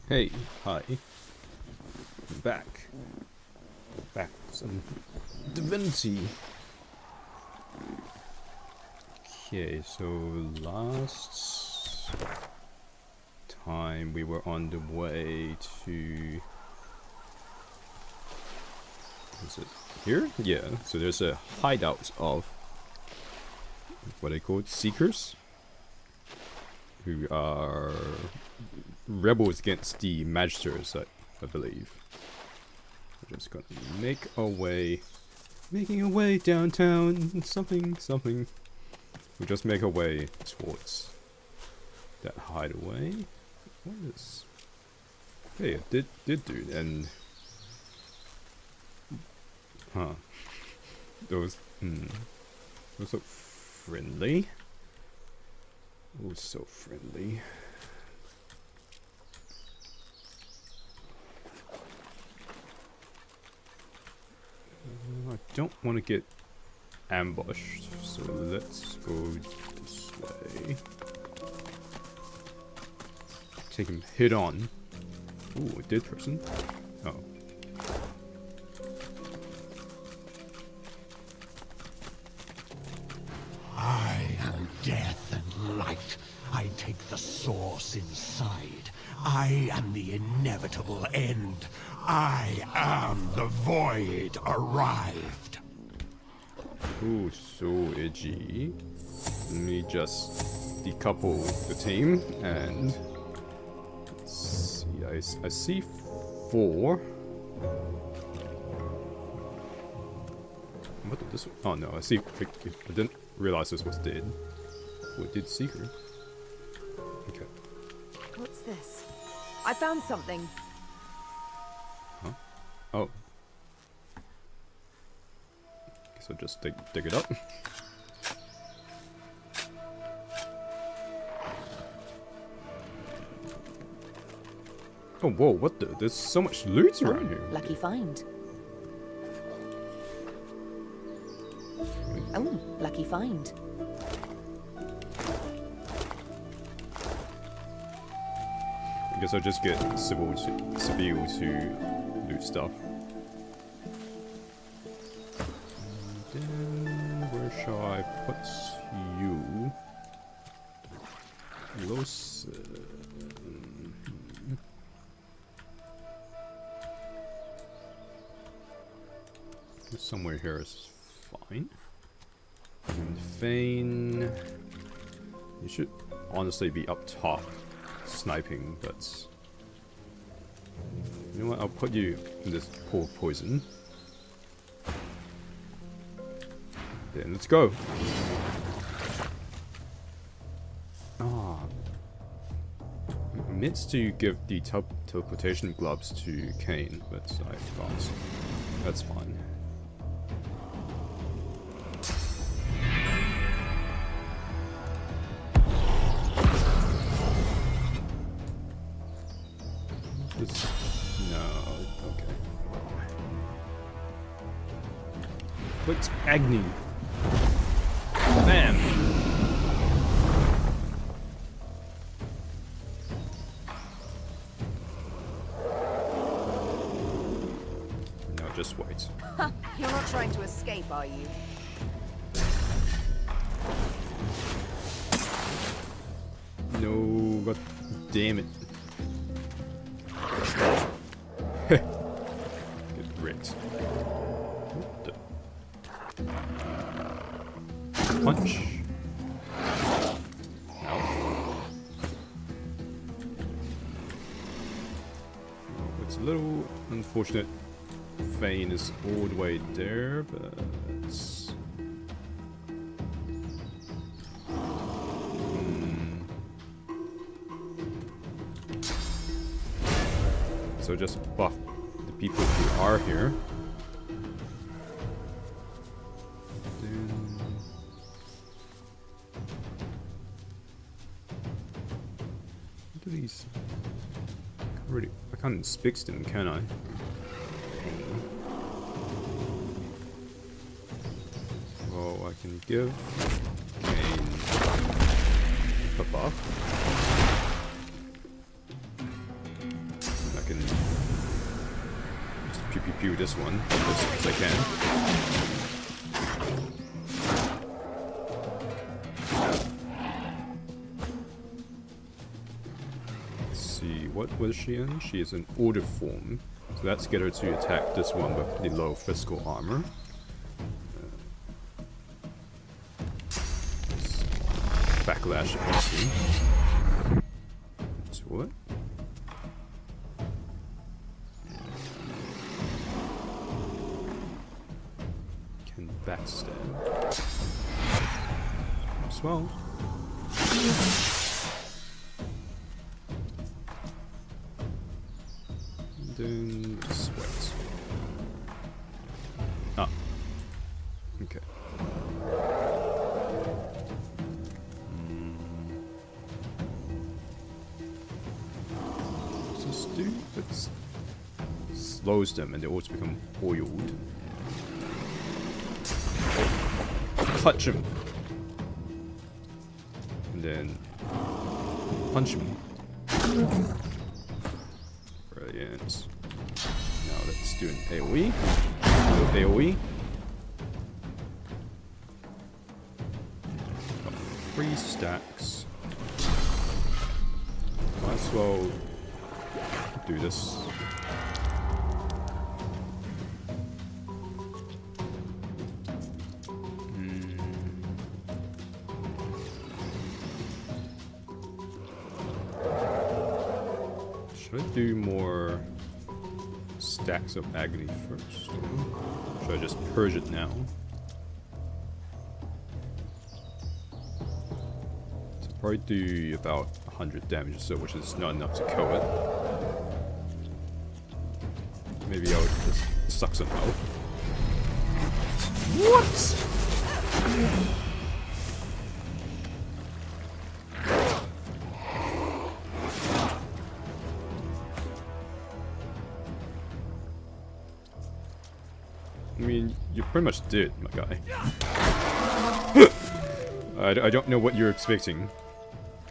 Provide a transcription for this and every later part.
Hey, hi. I'm back. Back with some Divinity. Okay, so last time we were on the way to... Is it here? Yeah, so there's a hideout of what they call Seekers, who are rebels against the Magisters, I believe. We're just gonna make our way, making our way downtown, something. We just make our way towards that hideaway. What is... Hey, it did do it, and... Huh. Those so friendly. Oh, so friendly. I don't want to get ambushed, so let's go this way. Take him head on. Ooh, a dead person. Oh. I am death and light. I take the source inside. I am the inevitable end. I am the void arrived. Ooh, so edgy. Let me just decouple the team and let's see. I see 4. What did this? Oh no, I see. I didn't realize this was dead. What did Seeker? Okay. What's this? I found something. Huh? Oh. Guess I'll just dig it up. Oh, whoa, what the? There's so much loot around here. Lucky find. Oh, lucky find. I guess I'll just get Sybil to loot stuff. And then where shall I put you? Wilson. Somewhere here is fine. And Fane, you should honestly be up top sniping, but you know what? I'll put you in this pool of poison. Then let's go. Ah, I meant to give the teleportation gloves to Kaine, but I forgot. That's fine. No, okay. What's Agni? Bam! No, just wait. You're not trying to escape, are you? No, god damn it. Get wrecked. What the? Punch. No. Oh, it's a little unfortunate. Fane is all the way there, but so just buff the people who are here. Then... What are these? I can't inspect them, can I? Well, I can give Kaine a buff. build this one as I can. Let's see, what was she in? She is in order form. So let's get her to attack this one with the low physical armor. Backlash against me. So what? Can backstab as well. And then sweat. Ah. Okay. It slows them and they also become oiled. Touch him. And then punch him. Brilliant. Now let's do an AoE. AoE. Got 3 stacks. Might as well do this. Should I do more stacks of agony first? Or should I just purge it now? So probably do about 100 damage or so, which is not enough to kill it. Maybe I would just suck some health. What? I mean, you pretty much did, my guy. I don't know what you're expecting.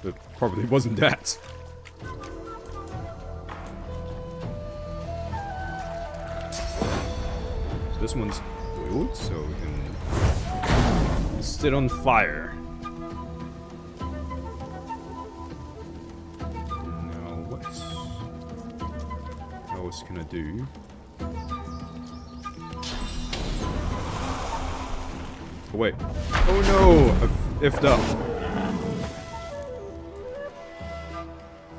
It probably wasn't that. This one's oiled, so we can sit on fire. Now, what else can I do? Oh, wait. Oh no! I've effed up.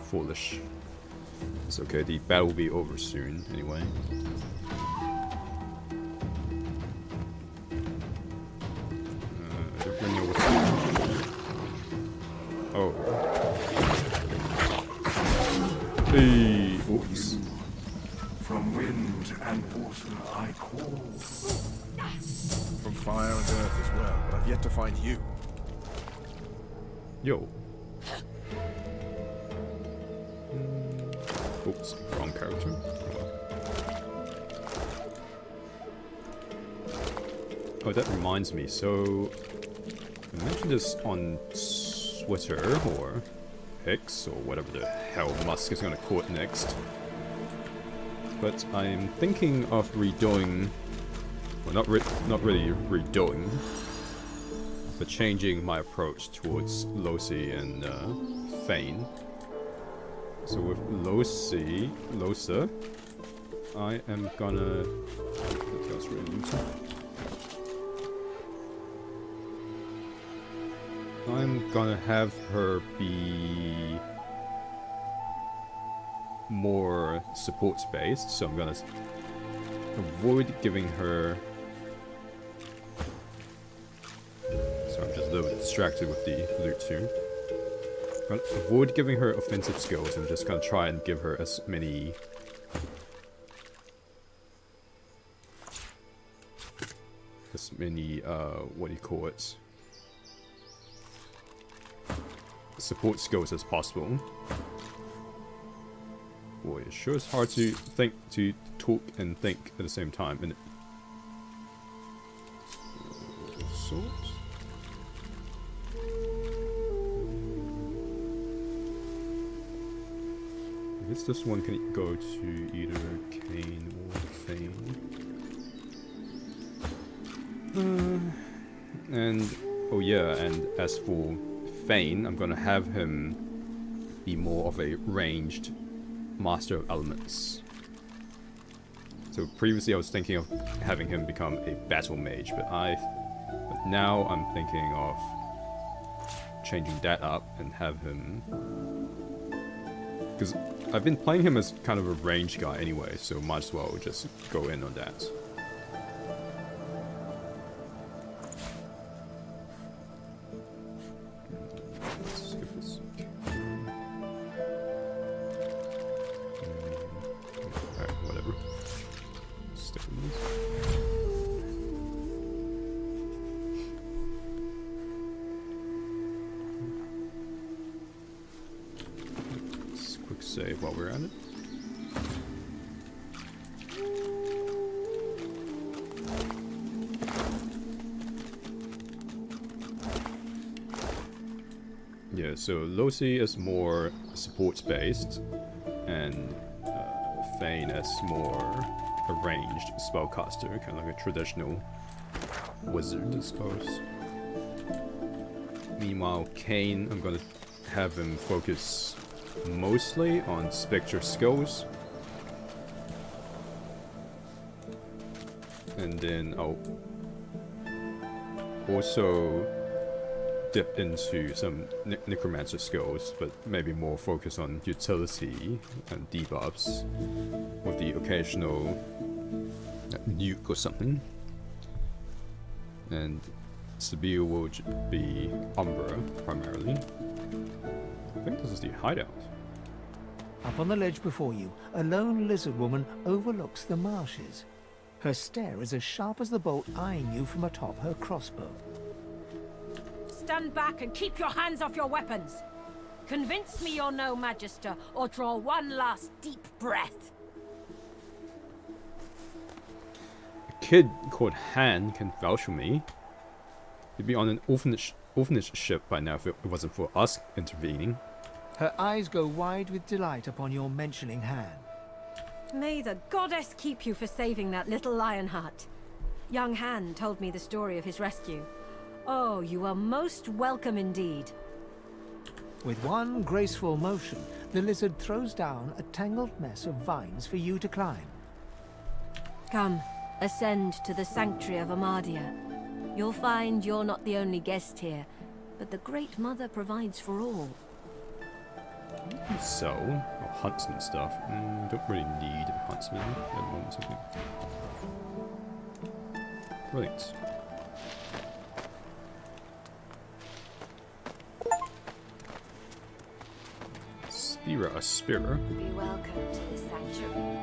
Foolish. It's okay, the battle will be over soon, anyway. Oh. Hey, oops. From wind and water I call. From fire and earth as well, but I've yet to find you. Yo. Oops, wrong character. Oh, that reminds me. So, I mentioned this on Twitter or X or whatever the hell Musk is going to call it next. But I'm thinking of redoing, well, not really redoing, but changing my approach towards Losi and Kaine. So with Losa, I am gonna. That's really Losa. I'm gonna have her be more support based, so I'm gonna avoid giving her. So I'm just a little bit distracted with the loot too. I'm gonna avoid giving her offensive skills and just gonna try and give her as many. What do you call it? Support skills as possible. Boy, it sure is hard to talk and think at the same time, isn't it? Sort. guess this one can go to either Kaine or Thane. And oh yeah, and as for Thane, I'm gonna have him be more of a ranged master of elements. So previously I was thinking of having him become a battle mage, but now I'm thinking of changing that up and have him, because I've been playing him as kind of a ranged guy anyway, so might as well just go in on that. Let's skip this. Alright, whatever. Stick with these. Quick save while we're at it. Yeah, so Losi is more supports based, and Thane is more a ranged spellcaster, kind of like a traditional wizard, I suppose. Meanwhile, Kaine, I'm gonna have him focus mostly on spectre skills, and then I'll also dip into some necromancer skills, but maybe more focus on utility and debuffs with the occasional nuke or something. And Sabille will be Umbra primarily. I think this is the hideout. Up on the ledge before you, a lone lizard woman overlooks the marshes. Her stare is as sharp as the bolt eyeing you from atop her crossbow. Stand back and keep your hands off your weapons. Convince me you're no magister, or draw one last deep breath. A kid called Han can vouch for me. He'd be on an orphanage ship by now if it wasn't for us intervening. Her eyes go wide with delight upon your mentioning Han. May the goddess keep you for saving that little lionheart. Young Han told me the story of his rescue. Oh, you are most welcome indeed. With one graceful motion, the lizard throws down a tangled mess of vines for you to climb. Come, ascend to the sanctuary of Amadia. You'll find you're not the only guest here, but the Great Mother provides for all. So, huntsman stuff. Don't really need a huntsman at the moment, I think. Brilliant. A spearer. Be welcome to the sanctuary.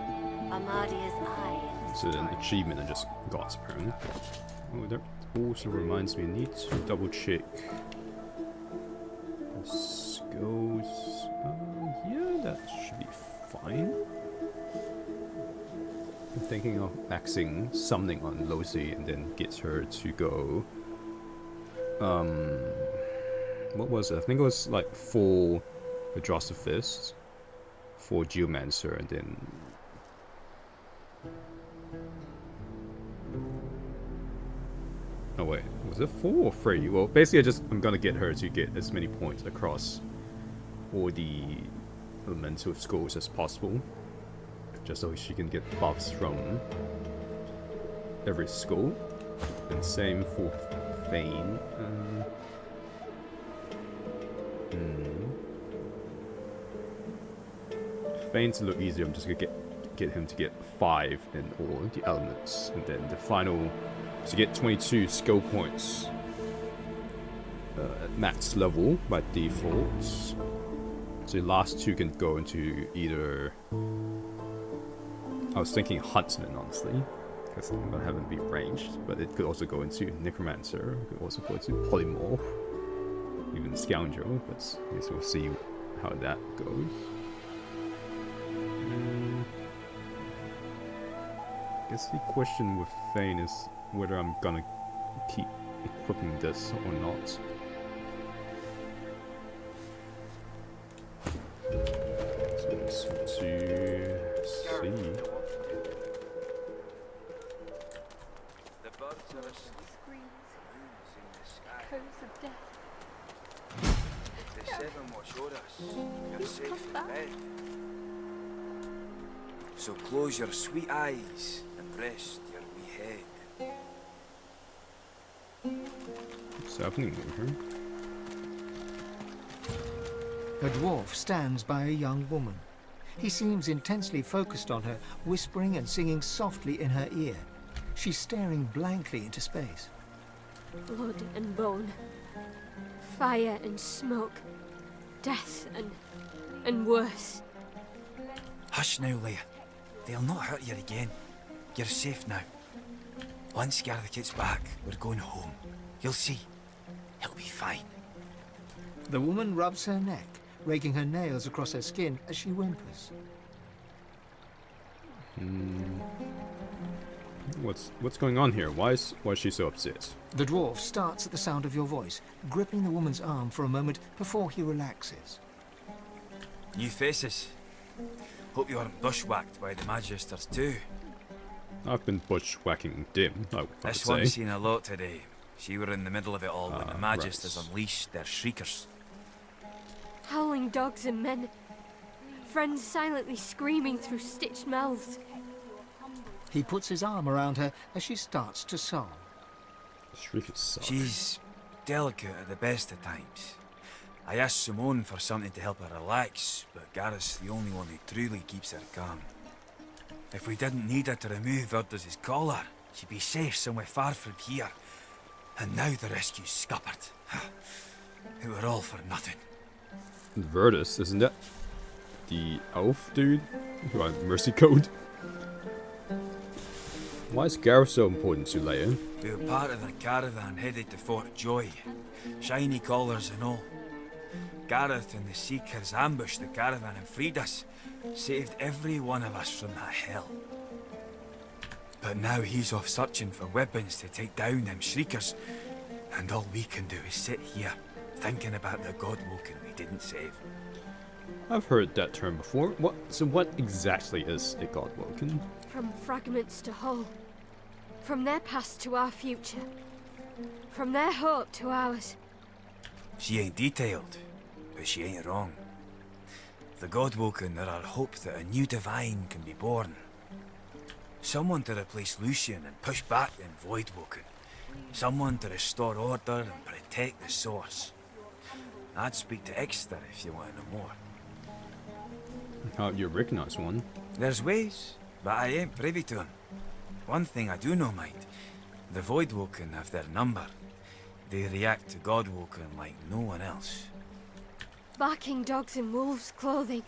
Amadia's eye. So an achievement I just got apparently. Oh, that also reminds me, I need to double check the skills. Yeah, that should be fine. I'm thinking of maxing something on Losi and then gets her to go. What was it? I think it was like 4 Adrasta Fist, 4 Geomancer, and then oh wait, was it 4 or 3? Well, basically I'm gonna get her to get as many points across all the elemental schools as possible, just so she can get buffs from every school. And same for Thane. Thane's a little easier. I'm just gonna get him to get 5 in all the elements, and then the final to get 22 skill points at max level by default. So the last 2 can go into either. I was thinking Huntsman, honestly, because I'm gonna have him be ranged, but it could also go into Necromancer. It could also go into Polymorph, even Scoundrel. But I guess we'll see how that goes. I guess the question with Thane is whether I'm gonna keep equipping this or not. So let's switch. see. The birds are asleep. Moons in the sky. Echoes of death. The seven watch o'er us. You're safe in bed. So close your sweet eyes and rest your wee head. What's happening with her? A dwarf stands by a young woman. He seems intensely focused on her, whispering and singing softly in her ear. She's staring blankly into space. Blood and bone. Fire and smoke. Death and worse. Hush now, Leia. They'll not hurt you again. You're safe now. Once Gareth gets back, we're going home. You'll see. He'll be fine. The woman rubs her neck, raking her nails across her skin as she whimpers. What's going on here? Why is she so upset? The dwarf starts at the sound of your voice, gripping the woman's arm for a moment before he relaxes. New faces. Hope you weren't bushwhacked by the Magisters too. I've been bushwhacking Dim, I would This say. one's seen a lot today. She were in the middle of it all when the Magisters right. unleashed their shriekers. Howling dogs and men. Friends silently screaming through stitched mouths. He puts his arm around her as she starts to sob. Shriek is suck. She's delicate at the best of times. I asked Simone for something to help her relax, but Gareth's the only one who truly keeps her calm. If we didn't need her to remove Urdus's collar, she'd be safe somewhere far from here. And now the rescue's scuppered. It were all for nothing. Verdus, isn't that the elf dude who I mercy code? Why is Gareth so important to Leia? We were part of the caravan headed to Fort Joy. Shiny collars and all. Gareth and the Seekers ambushed the caravan and freed us. Saved every one of us from that hell. But now he's off searching for weapons to take down them shriekers. And all we can do is sit here, thinking about the Godwoken we didn't save. I've heard that term before. What exactly is a Godwoken? From fragments to whole. From their past to our future. From their hope to ours. She ain't detailed, but she ain't wrong. The Godwoken are our hope that a new divine can be born. Someone to replace Lucian and push back them Voidwoken. Someone to restore order and protect the source. I'd speak to Exeter if you want to know more. How do you recognize one? There's ways, but I ain't privy to 'em. One thing I do know, mind. The Voidwoken have their number. They react to Godwoken like no one else. Barking dogs in wolves' clothing.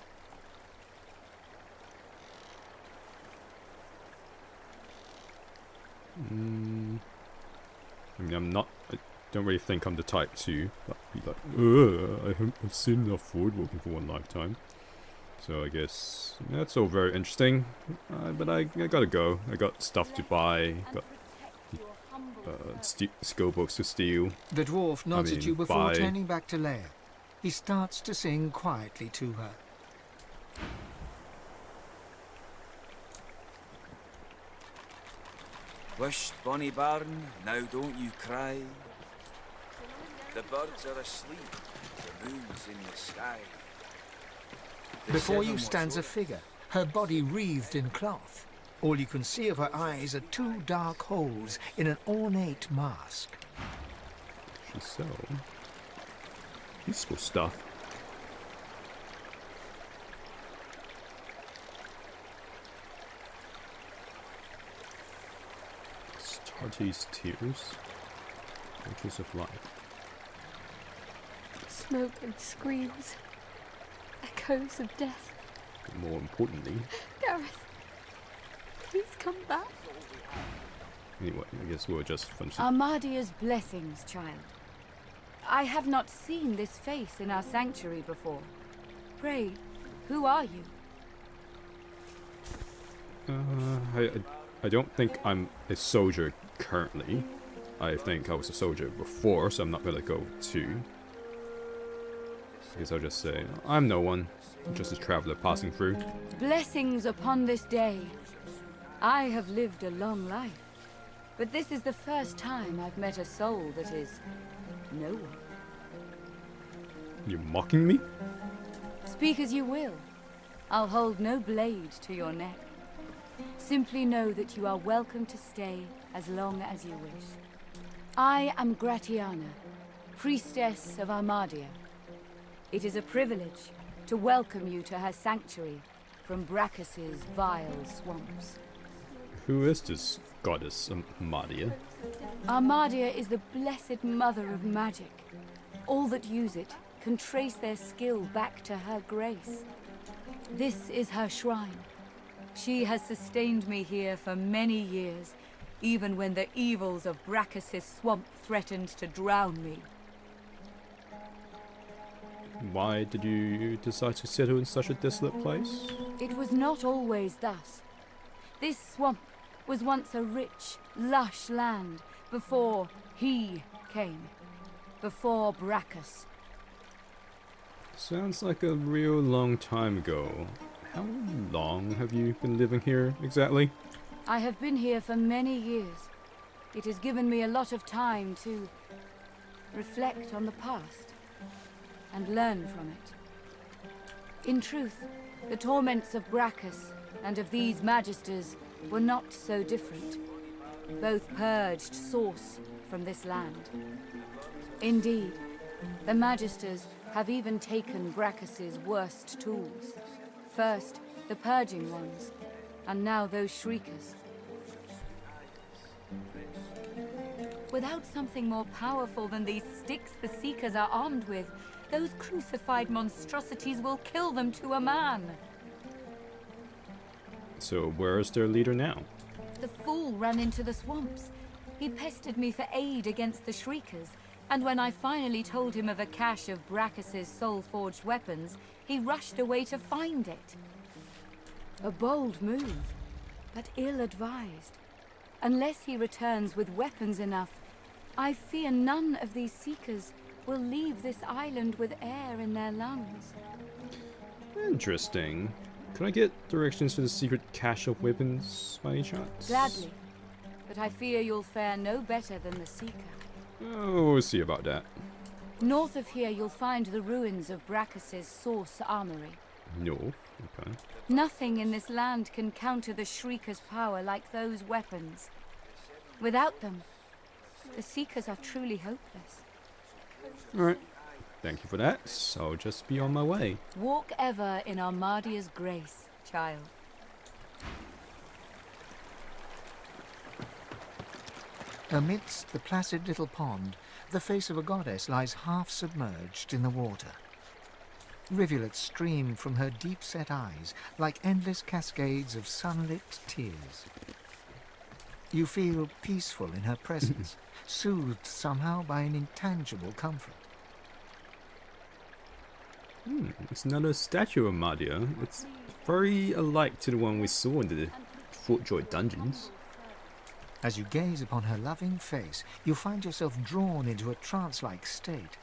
I mean, I don't really think I'm the type to be like, I've seen enough Voidwoken for one lifetime. So I guess that's all very interesting. But I gotta go. I got stuff to buy. Got skill books to steal. The dwarf nods at you before buy. turning back to Leia. He starts to sing quietly to her. Wished bonny barn, now don't you cry. The birds are asleep, the moon's in the sky. The Before you seven stands a watch figure, her body wreathed in cloth. All you can see of her eyes are two dark holes in an ornate mask. She's so useful stuff. Starty's tears, Riches of life. Smoke and screams. Echoes of death. But more importantly, Gareth, please come back. anyway, I guess we'll just finish it. Armadia's blessings, child. I have not seen this face in our sanctuary before. Pray, who are you? I don't think I'm a soldier currently. I think I was a soldier before, so I'm not gonna go to. I guess I'll just say, I'm no one, just a traveler passing through. Blessings upon this day. I have lived a long life, but this is the first time I've met a soul that is no one. You mocking me? Speak as you will. I'll hold no blade to your neck. Simply know that you are welcome to stay as long as you wish. I am Gratiana, priestess of Armadia. It is a privilege to welcome you to her sanctuary from Braccus's vile swamps. Who is this goddess Armadia? Armadia is the blessed mother of magic. All that use it can trace their skill back to her grace. This is her shrine. She has sustained me here for many years, even when the evils of Braccus's swamp threatened to drown me. Why did you decide to settle in such a desolate place? It was not always thus. This swamp was once a rich, lush land before he came. Before Braccus. Sounds like a real long time ago. How long have you been living here exactly? I have been here for many years. It has given me a lot of time to reflect on the past and learn from it. In truth, the torments of Braccus and of these magisters were not so different. Both purged source from this land. Indeed, the magisters have even taken Braccus's worst tools. First, the purging ones, and now those shriekers. Without something more powerful than these sticks the Seekers are armed with, those crucified monstrosities will kill them to a man. So where is their leader now? The fool ran into the swamps. He pestered me for aid against the shriekers, and when I finally told him of a cache of Braccus's soul-forged weapons, he rushed away to find it. A bold move, but ill-advised. Unless he returns with weapons enough, I fear none of these Seekers will leave this island with air in their lungs. Interesting. Could I get directions to the secret cache of weapons by any chance? Gladly, but I fear you'll fare no better than the Seeker. Oh, we'll see about that. North of here you'll find the ruins of Braccus's Source Armory. No, okay. Nothing in this land can counter the Shrieker's power like those weapons. Without them, the Seekers are truly hopeless. Alright. Thank you for that. I'll just be on my way. Walk ever in Armadia's grace, child. Amidst the placid little pond, the face of a goddess lies half submerged in the water. Rivulets stream from her deep-set eyes like endless cascades of sunlit tears. You feel peaceful in her presence, soothed somehow by an intangible comfort. It's not a statue of Armadia. It's very alike to the one we saw in the Fort Joy dungeons. As you gaze upon her loving face, you find yourself drawn into a trance-like state.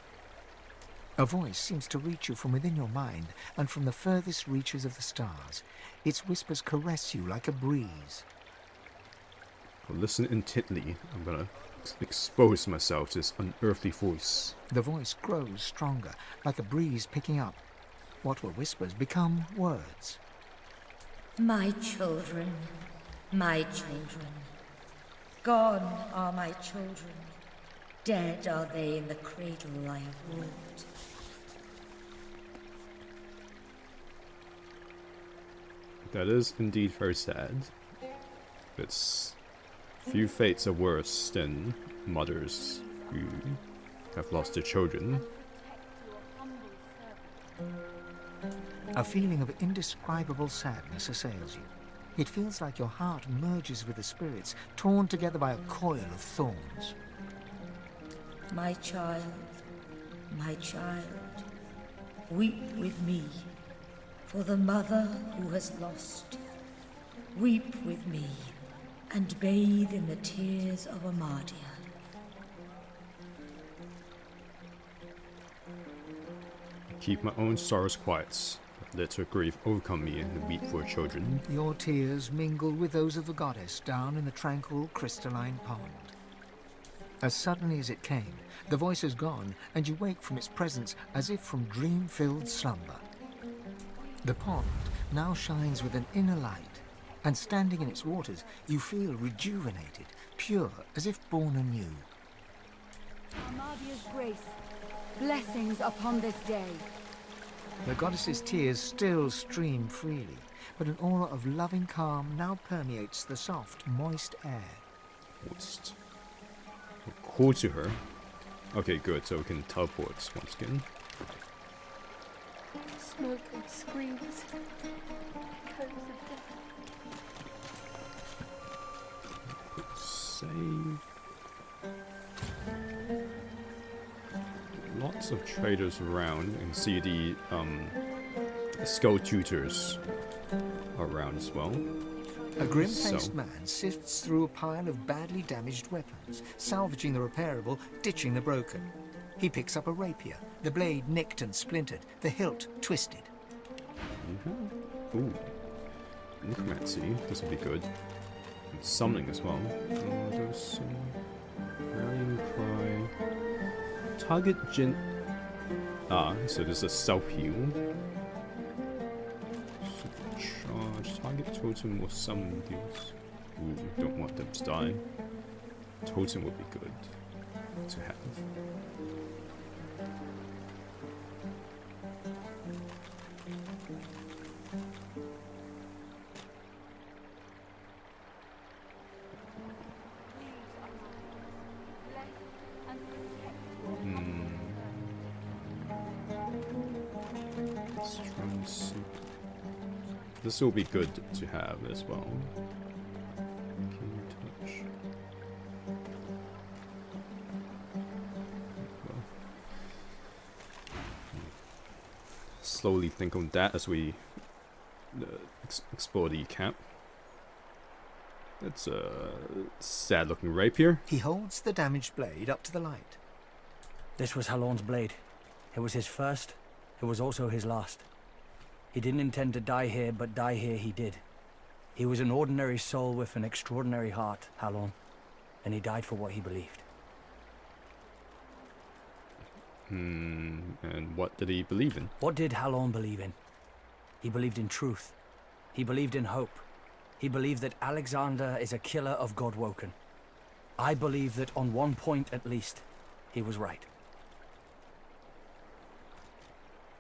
A voice seems to reach you from within your mind and from the furthest reaches of the stars. Its whispers caress you like a breeze. I'll listen intently. I'm gonna expose myself to this unearthly voice. The voice grows stronger, like a breeze picking up. What were whispers become words. My children, my children. Gone are my children. Dead are they in the cradle I have ruled. That is indeed very sad. It's few fates are worse than mothers who have lost their children. A feeling of indescribable sadness assails you. It feels like your heart merges with the spirits, torn together by a coil of thorns. My child, weep with me for the mother who has lost. Weep with me and bathe in the tears of Armadia. keep my own sorrows quiet. Let her grief overcome me and weep for her children. Your tears mingle with those of the goddess down in the tranquil crystalline pond. As suddenly as it came, the voice is gone, and you wake from its presence as if from dream-filled slumber. The pond now shines with an inner light, and standing in its waters, you feel rejuvenated, pure, as if born anew. Armadia's grace, blessings upon this day. The goddess's tears still stream freely, but an aura of loving calm now permeates the soft, moist air. Moist. Call to her. Okay, good, so we can teleport once again. Smoke and screams. Echoes of death. Save. Lots of traders around, and see the skull tutors around as well. A grim-faced man sifts through a pile of badly damaged weapons, salvaging the repairable, ditching the broken. He picks up a rapier, the blade nicked and splintered, the hilt twisted. Ooh. Necromancy, this will be good. And summoning as well. Those rallying cry. Target so there's a self-heal. Supercharge. Target totem or summon deals. Ooh, don't want them to die. Totem would be good to have. This will be good to have as well. Touch. Well, slowly think on that as we explore the camp. That's a sad-looking rapier. He holds the damaged blade up to the light. This was Halorn's blade. It was his first. It was also his last. He didn't intend to die here, but die here he did. He was an ordinary soul with an extraordinary heart, Halorn, and he died for what he believed. And what did he believe in? What did Halorn believe in? He believed in truth. He believed in hope. He believed that Alexander is a killer of Godwoken. I believe that on one point at least, he was right.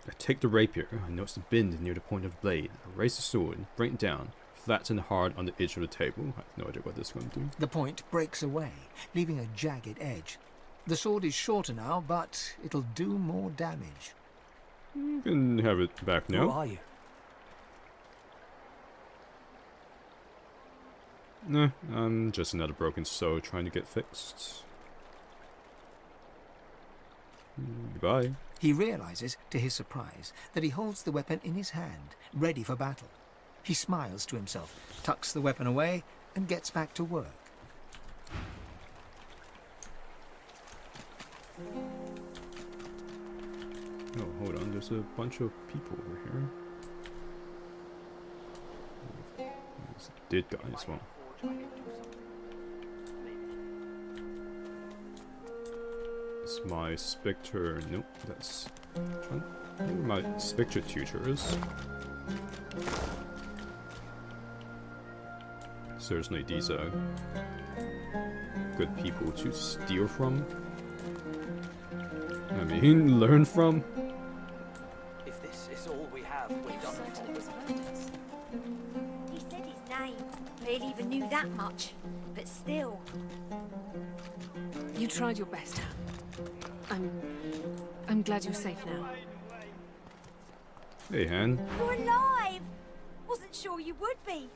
I take the rapier. I notice a bend near the point of the blade. I raise the sword, bring it down, flatten hard on the edge of the table. I have no idea what this is going to do. The point breaks away, leaving a jagged edge. The sword is shorter now, but it'll do more damage. You can have it back now. Who are you? Nah, I'm just another broken soul trying to get fixed. Goodbye. He realizes, to his surprise, that he holds the weapon in his hand, ready for battle. He smiles to himself, tucks the weapon away, and gets back to work. Oh, hold on, there's a bunch of people over here. There's a dead guy as well. It's my Spectre. Nope, that's. Where my Spectre tutor is. Certainly, these are good people to steal from. I mean, learn from. If this is all we have, we're done. He said his name. Barely even knew that much. But still. You tried your best, Han. I'm glad you're safe now. Hey, Han. You're alive! Wasn't sure you would be.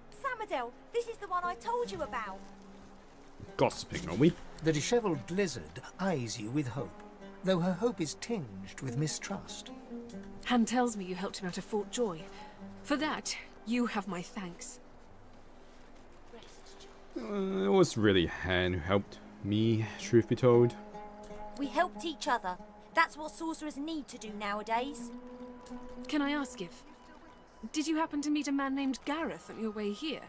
Samadel, this is the one I told you about. Gossiping, are we? The dishevelled lizard eyes you with hope, though her hope is tinged with mistrust. Han tells me you helped him out of Fort Joy. For that, you have my thanks. It was really Han who helped me, truth be told. We helped each other. That's what sorcerers need to do nowadays. Can I ask if... Did you happen to meet a man named Gareth on your way here?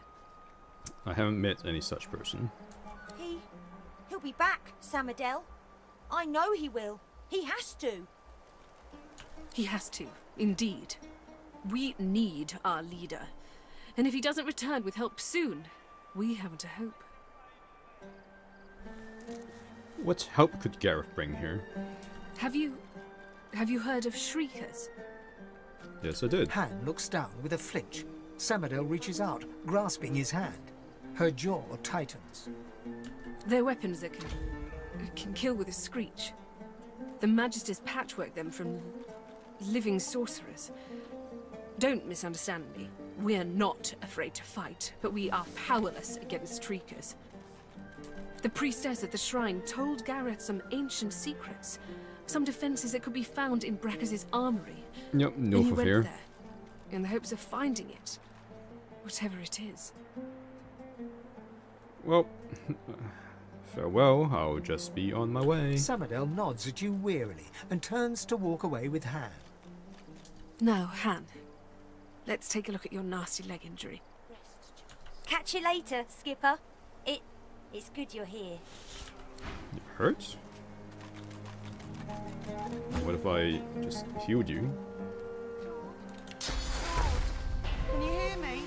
I haven't met any such person. He'll be back, Samadel. I know he will. He has to. He has to, indeed. We need our leader. And if he doesn't return with help soon, we haven't a hope. What help could Gareth bring here? Have you heard of Shriekers? Yes, I did. Han looks down with a flinch. Samadel reaches out, grasping his hand. Her jaw tightens. They're weapons that can kill with a screech. The Magisters patchwork them from living sorcerers. Don't misunderstand me. We're not afraid to fight, but we are powerless against Shriekers. The priestess at the shrine told Gareth some ancient secrets. Some defenses that could be found in Braccus's armory. Yep, no and he for went fear. there, in the hopes of finding it. Whatever it is. Well, farewell, I'll just be on my way. Samadel nods at you wearily and turns to walk away with Han. Now, Han, let's take a look at your nasty leg injury. Catch you later, Skipper. It's good you're here. It hurts? What if I just healed you? Can you hear me?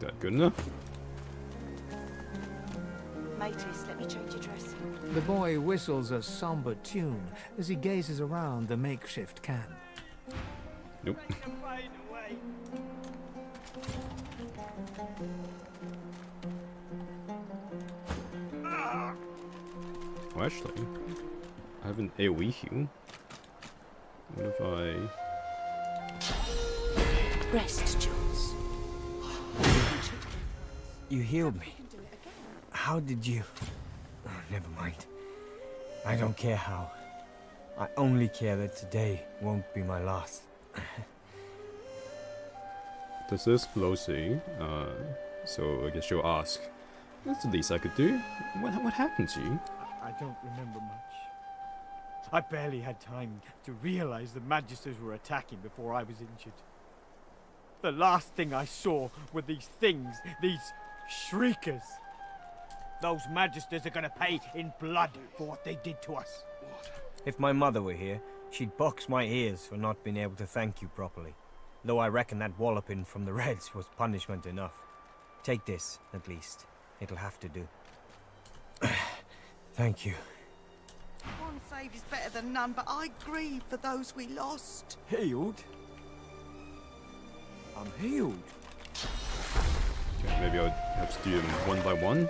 That good enough? Mateys, let me change your dress. The boy whistles a somber tune as he gazes around the makeshift camp. Nope. Well, actually, I have an AoE heal. What if I... Rest, Jules. You healed me. How did you... Oh, never mind. I don't care how. I only care that today won't be my last. This is Pelosi, so I guess she'll ask. That's the least I could do. What happened to you? I don't remember much. I barely had time to realize the Magisters were attacking before I was injured. The last thing I saw were these things, these Shriekers. Those Magisters are gonna pay in blood for what they did to us. If my mother were here, she'd box my ears for not being able to thank you properly. Though I reckon that walloping from the Reds was punishment enough. Take this, at least. It'll have to do. Thank you. One save is better than none, but I grieve for those we lost. Healed? I'm healed. Okay, maybe I'll have to do them one by one.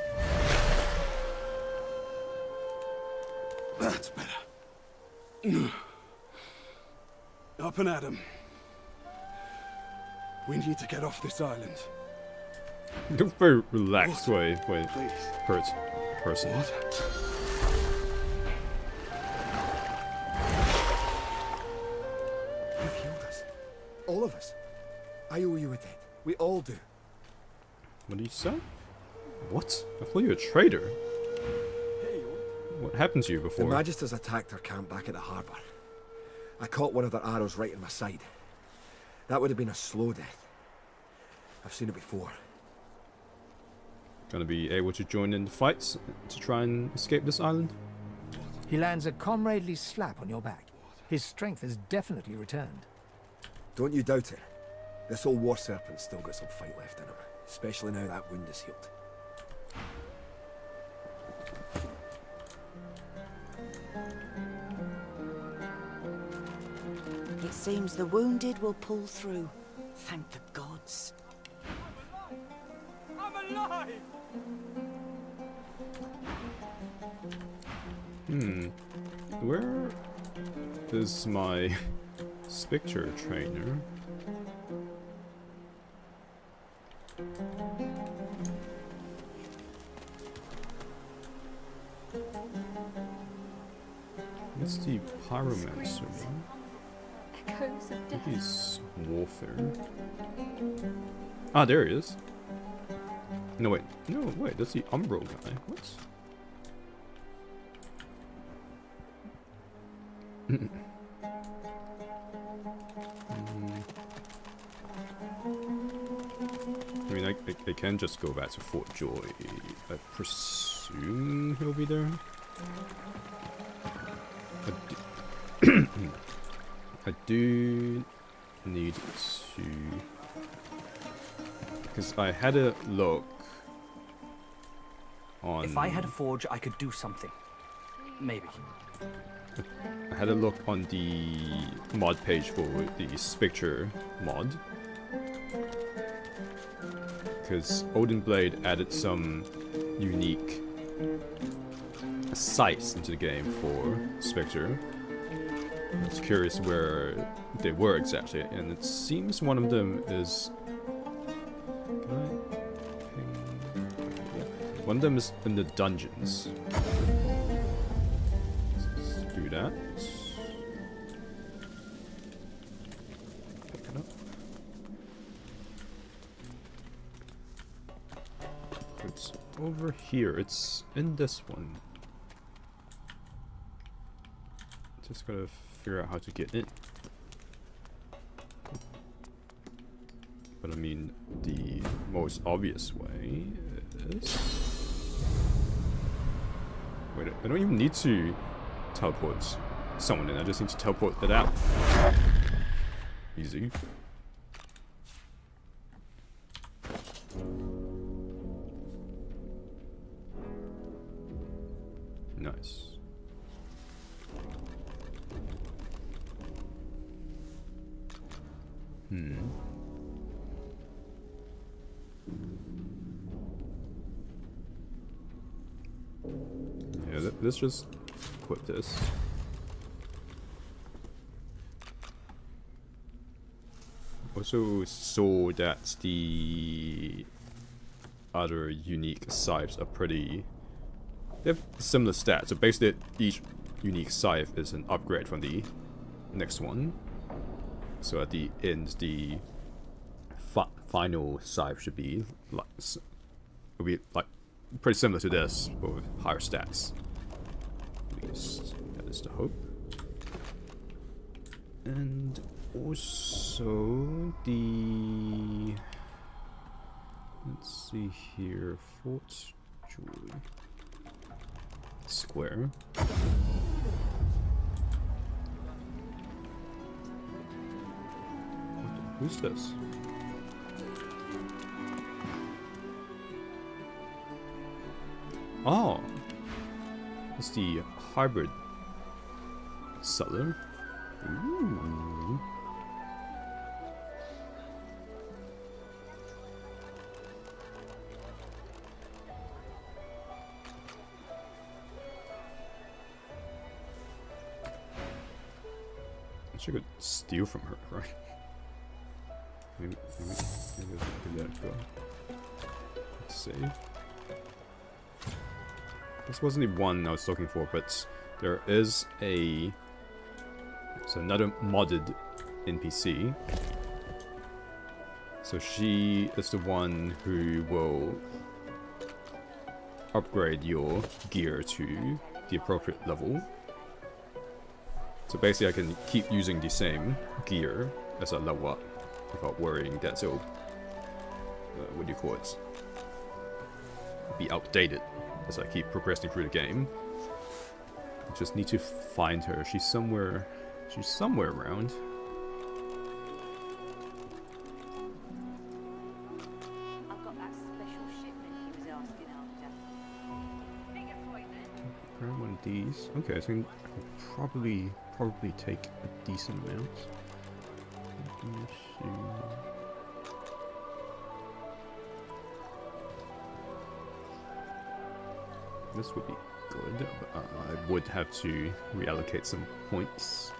That's better. Up and at 'em. We need to get off this island. Go very relaxed way. Wait, hurts. Person. What? You've healed us. All of us. I owe you a debt. We all do. What did you say? What? I thought you were a traitor. What happened to you before? The Magisters attacked our camp back at the harbour. I caught one of their arrows right in my side. That would have been a slow death. I've seen it before. Gonna be able to join in the fights to try and escape this island? He lands a comradely slap on your back. His strength has definitely returned. Don't you doubt it. This old war serpent's still got some fight left in him, especially now that wound is healed. It seems the wounded will pull through. Thank the gods. I'm alive! Where is my Spectre trainer? What's the Pyromancer? Echoes of death. Maybe it's Warfare. Ah, there he is. No wait, that's the Umbro guy. What? I mean, I can just go back to Fort Joy. I presume he'll be there. I do need to, because I had a look on. If I had a forge, I could do something. Maybe. I had a look on the mod page for the Spectre mod, because Odin Blade added some unique sights into the game for Spectre. I was curious where they were exactly, and it seems one of them is. One of them is in the dungeons. Let's do that. Pick it up. It's over here. It's in this one. Just gotta figure out how to get in. But I mean, the most obvious way is... Wait, I don't even need to teleport someone in, I just need to teleport it out. Easy. Nice. Yeah, let's just equip this. Also saw that the other unique scythes are pretty... They have similar stats, so basically each unique scythe is an upgrade from the next one. So at the end, the final scythe should be like pretty similar to this, but with higher stats. At least that is the hope. And also the... Let's see here, Fort Joy Square. Who's this? Oh, it's the hybrid settler. Ooh. I could steal from her, right? Maybe let it go. Let's save. This wasn't the one I was looking for, but there is a... It's another modded NPC. So she is the one who will upgrade your gear to the appropriate level. So basically I can keep using the same gear as I level up without worrying that it'll, what do you call it, be outdated as I keep progressing through the game. I just need to find her. She's somewhere around. I've got that special shipment he was asking after. Big appointment. Grab one of these. Okay, so I can probably take a decent amount. This would be good, but I would have to reallocate some points.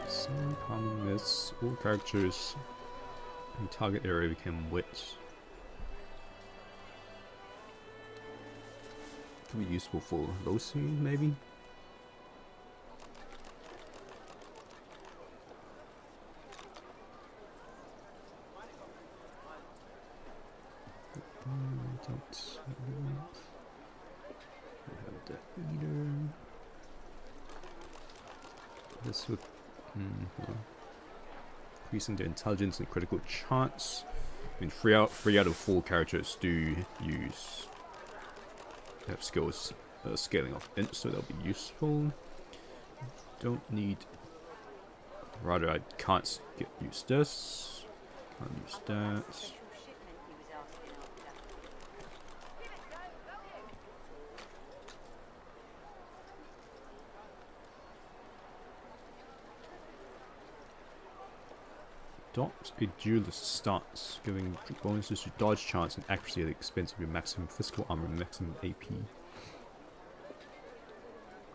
Some common myths. All characters in target area became witch. Could be useful for Losi, maybe? Don't have that either. This would increasing their intelligence and critical chance. I mean, three out of 4 characters do have skills scaling off int, so that'll be useful. Don't need. Rather, I can't use this. Can't use that. Adopt a duelist stance, giving bonuses to dodge chance and accuracy at the expense of your maximum physical armor and maximum AP.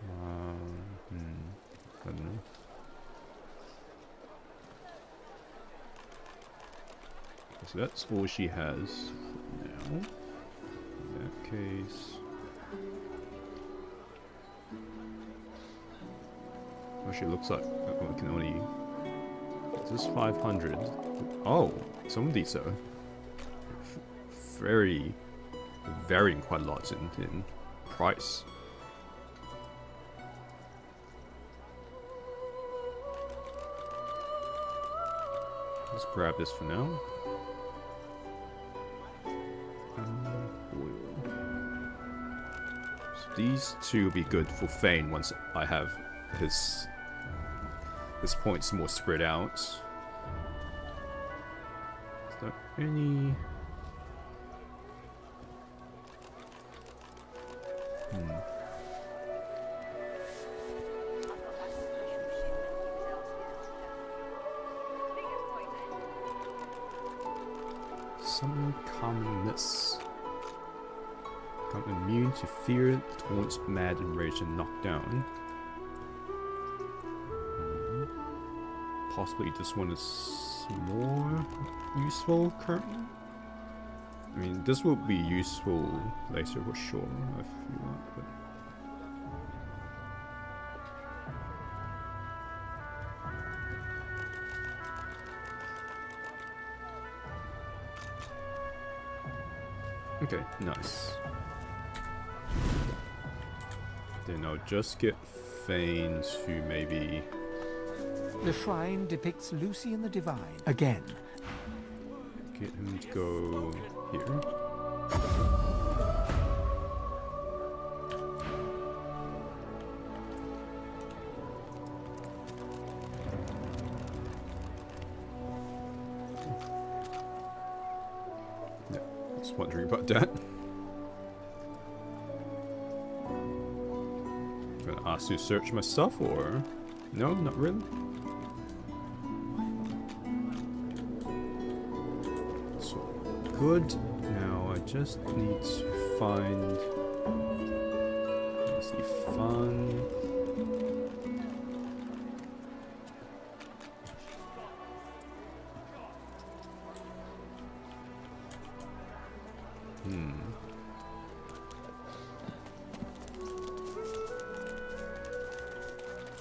I don't know. So that's all she has for now. In that case. Oh, she looks like we can only. Is this 500? Oh, some of these are varying quite a lot in price. Let's grab this for now. So these two will be good for Kaine once I have his points more spread out. Is there any? Some commonness. Become immune to fear, taunt, mad, enraged, and knockdown. Possibly this one is more useful currently. I mean, this will be useful later for sure if you want, but. Okay, nice. Then I'll just get Kaine to maybe. The shrine depicts Lucy and the Divine again. Get him to go here. Yeah, I was wondering about that. Gonna ask you to search my stuff, or no, not really. Good. Now I just need to find. Let's see, fun.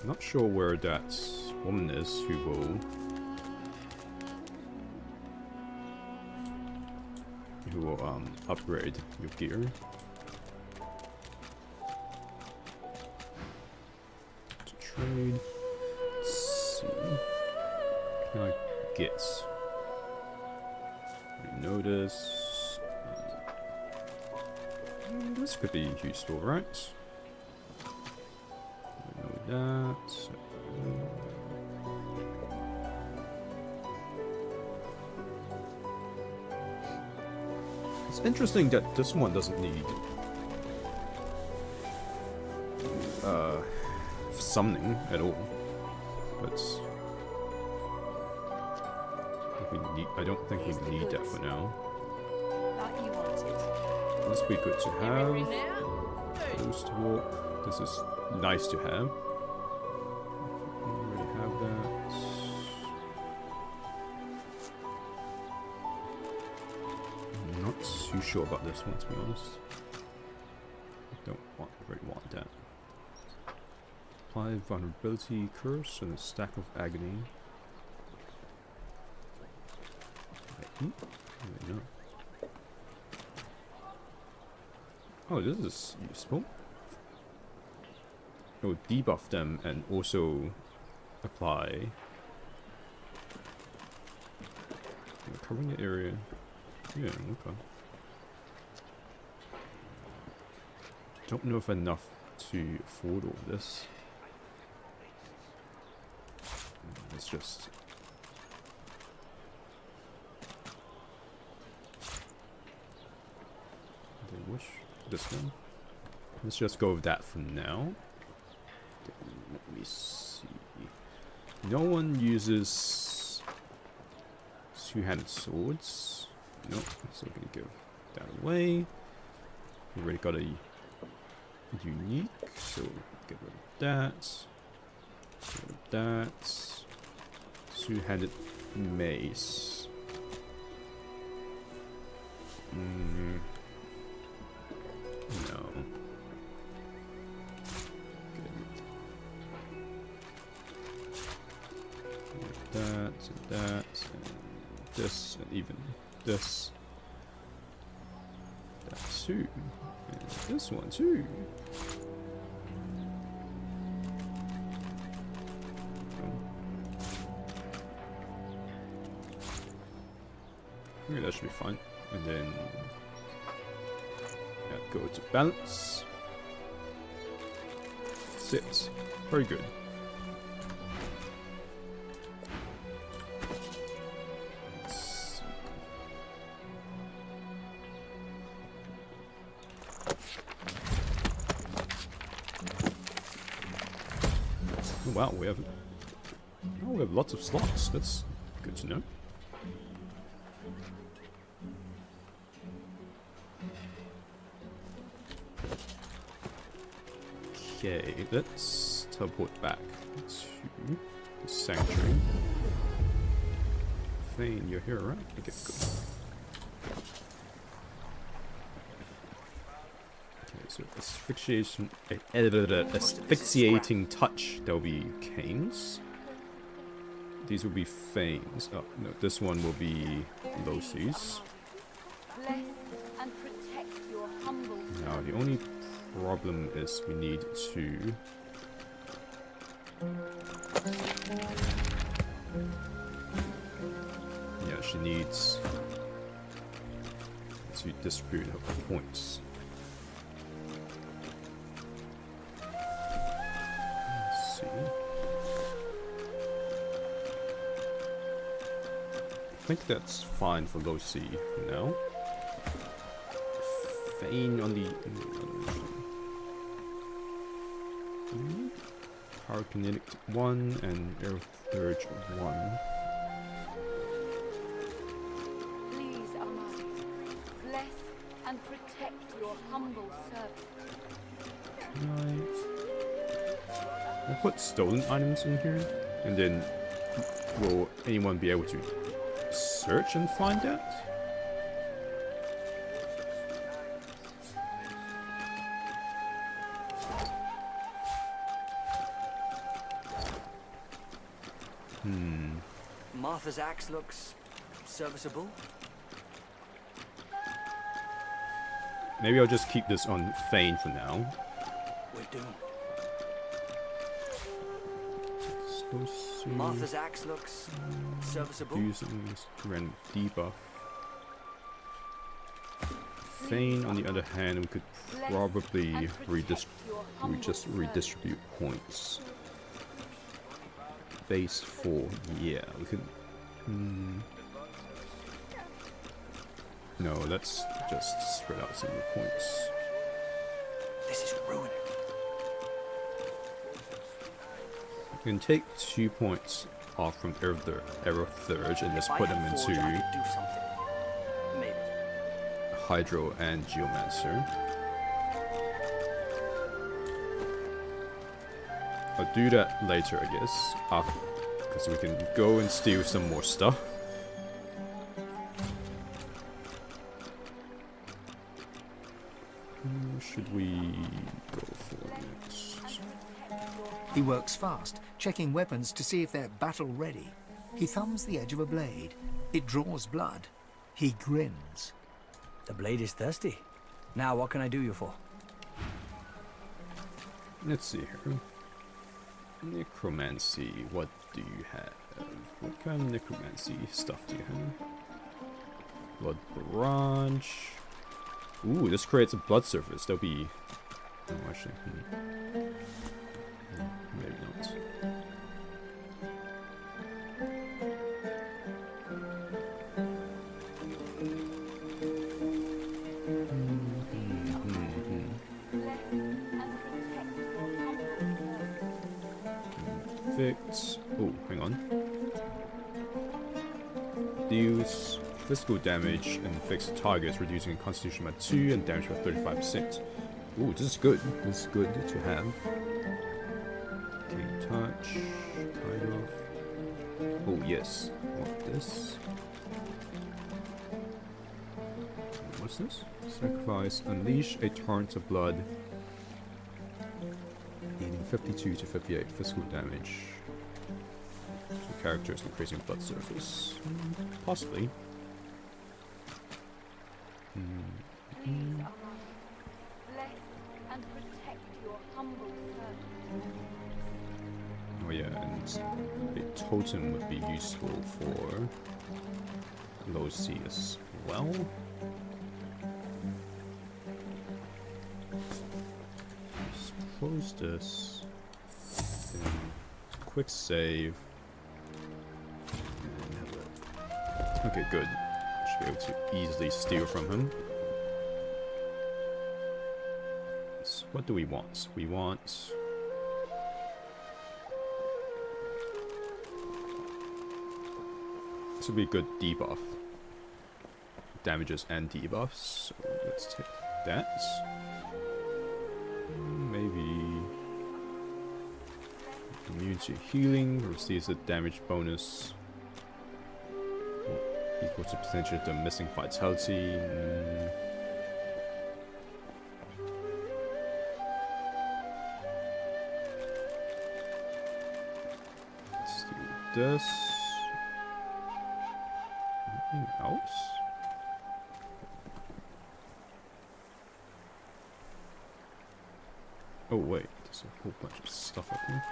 Not sure where that woman is who will. Upgrade your gear. To trade. Let's see. Can I get? Notice. This could be useful, right? I know that. It's interesting that this one doesn't need summoning at all, but I don't think we need that for now. This would be good to have. Ghost walk. This is nice to have. We already have that. Not too sure about this one, to be honest. Don't really want that. Apply vulnerability curse and a stack of agony. Wait, no. Oh, this is useful. It will debuff them and also apply. Covering the area. Yeah, okay. Don't know if enough to afford all this. Let's just... I wish this one. Let's just go with that for now. Then let me see. No one uses two-handed swords. Nope, so we're gonna go that away. We already got a unique, so get rid of that. Get rid of that. Two-handed mace. No. That and that and this and even this. That too. And this one too. Okay, that should be fine. And then go to balance. Sit. Very good. Oh, wow, we have lots of slots. That's good to know. Okay, let's teleport back to the sanctuary. Thane, you're here, right? Okay, good. Okay, so asphyxiating touch. There'll be Kaine's. These will be Thane's. Oh no, this one will be Losi's. Bless and protect your humble. Now the only problem is we need to she needs to distribute her points. Let's see. I think that's fine for Losi for now. Thane on the Pyrokinetic 1 and Air Surge 1. Please, Almighty, bless and protect your humble servant. I'll put stolen items in here, and then will anyone be able to search and find that? Martha's axe looks serviceable. Maybe I'll just keep this on Thane for now. We're doomed. Martha's axe looks serviceable. Using this random debuff. Thane, on the other hand, we could probably redistribute points. Base 4, yeah, we could. No, let's just spread out some of the points. This is ruining. We can take 2 points off from Arrow Thurge and just put them into Hydro and Geomancer. I'll do that later, I guess, because we can go and steal some more stuff. Who should we go for next? He works fast, checking weapons to see if they're battle ready. He thumbs the edge of a blade. It draws blood. He grins. The blade is thirsty. Now, what can I do you for? Let's see here. Necromancy, what do you have? What kind of necromancy stuff do you have? Blood barrage. Ooh, this creates a blood surface. That'll be... Oh, actually, maybe not. Perfect. Oh, hang on. Deals physical damage and fixed targets, reducing constitution by 2 and damage by 35%. Ooh, this is good. This is good to have. Okay, touch. Kind of. Oh, yes. Want this. What's this? Sacrifice. Unleash a torrent of blood. Needing 52 to 58 physical damage. So characters increasing blood surface. Possibly. Bless and protect your humble servant. Oh yeah, and a totem would be useful for low C as well. Let's close this. Then quick save. And have a... Okay, good. Should be able to easily steal from him. So what do we want? We want... This would be a good debuff. Damages and debuffs. So let's take that. Maybe... Immune to healing. Receives a damage bonus. Equal to percentage of the missing vitality. Let's do this. Anything else? Oh wait, there's a whole bunch of stuff up here.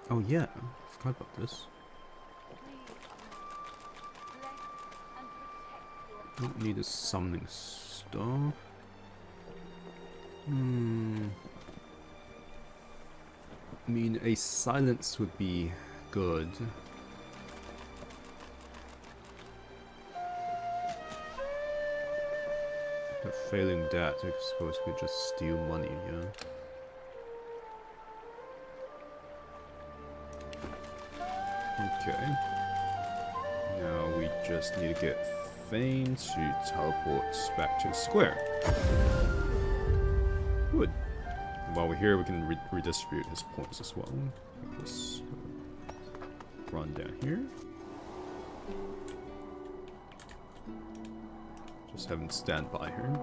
Oh yeah, I forgot about this. Don't need a summoning star. I mean, a silence would be good. But failing that, I suppose we could just steal money, yeah. Okay. Now we just need to get Thane to teleport back to the square. Good. While we're here, we can redistribute his points as well. Just run down here. Just have him stand by here.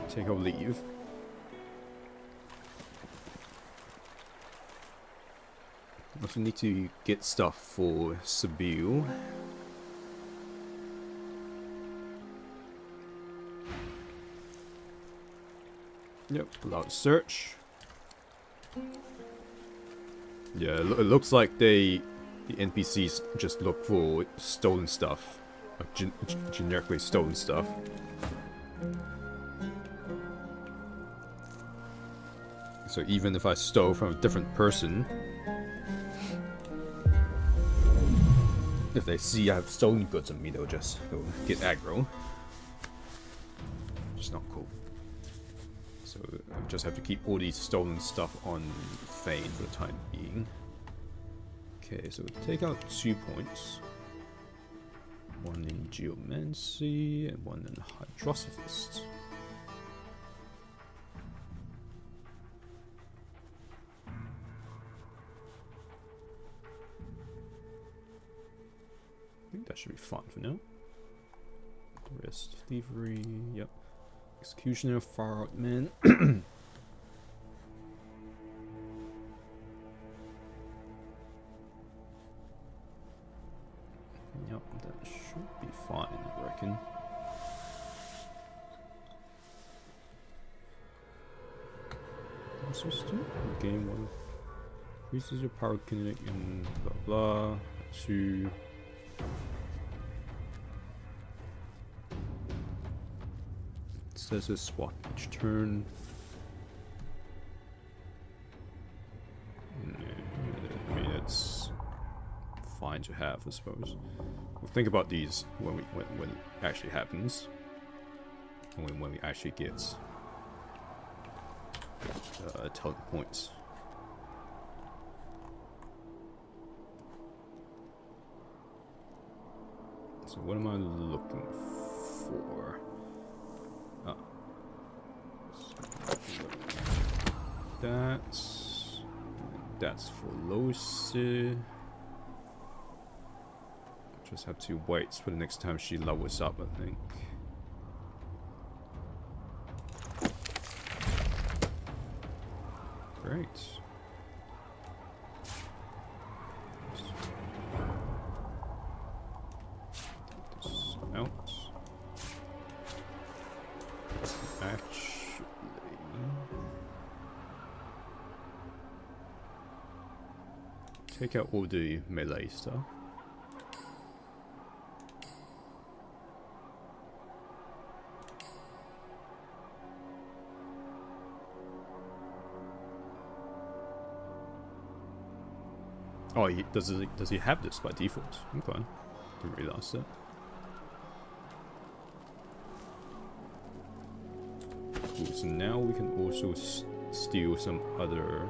Take our leave. Also need to get stuff for Sibyl. Yep, allow to search. Yeah, it looks like the NPCs just look for stolen stuff, like generically stolen stuff. So even if I stole from a different person, if they see I have stolen goods on me, they'll just go get aggro. Just not cool. So I just have to keep all these stolen stuff on Thane for the time being. Okay, so take out 2 points. 1 in Geomancy and 1 in Hydrosophist. I think that should be fun for now. The rest, thievery, yep. Executioner, far out man. System. Gain 1. Increases your power kinetic and blah blah. 2. It says a swap each turn. I mean, it's fine to have, I suppose. We'll think about these when it actually happens, and when we actually get talent points. So what am I looking for? Ah. That's for Lucy. Just have to wait for the next time she levels up, I think. Great. Take this out. Actually, take out all the melee stuff. Oh, does he have this by default? Okay, didn't realize that. Cool. So now we can also steal some other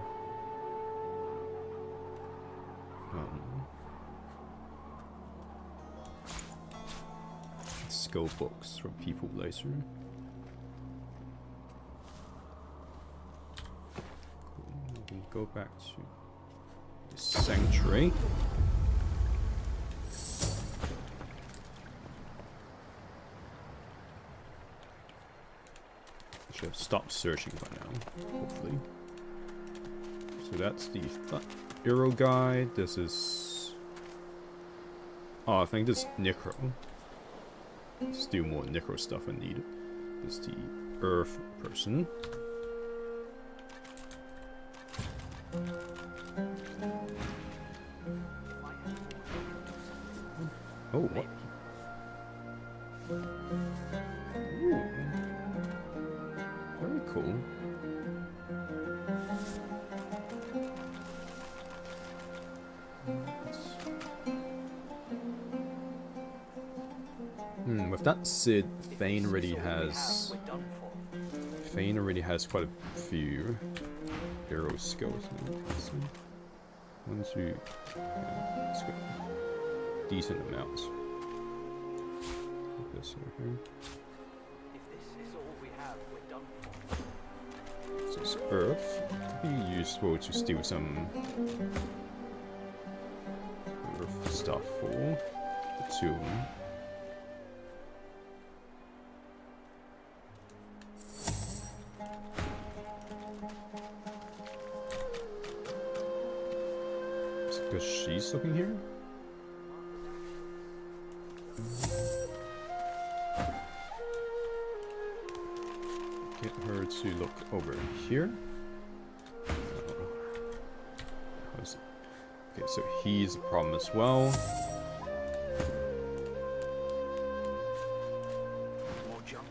skill books from people later. Cool. We can go back to Sanctuary. Should have stopped searching by now, hopefully. So that's the arrow guide. This is... Oh, I think this is Necro. Still more Necro stuff I need. This is the Earth person. Oh, what? Ooh. Very cool. With that said, Kaine already has quite a few arrow skills. So 1, 2, let's go. Decent amount. This over here. So it's Earth. Could be useful to steal some Earth stuff for the 2 of them. Is it because she's looking here? Get her to look over here. Okay, so he's a problem as well. More junk.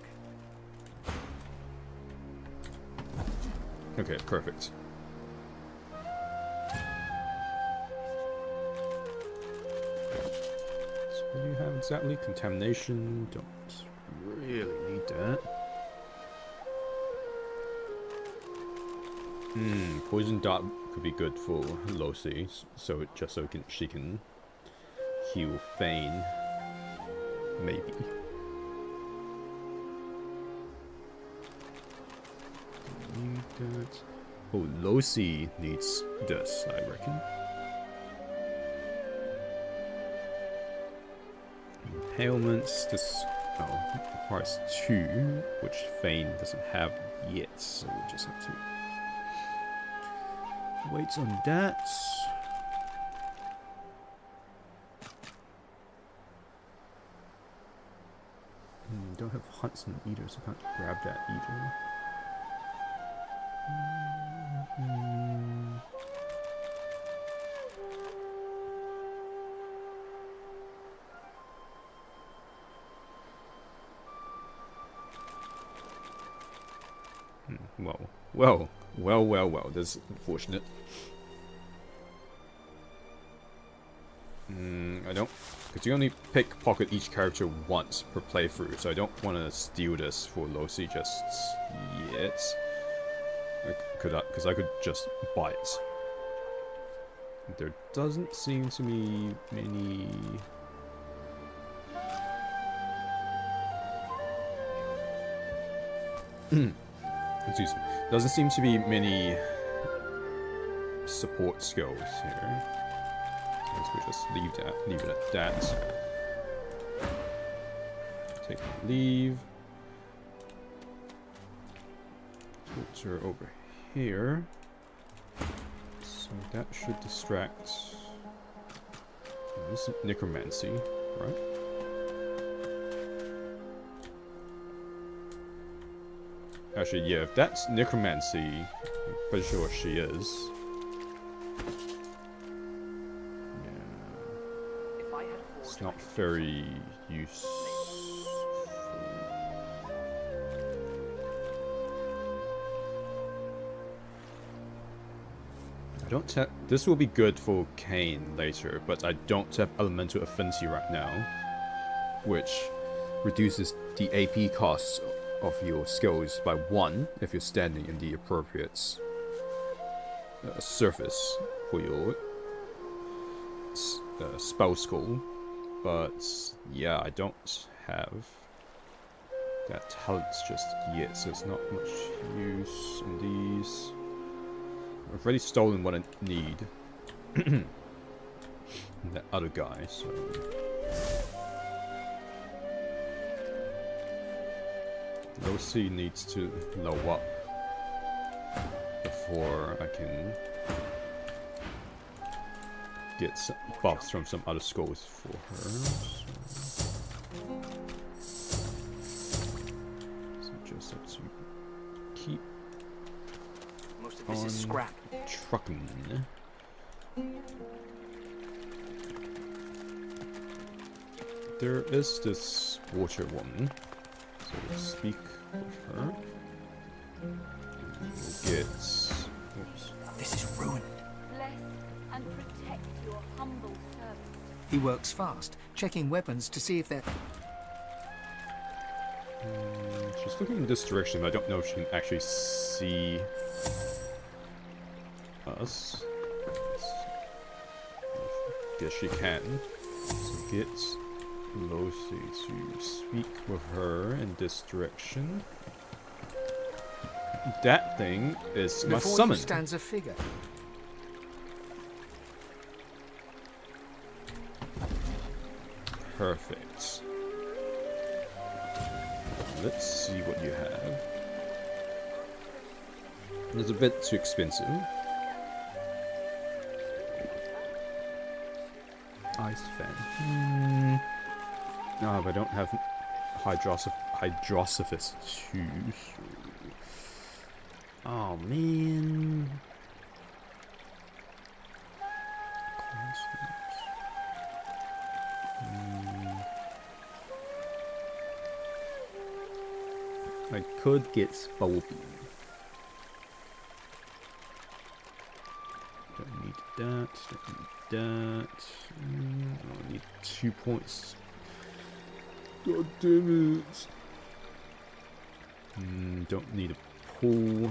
Okay, perfect. So what do you have exactly? Contamination. Don't really need that. Poison dart could be good for Lucy, so she can heal Kaine, maybe. Need that. Oh, Lucy needs this, I reckon. Impalements. This requires 2, which Kaine doesn't have yet, so we'll just have to wait on that. Don't have Huntsman either, so I can't grab that either. Well. This is unfortunate. I don't... Because you only pickpocket each character once per playthrough, so I don't want to steal this for Losi just yet. Because I could just buy it. There doesn't seem to be many... Excuse me. Doesn't seem to be many support skills here. So we'll just leave it at that. Take leave. Filter over here. So that should distract. This is necromancy, right? Actually, yeah, if that's necromancy, I'm pretty sure she is. Yeah. It's not very useful. I don't have... This will be good for Kaine later, but I don't have elemental affinity right now, which reduces the AP costs of your skills by 1 if you're standing in the appropriate surface for your spell school. But yeah, I don't have that talent just yet, so it's not much use in these. I've already stolen what I need. That other guy, so... Losi needs to low up before I can get some buffs from some other schools for her. So just have to keep Most of this is scrap. trucking. There is this water woman. So we'll speak with her. We'll get... Oops. This is ruined. Bless and protect your humble servant. He works fast, checking weapons to see if they're... She's looking in this direction, but I don't know if she can actually see us. Guess she can. So get Losi to speak with her in this direction. That thing is my Before summon. you stands a figure. Perfect. Let's see what you have. It's a bit too expensive. Ice fan. No, but I don't have Hydrosophus too. Oh man. I could get Bubble Beam. Don't need that. Don't need that. I need 2 points. God damn it. Don't need a pull.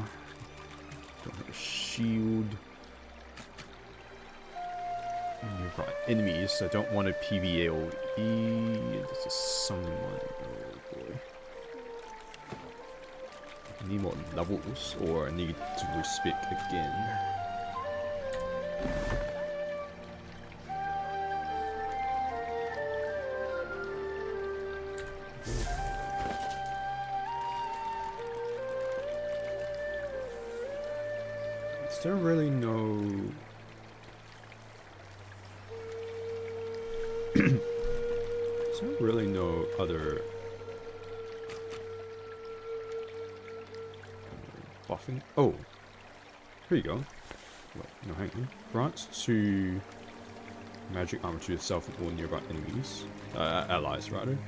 Don't have a shield. You're right. Enemies. I don't want a PvAOE. This is someone. Oh boy. I need more levels, or I need to respec again. Is there really no... Is there really no other... buffing? Oh! Here you go. Wait, no, hang on. Grants 2 magic armor to yourself and all nearby enemies. Allies, rather.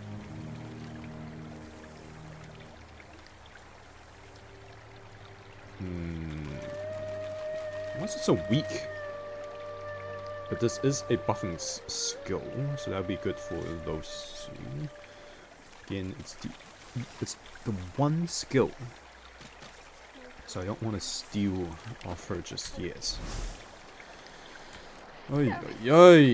Why is it so weak? But this is a buffing skill, so that would be good for those two. Again, it's the one skill, so I don't want to steal off her just yet. Oi, oi, oi!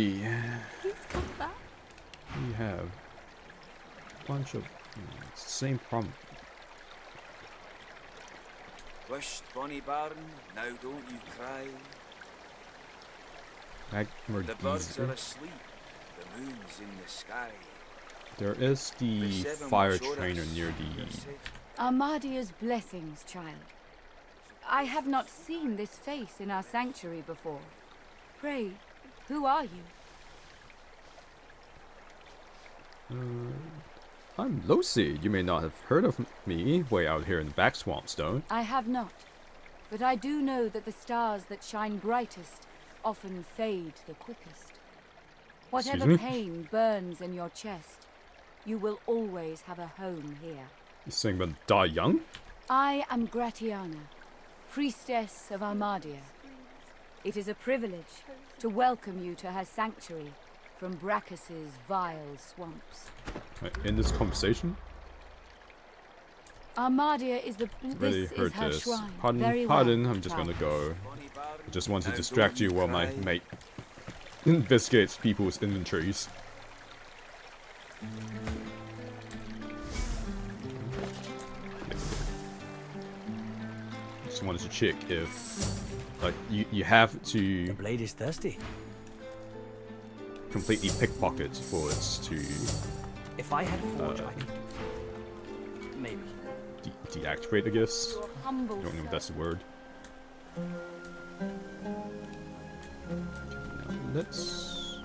We have a bunch of it's the same problem. Wished, bonny bairn, now don't you cry. The birds are asleep, the moon's in the sky. There is the fire trainer near the... Armadia's blessings, child. I have not seen this face in our sanctuary before. Pray, who are you? I'm Lucy. You may not have heard of me way out here in the back swamps, though. I have not, but I do know that the stars that shine brightest often fade the quickest. Whatever pain burns in your chest, you will always have a home here. You're saying about die young? I am Gratiana, priestess of Armadia. It is a privilege to welcome you to her sanctuary from Braccus's vile swamps. In this conversation? Armadia is the... Really this heard is her this. shrine. Pardon, Very pardon, well, I'm just child. gonna go. I just want to distract you while my mate investigates people's inventories. Just wanted to check if, like, you have to... The blade is thirsty. Completely pickpocket for it to... If I had a forge, maybe. Deactivate, I guess. I Humble don't know if that's the word. Okay, now let's...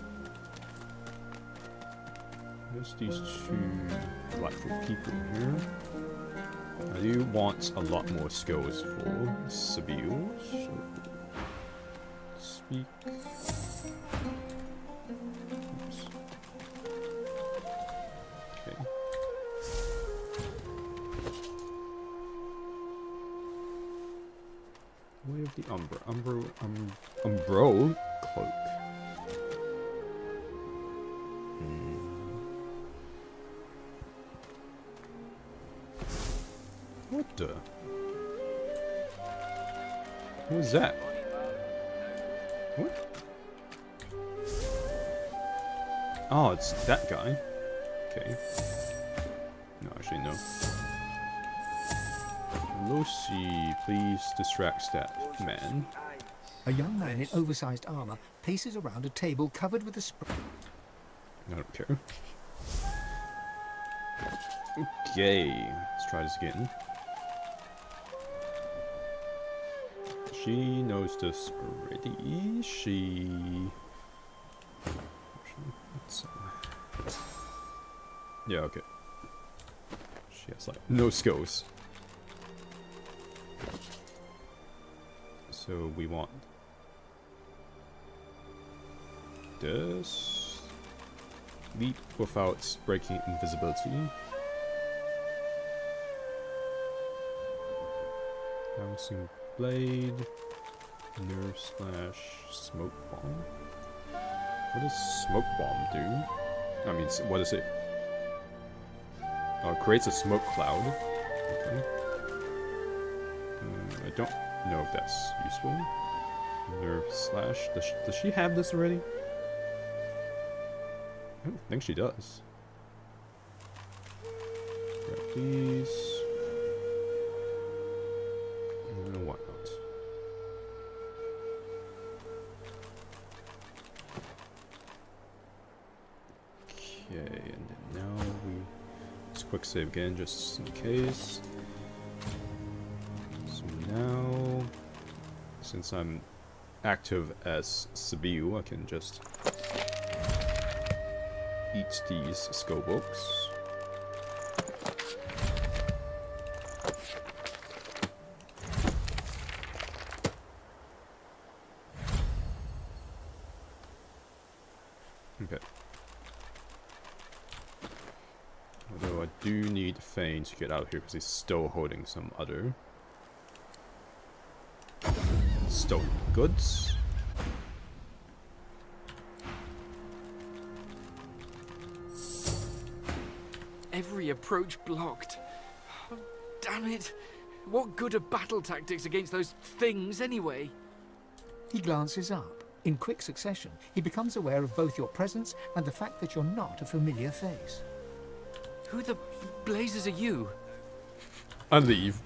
There's these two delightful people here. I do want a lot more skills for Sibyl, so... Speak... Oops. Okay. Way of the Umbro cloak. What the? Who is that? What? Oh, it's that guy. Okay. No, actually, no. Lucy, please distract that man. A young man in oversized armor paces around a table covered with a spray. I don't care. Okay, let's try this again. She knows this already. Yeah, okay. She has like no skills. So we want this. Leap without breaking invisibility. Bouncing blade. Nerve slash smoke bomb. What does smoke bomb do? I mean, what does it? Oh, it creates a smoke cloud. Okay. I don't know if that's useful. Nerve slash. Does she have this already? I don't think she does. Yeah, please. No, why not? Okay, and then now we let's quick save again just in case. So now, since I'm active as Sibyl, I can just eat these skill books. Okay. Although I do need Thane to get out of here because he's still holding some other. stolen goods. Every approach blocked. Oh, damn it! What good are battle tactics against those things anyway? He glances up. In quick succession, he becomes aware of both your presence and the fact that you're not a familiar face. Who the blazes are you? I leave.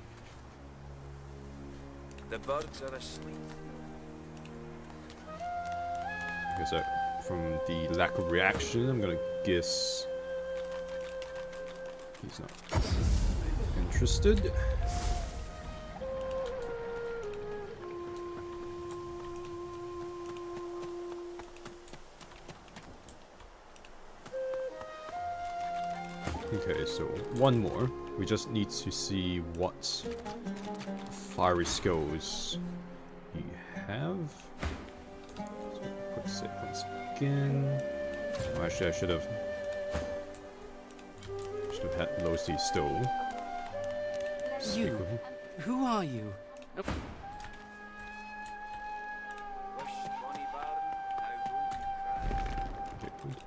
The birds are asleep. Okay, so from the lack of reaction, I'm gonna guess he's not interested. Okay, so one more. We just need to see what fiery skills you have. So quick save once again. Oh, actually, I should have had Losi still. Speak You? with him. Who are you? Okay, good.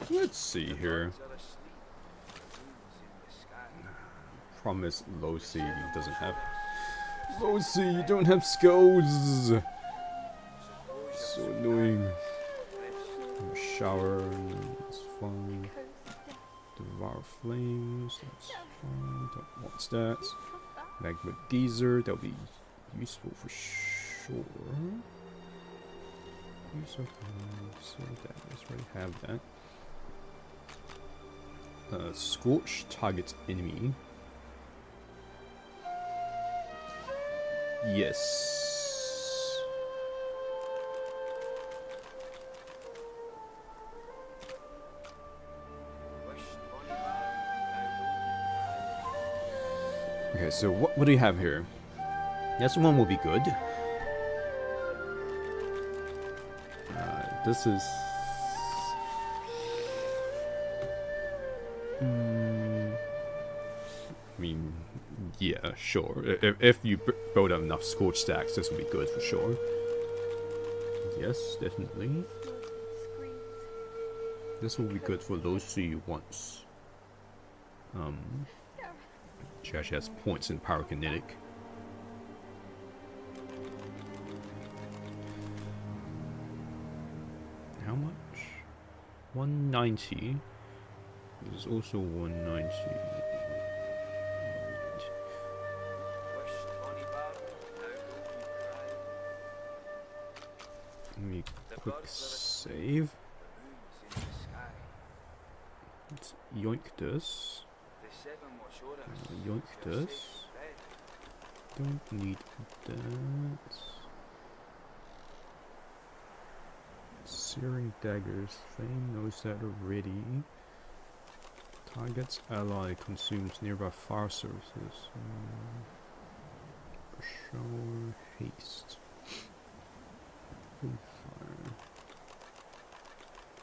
Let's see here. Promise Losi doesn't have. Losi, you don't have skills! So annoying. Shower, that's fine. Devour flames, that's fine. Don't want that. Magma geyser, that'll be useful for sure. Use of so that let's already have that. Scorch targets enemy. Yes. Okay, so what do you have here? Yes, one will be good. This is... I mean, yeah, sure. If you build up enough Scorch stacks, this will be good for sure. Yes, definitely. This will be good for those who once. She actually has points in pyrokinetic. How much? 190. There's also 190. Let me quick save. Let's yoink this. Yoink this. Don't need that. Searing daggers. Fame knows that already. Target's ally consumes nearby fire sources. Shower haste. Fire.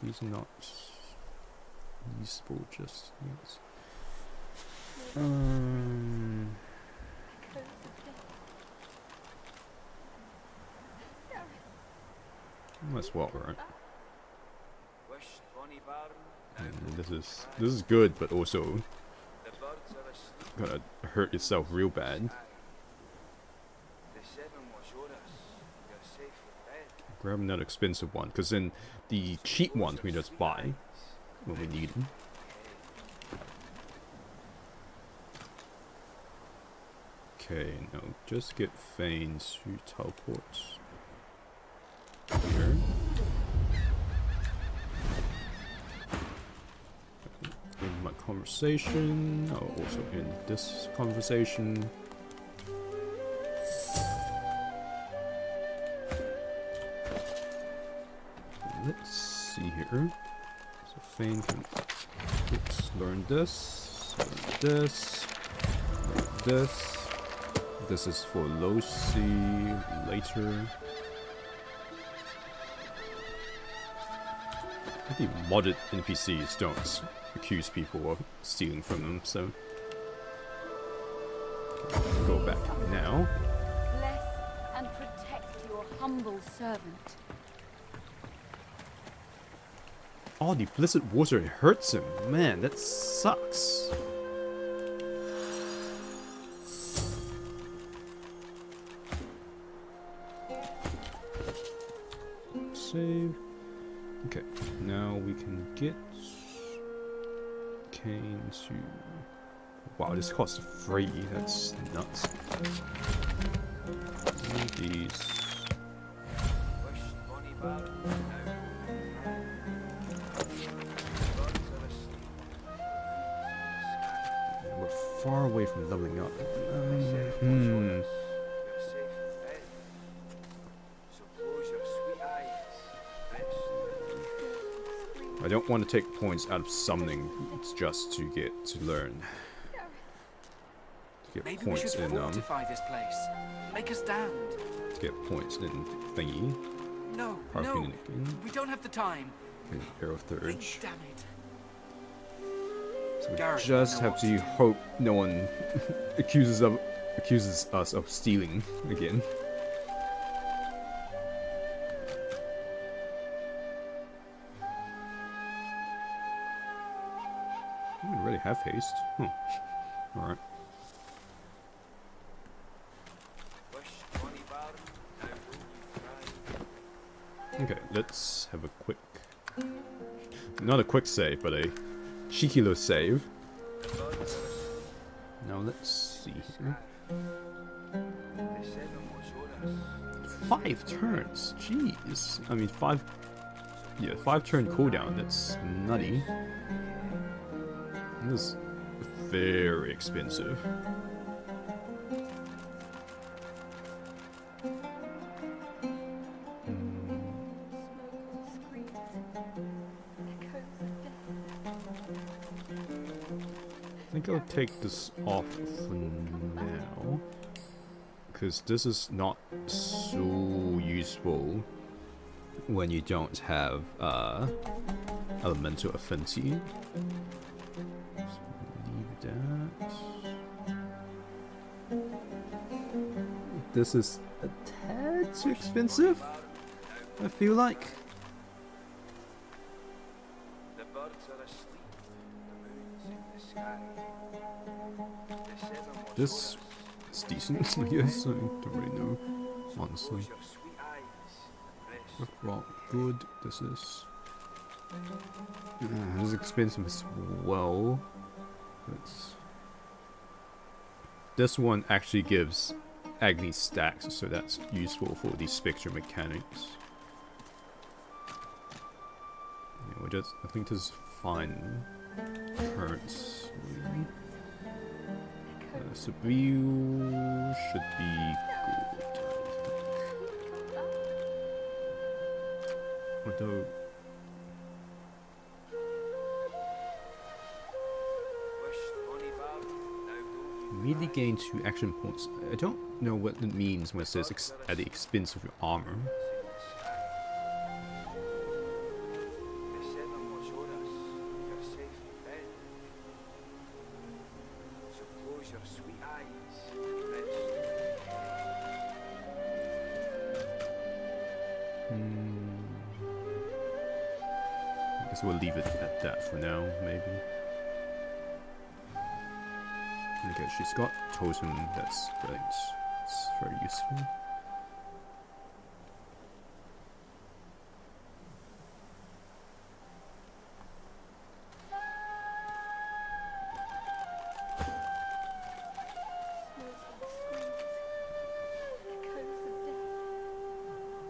He's not useful just yet. That's well, right? And this is good, but also gonna hurt yourself real bad. Grab another expensive one, because then the cheap ones we just buy when we need them. Okay, no, just get Fane to teleport here. In my conversation, I'll also end this conversation. Let's see here. So Fane can learn this, learn this, learn this. This is for Losi later. I think modded NPCs don't accuse people of stealing from them, so go back now. Bless and protect humble servant. Oh, the blizzard water, it hurts him. Man, that sucks. Save. Okay, now we can get Kaine to... Wow, this costs free. That's nuts. These. We're far away from leveling up. I don't want to take points out of summoning just to get to learn. To get Maybe points we should in fortify this place. Make a stand. to get points in thingy. No, Harping no, it again. we don't have the time. And Arrow of Thurge. Damn it. So we Gareth, just I know have to hope no one accuses us of stealing again. We already have haste. Alright. Okay, let's have a quick... Not a quick save, but a cheeky little save. Now let's see here. 5 turns, jeez. I mean 5... Yeah, 5 turn cooldown, that's nutty. This is very expensive. I think I'll take this off for now, because this is not so useful when you don't have elemental affinity. So leave that. This is a tad too expensive, I feel like. This is decent, I guess. I don't really know, honestly. Rock, good. This is. This is expensive as well. This one actually gives Agni stacks, so that's useful for these spectre mechanics. Yeah, I think this is fine. Currents. View should be good, I think. Although... Immediately gain 2 action points. I don't know what it means when it says at the expense of your armor. I guess we'll leave it at that for now, maybe. Okay, she's got totem, that's great. It's very useful.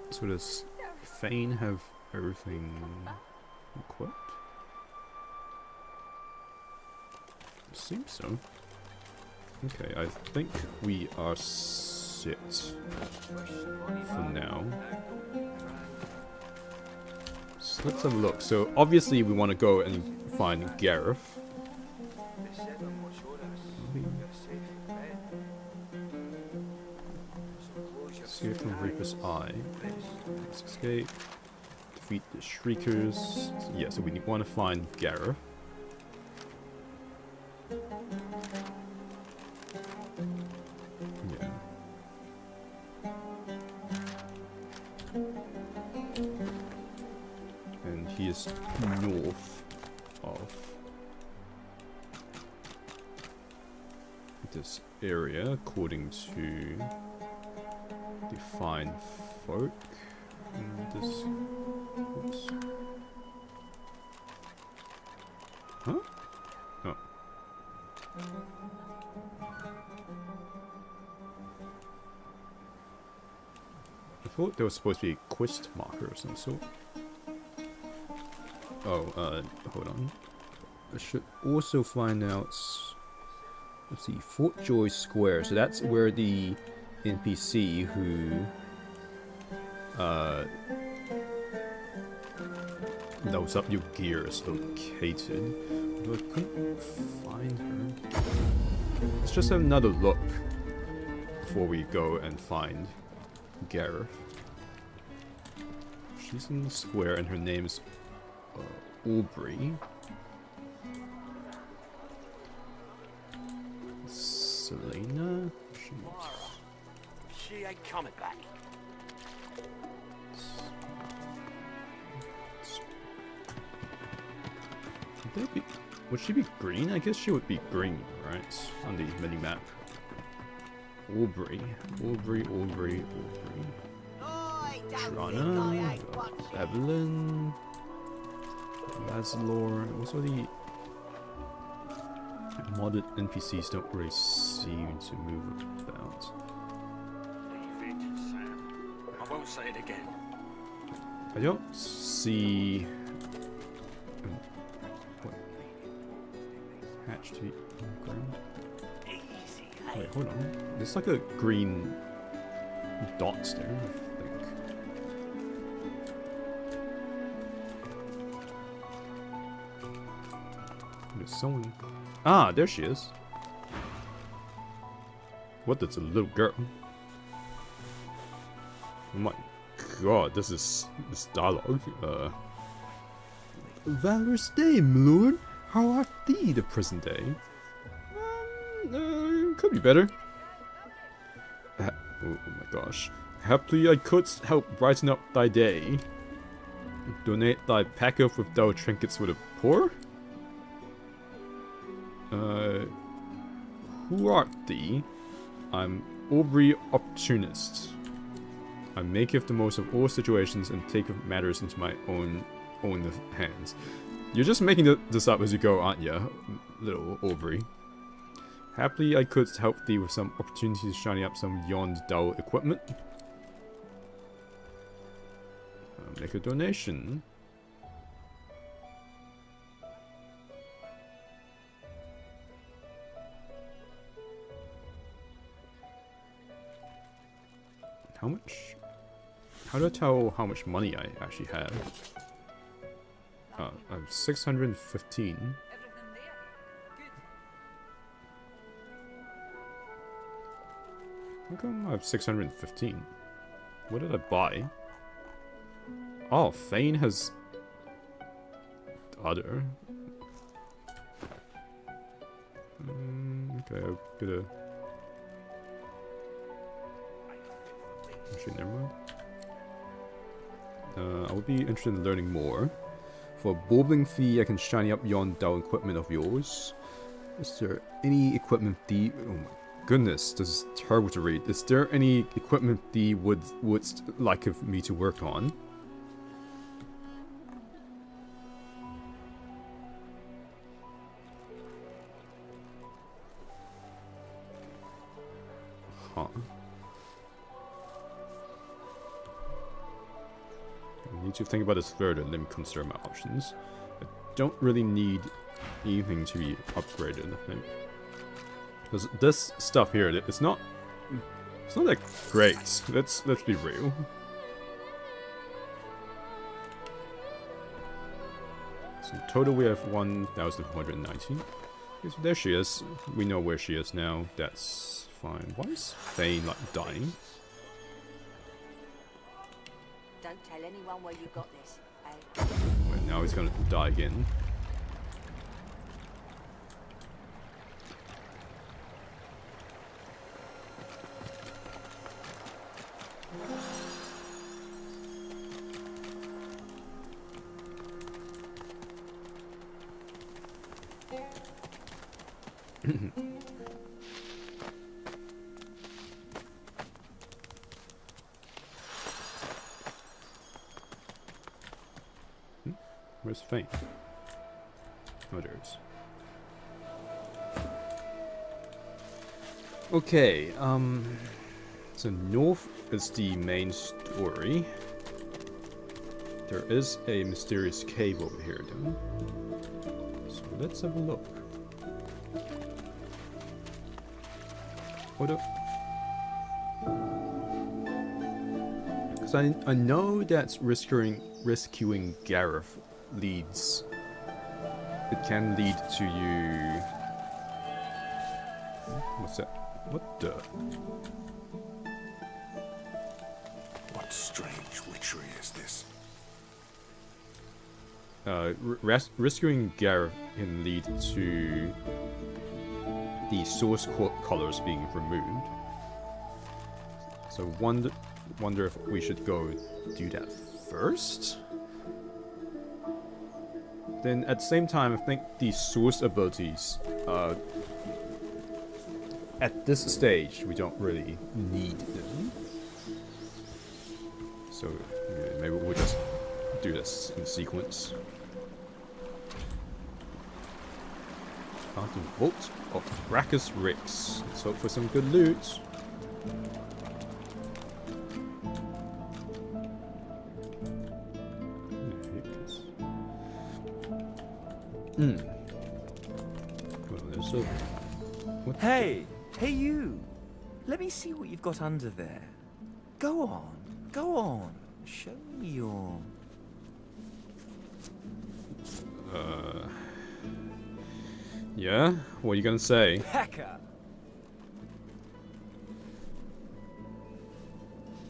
So does Thane have everything equipped? Seems so. Okay, I think we are set for now. So let's have a look. So obviously we want to go and find Gareth. Escape from Reaper's Eye. Let's escape. Defeat the Shriekers. Yeah, so we want to find Gareth. is north of this area, according to the fine folk. And this. Oops. Huh? Oh. I thought there was supposed to be a quest marker or some sort. Oh, hold on. I should also find out. Let's see, Fort Joy Square. So that's where the NPC who knows up your gear is located. But I couldn't find her. Let's just have another look before we go and find Gareth. She's in the square and her name's Aubrey. Selena? She ain't coming back. Would she be green? I guess she would be green, right? On the mini-map. Aubrey. Trana. Evelyn. Lazlor. Also the modded NPCs don't really seem to move about. Leave it, Sam. I won't say it again. I don't see... hatch to be ground. Wait, hold on. There's like a green dot there, I think. There's someone... Ah, there she is. What, that's a little girl? Oh my god, this dialogue. Valorous day, my lord. How art thee the present day? Could be better. Oh my gosh. Haply I couldst help brighten up thy day. Donate thy packeth with thou trinkets for the poor? Who art thee? I'm Aubrey Opportunist. I maketh the most of all situations and taketh matters into my own hands. You're just making this up as you go, aren't you, little Aubrey? Happily I could help thee with some opportunities shining up some yond dull equipment. Make a donation. How much? How do I tell how much money I actually have? I have 615. How come I have 615? What did I buy? Oh, Thane has... other. Okay, I'm gonna... Actually, never mind. I would be interested in learning more. For a bauble fee, I can shiny up yon dull equipment of yours. Is there any equipment thee... Oh my goodness, this is terrible to read. Is there any equipment thee wouldst like of me to work on? Huh. I need to think about this further and then consider my options. I don't really need anything to be upgraded, I think. Because this stuff here, it's not that great. Let's be real. So in total we have 1,490. Okay, so there she is. We know where she is now. That's fine. Why is Thane like dying? Don't tell anyone where you got this, eh? Wait, now he's gonna die again. Where's Fane? Oh, there it is. Okay, so north is the main story. There is a mysterious cave over here, though. So let's have a look. Hold up. Because I know that rescuing Gareth leads. It can lead to you. What's that? What the? What strange witchery is this? Rescuing Gareth can lead to the source colors being removed. So wonder if we should go do that first. Then at the same time, I think the source abilities, at this stage, we don't really need them. So yeah, maybe we'll just do this in sequence. Found the vault of Braccus Rex. Let's hope for some good loot. Well, there's a... Hey you! Let me see what you've got under there. Go on. Show me your... Yeah? What are you gonna say? Pecker!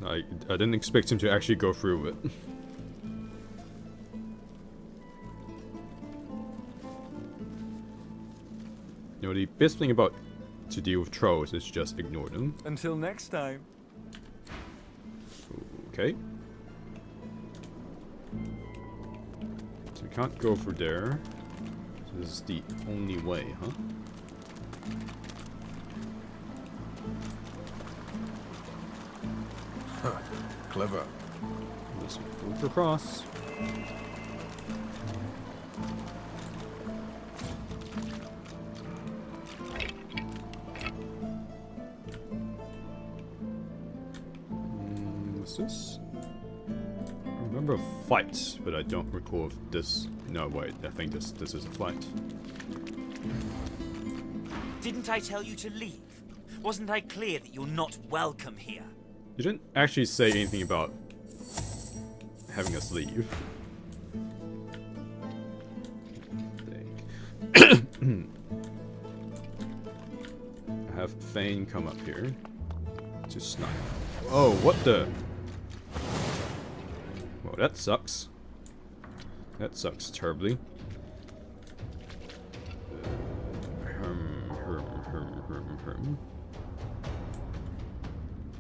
I didn't expect him to actually go through it. You know, the best thing about to deal with trolls is just ignore them. Until next time. Okay. So we can't go through there. So this is the only way, huh? Huh. Clever. Let's go across. What's this? I remember a fight, but I don't recall if this. No, wait. I think this is a fight. Didn't I tell you to leave? Wasn't I clear that you're not welcome here? You didn't actually say anything about having us leave. I have Fane come up here to snipe. Oh, what the? Well, that sucks. That sucks terribly.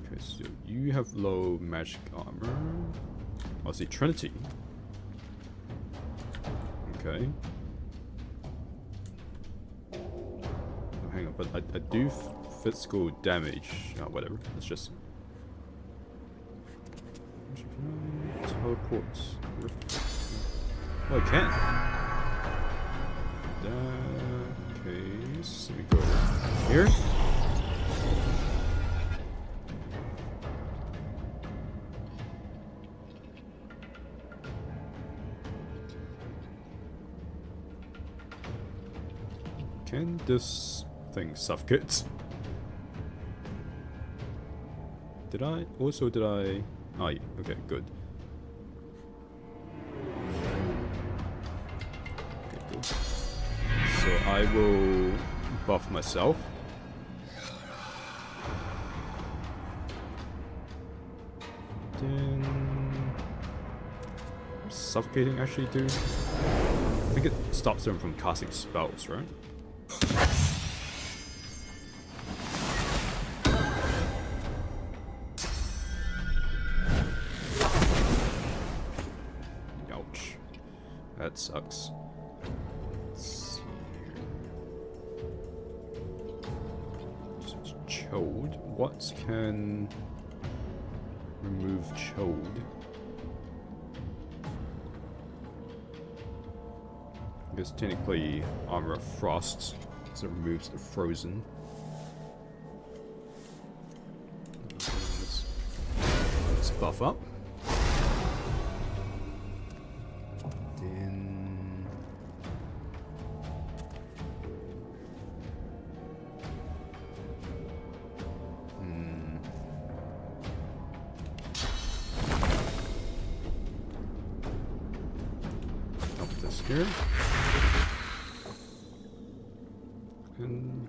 Okay, so you have low magic armor. Oh, see, Trinity. Okay. Oh, hang on, but I do physical damage. Oh, whatever. Let's just teleport. Oh, I can. Okay, so we go here. Can this thing suffocate? Did I? Oh, yeah. Okay, good. Okay, good. So I will buff myself. Then suffocating actually do. I think it stops them from casting spells, right? Ouch. That sucks. Let's see here. what can remove chilled? Because technically armor of frost, so it removes the frozen. Let's buff up. Then up this here. And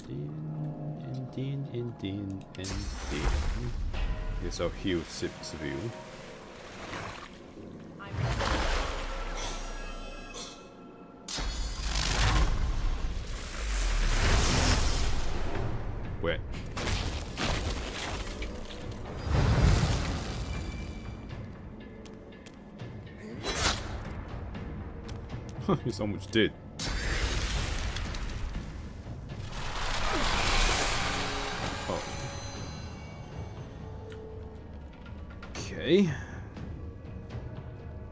yes, I'll heal Seville. Where? He's almost dead.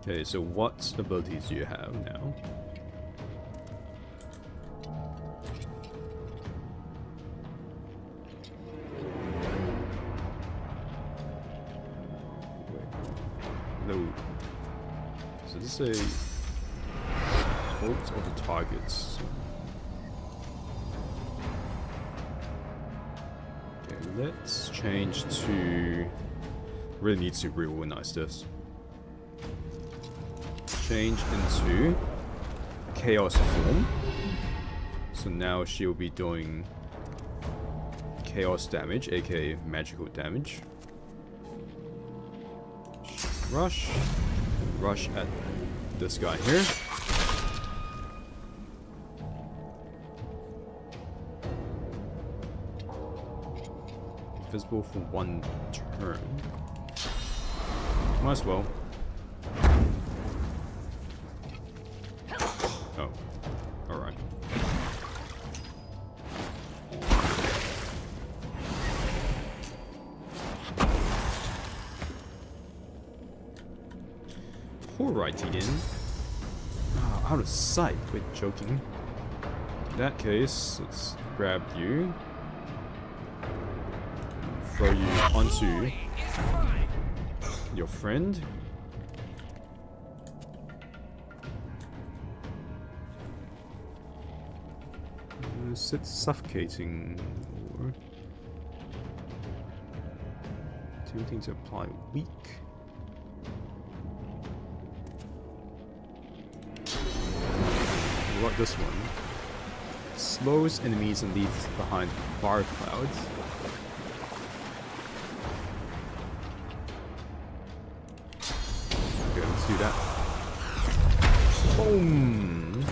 Okay, so what abilities do you have now? No. So this is a ult of the targets. Okay, let's change to. Really needs to reorganize this. Change into chaos form. So now she'll be doing chaos damage, aka magical damage. Rush. Rush at this guy here. Invisible for 1 turn. Might as well. Oh. Alright. Alrighty then. Oh, out of sight. Quit joking. In that case, let's grab you. Throw you onto your friend. Is it suffocating or attempting to apply weak? What this one? Slows enemies and leaves behind fire clouds. Okay, let's do that. Boom!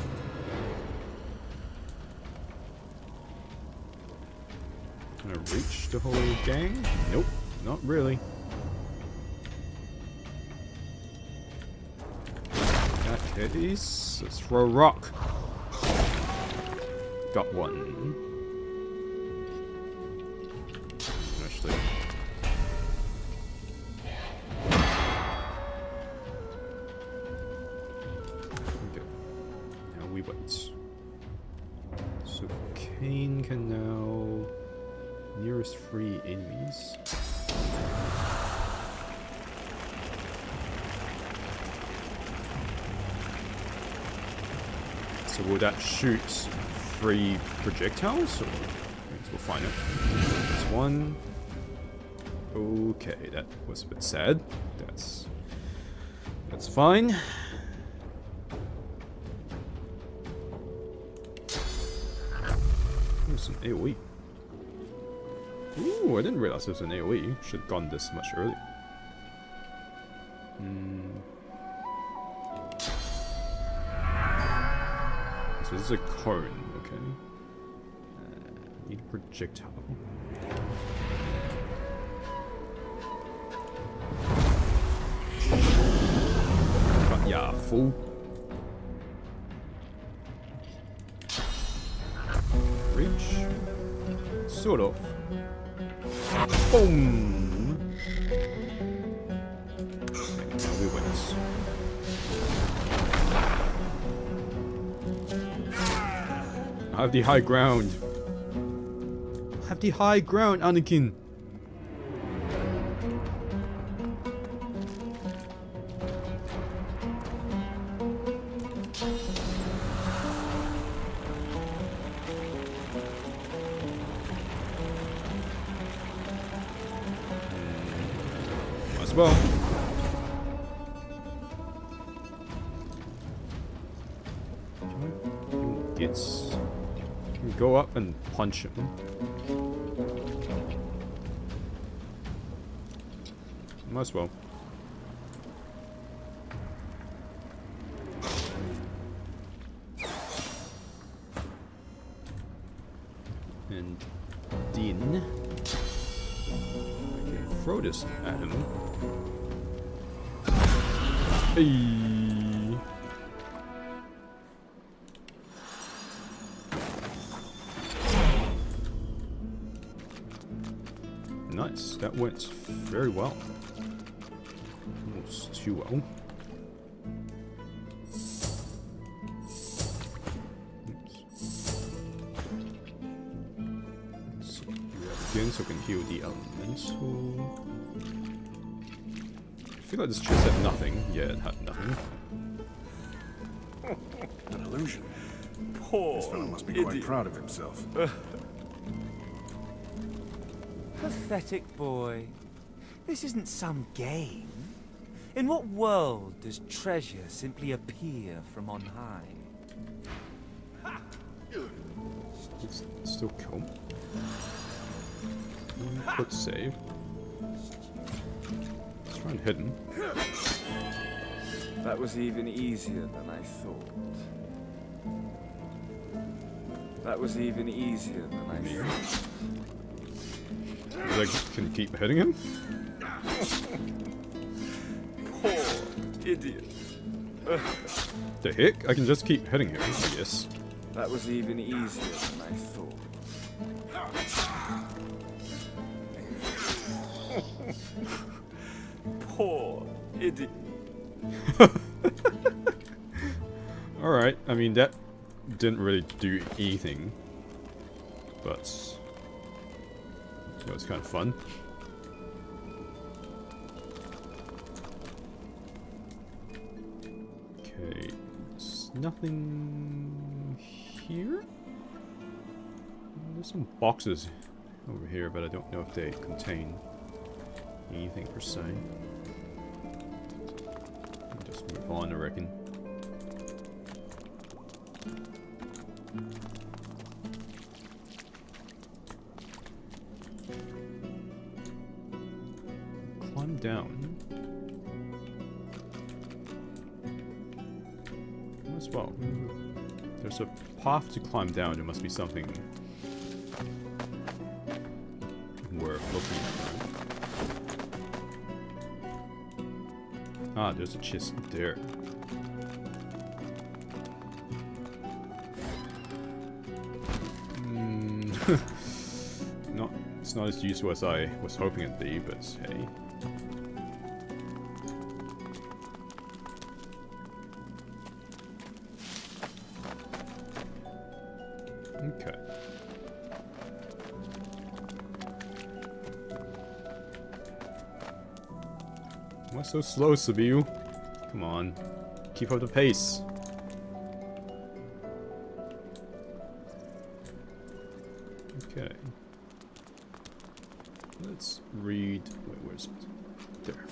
Gonna reach the whole gang? Nope, not really. In that case, let's throw a rock. Got one. Actually. Okay. Now we wait. So Kaine can now nearest 3 enemies. So will that shoot 3 projectiles, or we'll find it. There's 1. Okay, that was a bit sad. That's fine. There's an AoE. Ooh, I didn't realize there was an AoE. Should have gone this much earlier. So this is a cone, okay. Need a projectile. But yeah, full. Reach. Sort of. Boom! And now we win. I have the high ground. I have the high ground, Anakin. As well. It's can go up and punch him. Might as well. And Dean. Okay, throw this at him. Hey. Nice, that went very well. Almost too well. So do that again so I can heal the elemental. I feel like this chest had nothing. Yeah, it had nothing. An illusion. Poor This fellow must be quite proud of himself. Pathetic boy. This isn't some game. In what world does treasure simply appear from on high? It's still cool. Quick save. Let's try and hit him. That was even easier than I thought. That was even easier than I thought. Like, can you keep hitting him? Poor idiot. The heck? I can just keep hitting him, I guess. That was even easier than I thought. Poor idiot. Alright, I mean, that didn't really do anything. But it was kind of fun. Okay, there's nothing here? There's some boxes over here, but I don't know if they contain anything per se. I'll just move on, I reckon. Climb down. As well. There's a path to climb down. There must be something worth looking at. Ah, there's a chest there. It's not as useful as I was hoping it'd be, but hey. Okay. Why so slow, Sabiu? Come on. Keep up the pace. Okay. Let's read. Wait, where is it? There.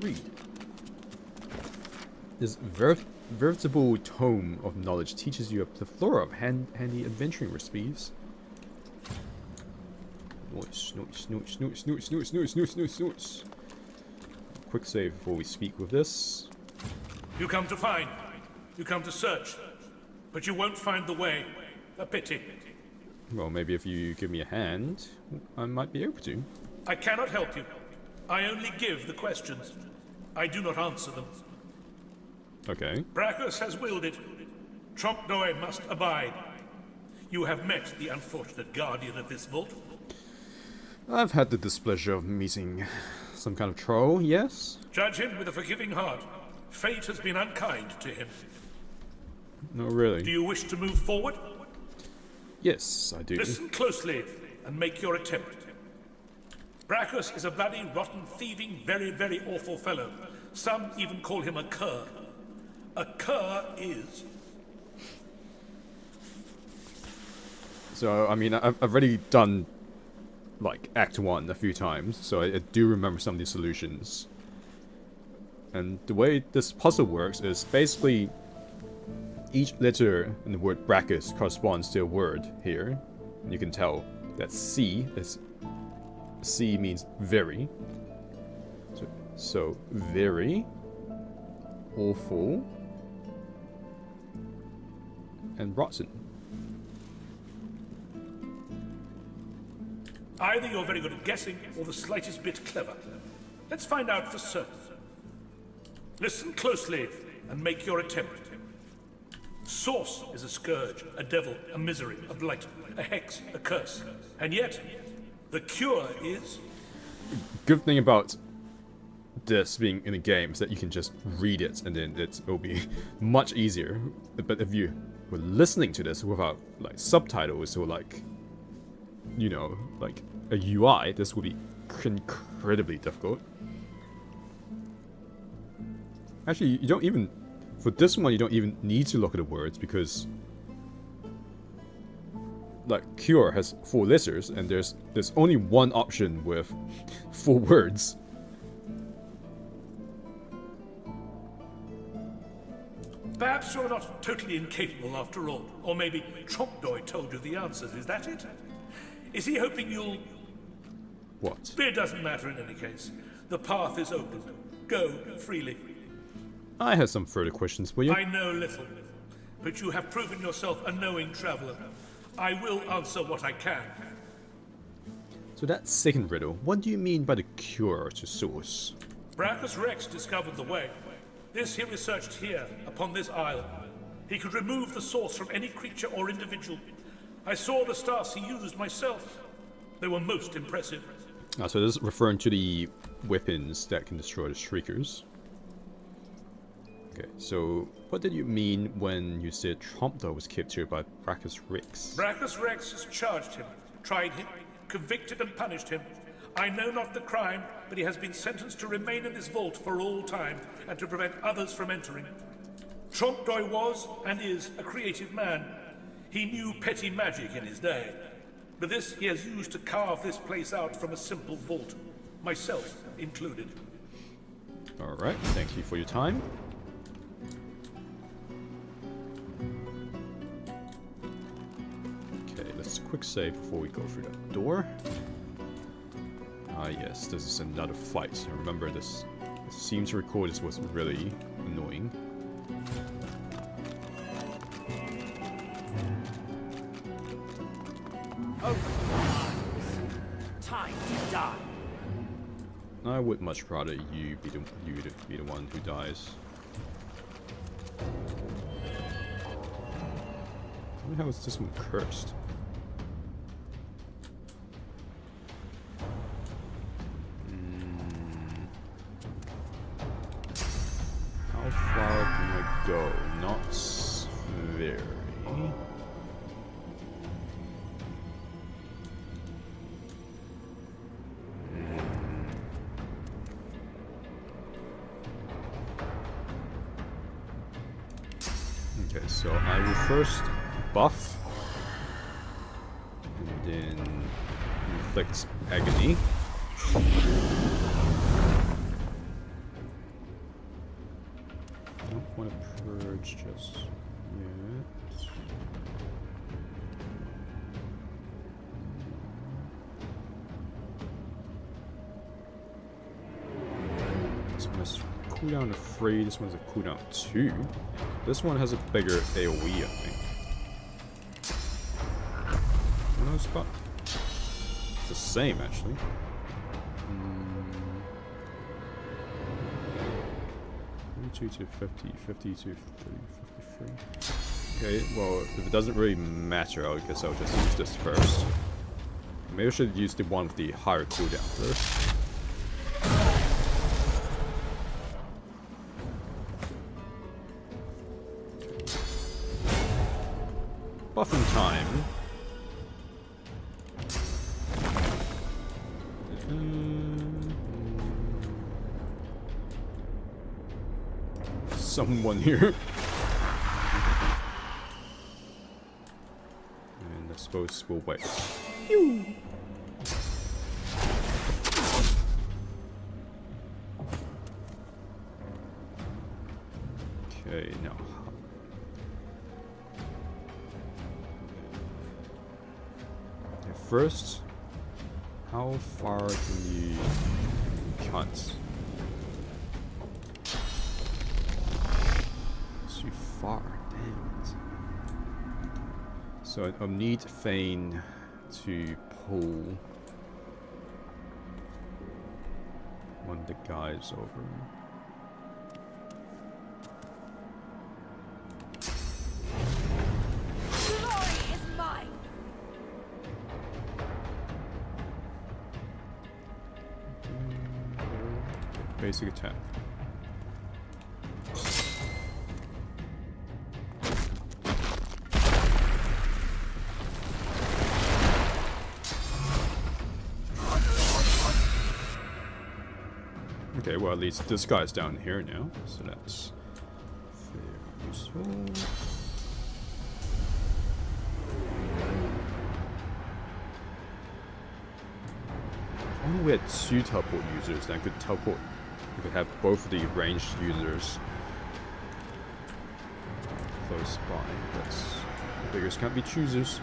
Read. This veritable tome of knowledge teaches you a plethora of handy adventuring recipes. Noise. Quick save before we speak with this. You come to find. You come to search. But you won't find the way. A pity. Well, maybe if you give me a hand, I might be able to. I cannot help you. I only give the questions. I do not answer them. Okay. Braccus has willed it. Trompnoy must abide. You have met the unfortunate guardian of this vault. I've had the displeasure of meeting some kind of troll, yes? Judge him with a forgiving heart. Fate has been unkind to him. No, really. Do you wish to move forward? Yes, I do. Listen closely and make your attempt. Braccus is a bloody, rotten, thieving, very, very awful fellow. Some even call him a cur. A cur is... So, I mean, I've already done, like, Act 1 a few times, so I do remember some of these solutions. And the way this puzzle works is basically each letter in the word Braccus corresponds to a word here. And you can tell that C means very. So very, awful, and rotten. Either you're very good at guessing or the slightest bit clever. Let's find out for certain. Listen closely and make your attempt. Source is a scourge, a devil, a misery, a blight, a hex, a curse. And yet, the cure is... Good thing about this being in a game is that you can just read it and then it will be much easier. But if you were listening to this without like subtitles or like, you know, like a UI, this would be incredibly difficult. Actually, you don't even, for this one, you don't even need to look at the words because, like, cure has 4 letters and there's only one option with 4 words. Perhaps you're not totally incapable after all. Or maybe Trompdoy told you the answers, is that it? Is he hoping you'll... What? It doesn't matter in any case. The path is open. Go freely. I have some further questions for you. I know little, but you have proven yourself a knowing traveler. I will answer what I can. So that second riddle, what do you mean by the cure to source? Braccus Rex discovered the way. This he researched here, upon this isle. He could remove the source from any creature or individual. I saw the stars he used myself. They were most impressive. So this is referring to the weapons that can destroy the Shriekers. Okay, so what did you mean when you said Trompdoy was captured by Braccus Rex? Braccus Rex has charged him, tried him, convicted and punished him. I know not the crime, but he has been sentenced to remain in this vault for all time and to prevent others from entering. Trompdoy was, and is, a creative man. He knew petty magic in his day. But this he has used to carve this place out from a simple vault, myself included. Alright, thank you for your time. Okay, let's quick save before we go through that door. Ah yes, this is another fight. I remember this. It seems to record this was really annoying. Time to die. I would much rather you be the one who dies. How is this one cursed? How far can I go? Not very. Okay, so I will first buff and then inflict agony. I don't want to purge just yet. This one has cooldown of 3, this one has a cooldown of 2. This one has a bigger AoE, I think. No spot. It's the same, actually. 42 to 50, 50 to 30, 53. Okay, well, if it doesn't really matter, I guess I'll just use this first. Maybe I should use the one with the higher cooldown first. Buffing time. Someone here. And I suppose we'll wait. Pew! Okay, now. First, how far can you cut? Too far, damn it. So I'll need Kaine to pull one of the guys over. Glory is mine. Basic attack. Okay, well at least this guy's down here now, so that's very useful. If only we had 2 teleport users, then I could teleport. We could have both of the ranged users close by. But beggars can't be choosers.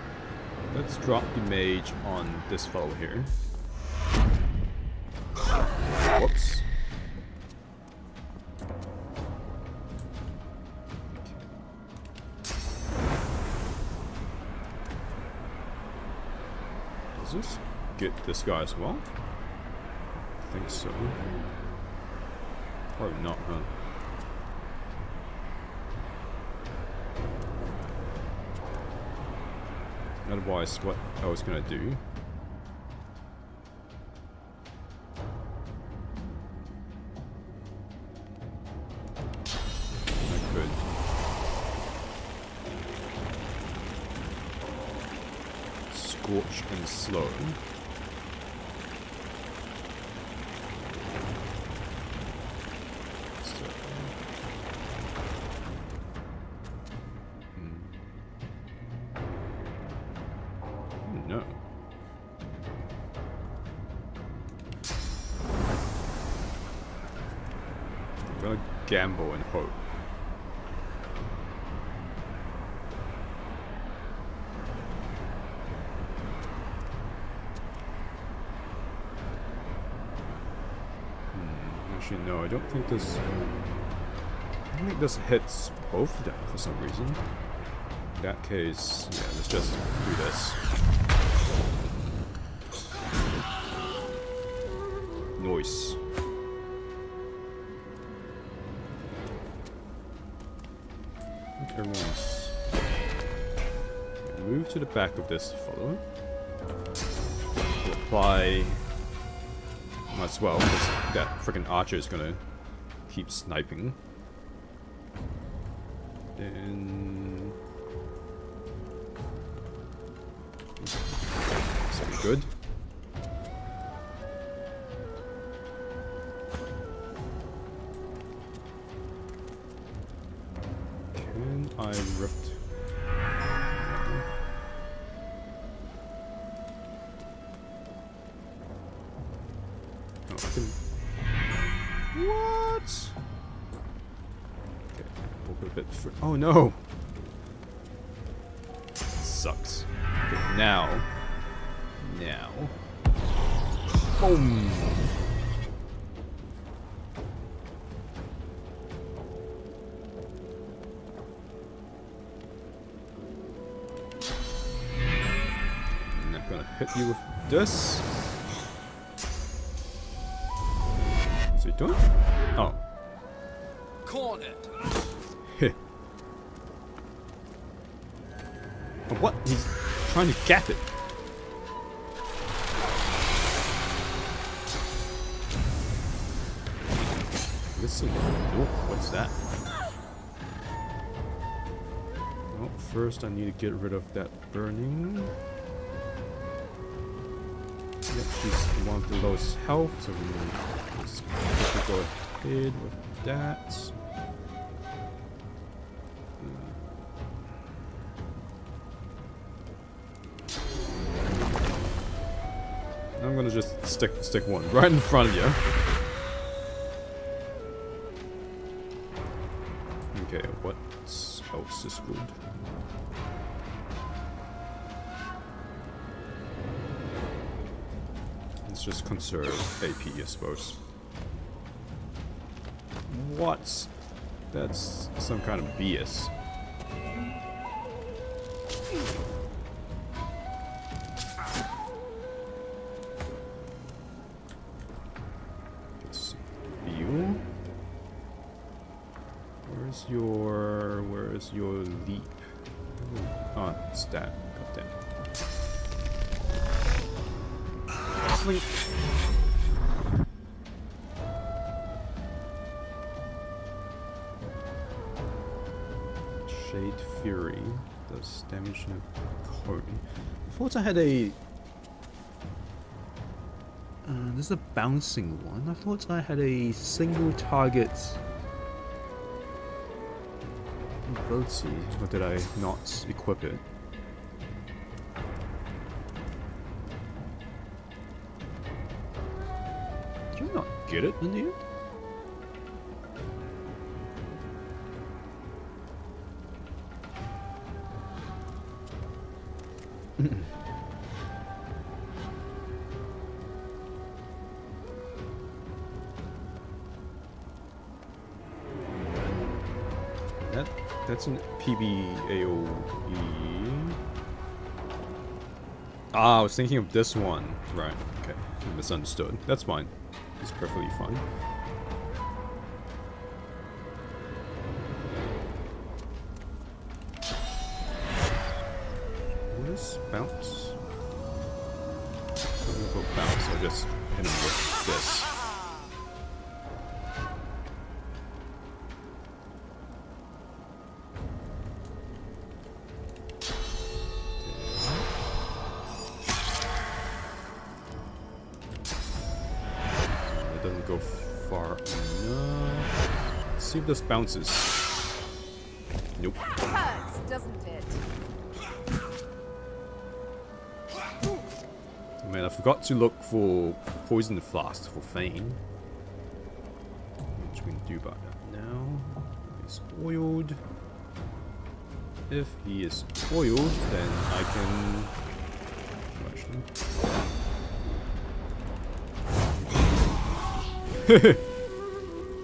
Let's drop the mage on this fellow here. Whoops. Does this get this guy as well? I think so. Probably not, huh? Otherwise, what I was gonna do. I could. Scorch and slow. No. I'm gonna gamble and hope. Actually, no, I don't think this. I don't think this hits both of them for some reason. In that case, yeah, let's just do this. Noise. Everyone's move to the back of this follower. Apply. Might as well, because that freaking archer is gonna keep sniping. Then. Sounds good. I rift. Oh, I can. What? Okay, walk a bit. Oh no! Sucks. Okay, now. Boom! Hit you with this. What's he doing? Oh. Cornered. Heh. Oh, what? He's trying to gap it. Listen. Oh, what's that? Well, first I need to get rid of that burning. Yep, she's one of the lowest health, so we just go ahead with that. I'm gonna just stick one right in front of you. Okay, what else is good? Let's just conserve AP, I suppose. What? That's some kind of BS. Where's your leap? Oh, it's that. Got that. Sleep. Shade Fury does damage in a cone. I thought I had a. This is a bouncing one. I thought I had a single target. Ability, or did I not equip it? Did I not get it in the end? That's an PBAOE. Ah, I was thinking of this one. Right, okay. I misunderstood. That's fine. It's perfectly fine. What is bounce? I'm gonna go bounce. I'll just hit him with this. See if this bounces. Nope. Hurts, doesn't it? Man, I forgot to look for poison flask for Kaine. What we can do about that now? He's oiled. If he is oiled, then I can. Actually.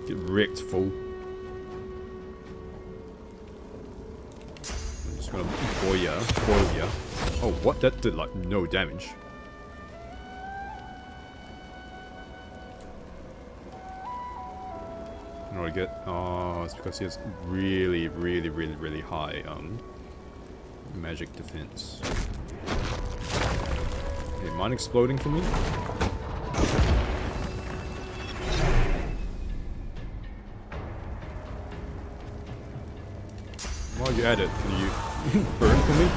Get wrecked, fool. I'm just gonna boil ya. Oh, what? That did like no damage. I don't get. Oh, it's because he has really high magic defense. Okay, mine exploding for me. While you're at it, can you burn for me?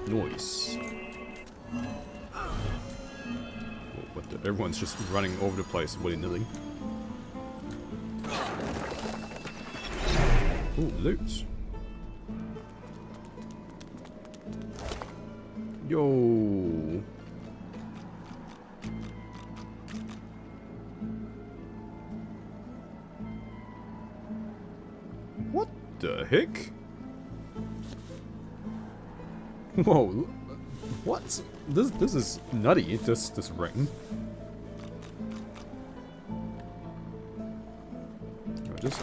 Noise. Oh, what the? Everyone's just running over the place willy-nilly. Ooh, loot. Yo. What the heck? Whoa. What? This is nutty, this ring.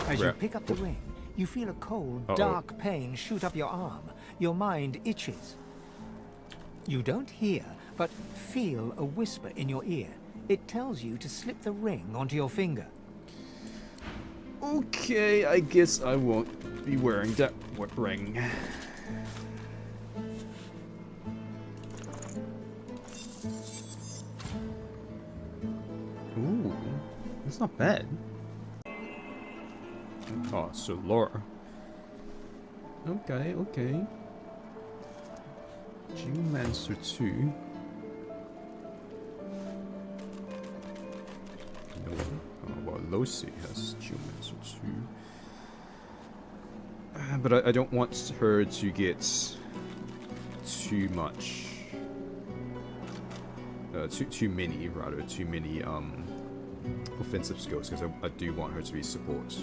As you pick up the ring, you feel a cold, dark pain shoot up your arm. Your mind itches. You don't hear, but feel a whisper in your ear. It tells you to slip the ring onto your finger. Okay, I guess I won't be wearing that ring. Ooh, that's not bad. Oh, so Laura. Okay, okay. Geomancer 2. No. Oh, well, Losi has Geomancer 2. But I don't want her to get too much. Too many offensive skills, because I do want her to be support.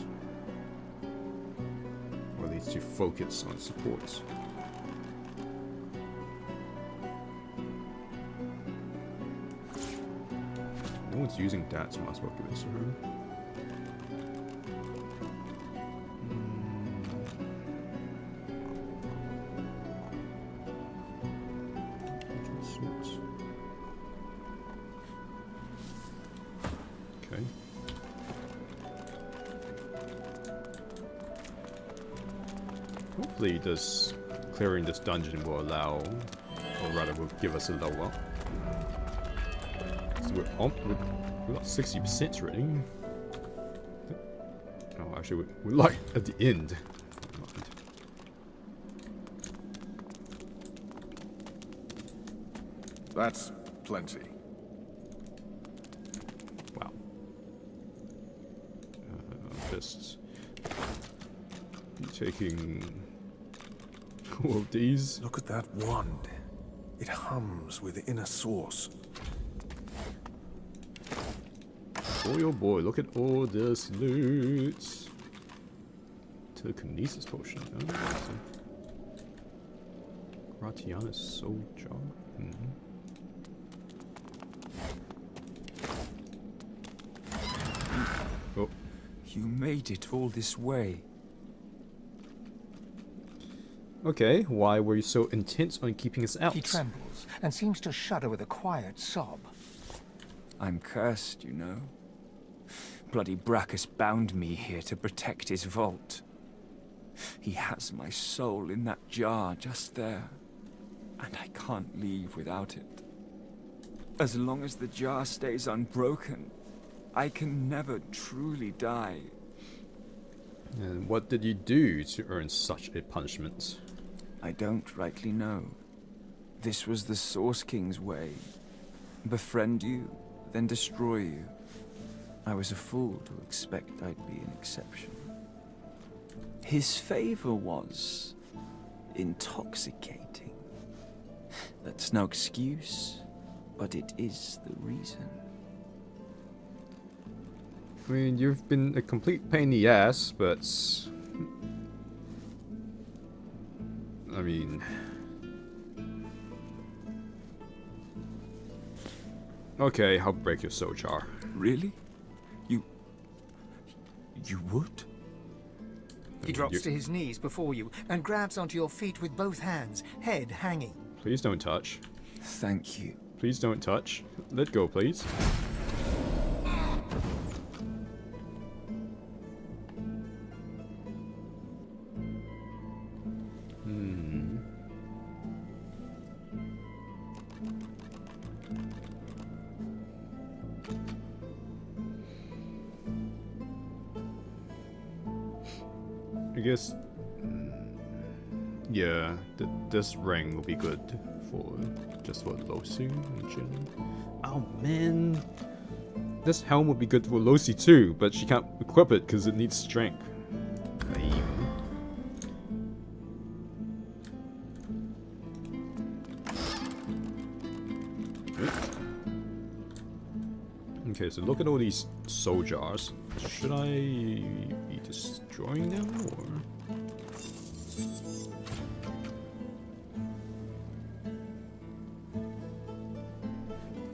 Or at least to focus on support. No one's using that, so I might as well give it to her. Okay. Hopefully this clearing this dungeon will allow, or rather will give us a level up. So we're about 60% already. Oh, actually we're like at the end. That's plenty. Wow. Just taking all of these. Look at that wand. It hums with inner source. Boy, oh boy, look at all this loot. Telekinesis potion. Oh, Gratiana's soul jar. Oh. You made it all this way. Okay, why were you so intent on keeping us out? He trembles and seems to shudder with a quiet sob. I'm cursed, you know. Bloody Braccus bound me here to protect his vault. He has my soul in that jar just there, and I can't leave without it. As long as the jar stays unbroken, I can never truly die. And what did you do to earn such a punishment? I don't rightly know. This was the Source King's way. Befriend you, then destroy you. I was a fool to expect I'd be an exception. His favor was intoxicating. That's no excuse, but it is the reason. I mean, you've been a complete pain in the ass, but... I mean... Okay, I'll break your soul jar. Really? You would? He drops to his knees before you and grabs onto your feet with both hands, head hanging. Please don't touch. Thank you. Please don't touch. Let go, please. I guess, yeah, this ring will be good for just for Losi in general. Oh man, this helm would be good for Losi too, but she can't equip it because it needs strength. Okay, so look at all these soul jars. Should I be destroying them, or...?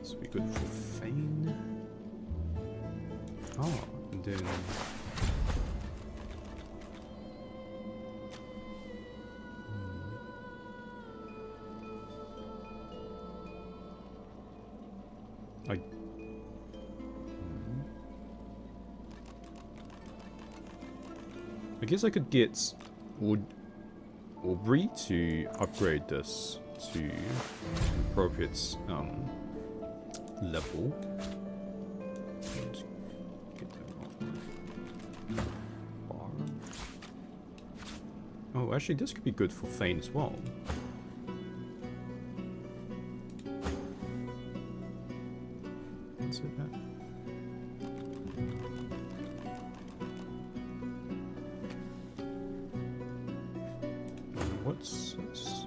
This would be good for Fane. Oh, and then... I guess I could get Aubrey to upgrade this to appropriate level. Oh, actually, this could be good for Thane as well. What's it at? What's this?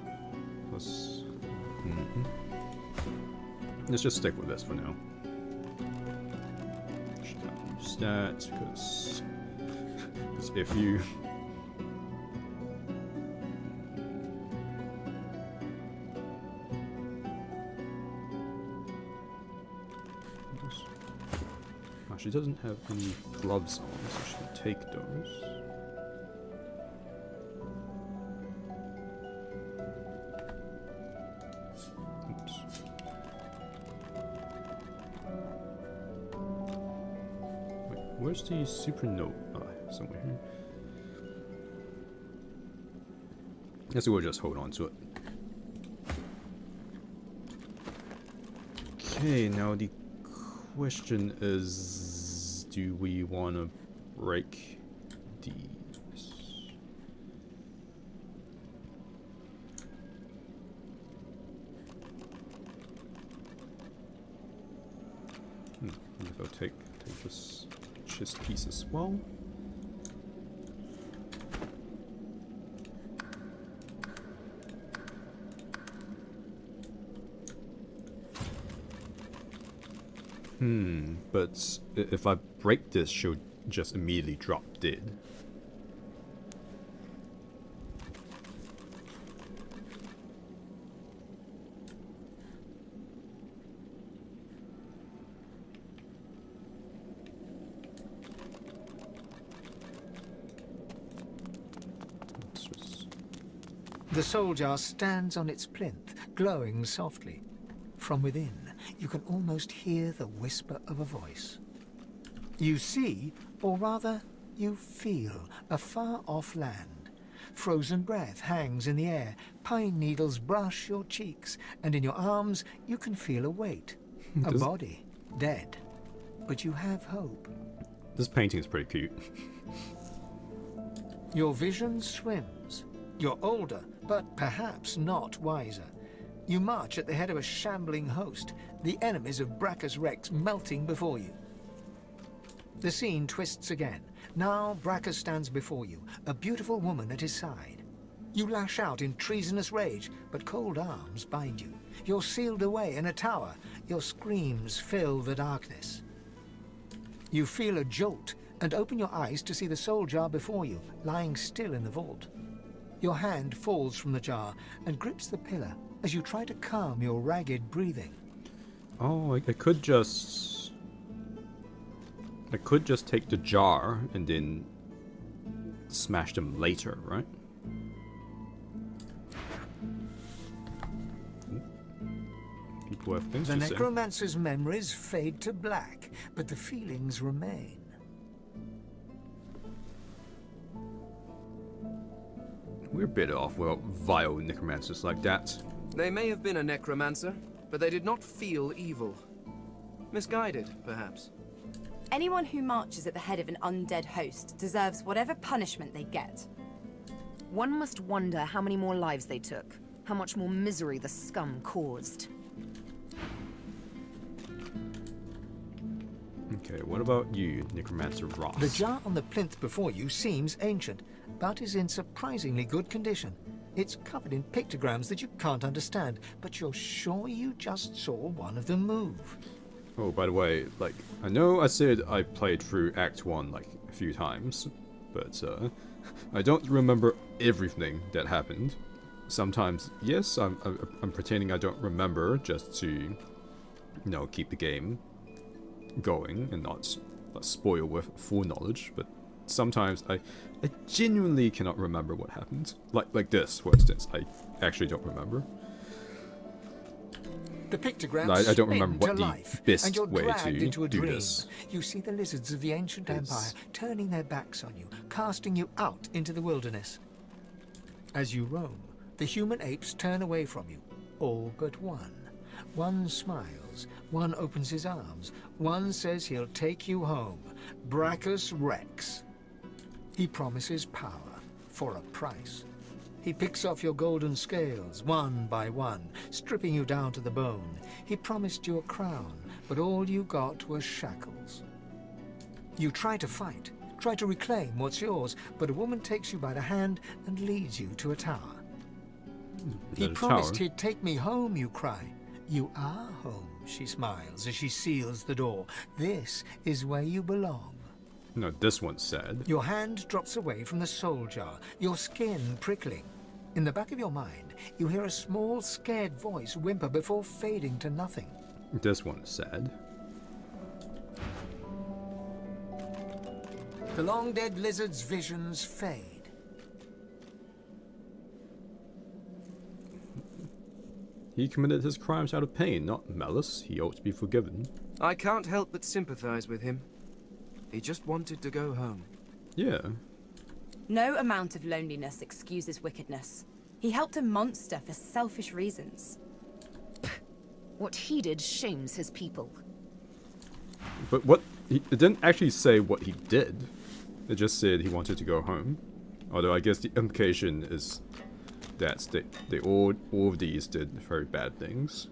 Plus... Let's just stick with this for now. Should not use that, because if you... She doesn't have any gloves on, so she can take those. Oops. Wait, where's the super note? Oh, somewhere here. Guess we'll just hold on to it. Okay, now the question is, do we want to break these? I'll take this chest piece as well. But if I break this, she'll just immediately drop dead. The soul jar stands on its plinth, glowing softly. From within, you can almost hear the whisper of a voice. You see, or rather, you feel, a far-off land. Frozen breath hangs in the air, pine needles brush your cheeks, and in your arms you can feel a weight. A body, dead. But you have hope. This painting is pretty cute. Your vision swims. You're older, but perhaps not wiser. You march at the head of a shambling host, the enemies of Braccus Rex melting before you. The scene twists again. Now Braccus stands before you, a beautiful woman at his side. You lash out in treasonous rage, but cold arms bind you. You're sealed away in a tower. Your screams fill the darkness. You feel a jolt and open your eyes to see the soul jar before you, lying still in the vault. Your hand falls from the jar and grips the pillar as you try to calm your ragged breathing. Oh, I could just take the jar and then smash them later, right? People have things The to say. necromancer's memories fade to black, but the feelings remain. We're better off without vile necromancers like that. They may have been a necromancer, but they did not feel evil. Misguided, perhaps. Anyone who marches at the head of an undead host deserves whatever punishment they get. One must wonder how many more lives they took, how much more misery the scum caused. Okay, what about you, Necromancer Ross? The jar on the plinth before you seems ancient, but is in surprisingly good condition. It's covered in pictograms that you can't understand, but you're sure you just saw one of them move. Oh, by the way, like, I know I said I played through Act 1, like, a few times, but, I don't remember everything that happened. Sometimes, yes, I'm pretending I don't remember just to, you know, keep the game going and not spoil with full knowledge, but sometimes I genuinely cannot remember what happened. Like this, for instance, I actually don't remember. The pictograms I don't remember what the life, best and you're way dragged to into a do dream. this. You see the lizards of the ancient empire turning their backs on you, casting you out into the wilderness. As you roam, the human apes turn away from you, all but one. One smiles, one opens his arms, one says he'll take you home. Braccus Rex. He promises power for a price. He picks off your golden scales, one by one, stripping you down to the bone. He promised you a crown, but all you got were shackles. You try to fight, try to reclaim what's yours, but a woman takes you by the hand and leads you to a tower. He promised he'd take me home, you cry. You are home, she smiles as she seals the door. This is where you belong. No, this one's sad. Your hand drops away from the soul jar, your skin prickling. In the back of your mind, you hear a small, scared voice whimper before fading to nothing. This one's sad. The long-dead lizard's visions fade. He committed his crimes out of pain, not malice. He ought to be forgiven. I can't help but sympathize with him. He just wanted to go home. Yeah. No amount of loneliness excuses wickedness. He helped a monster for selfish reasons. What he did shames his people. But what... it didn't actually say what he did. It just said he wanted to go home. Although I guess the implication is that they all of these did very bad things.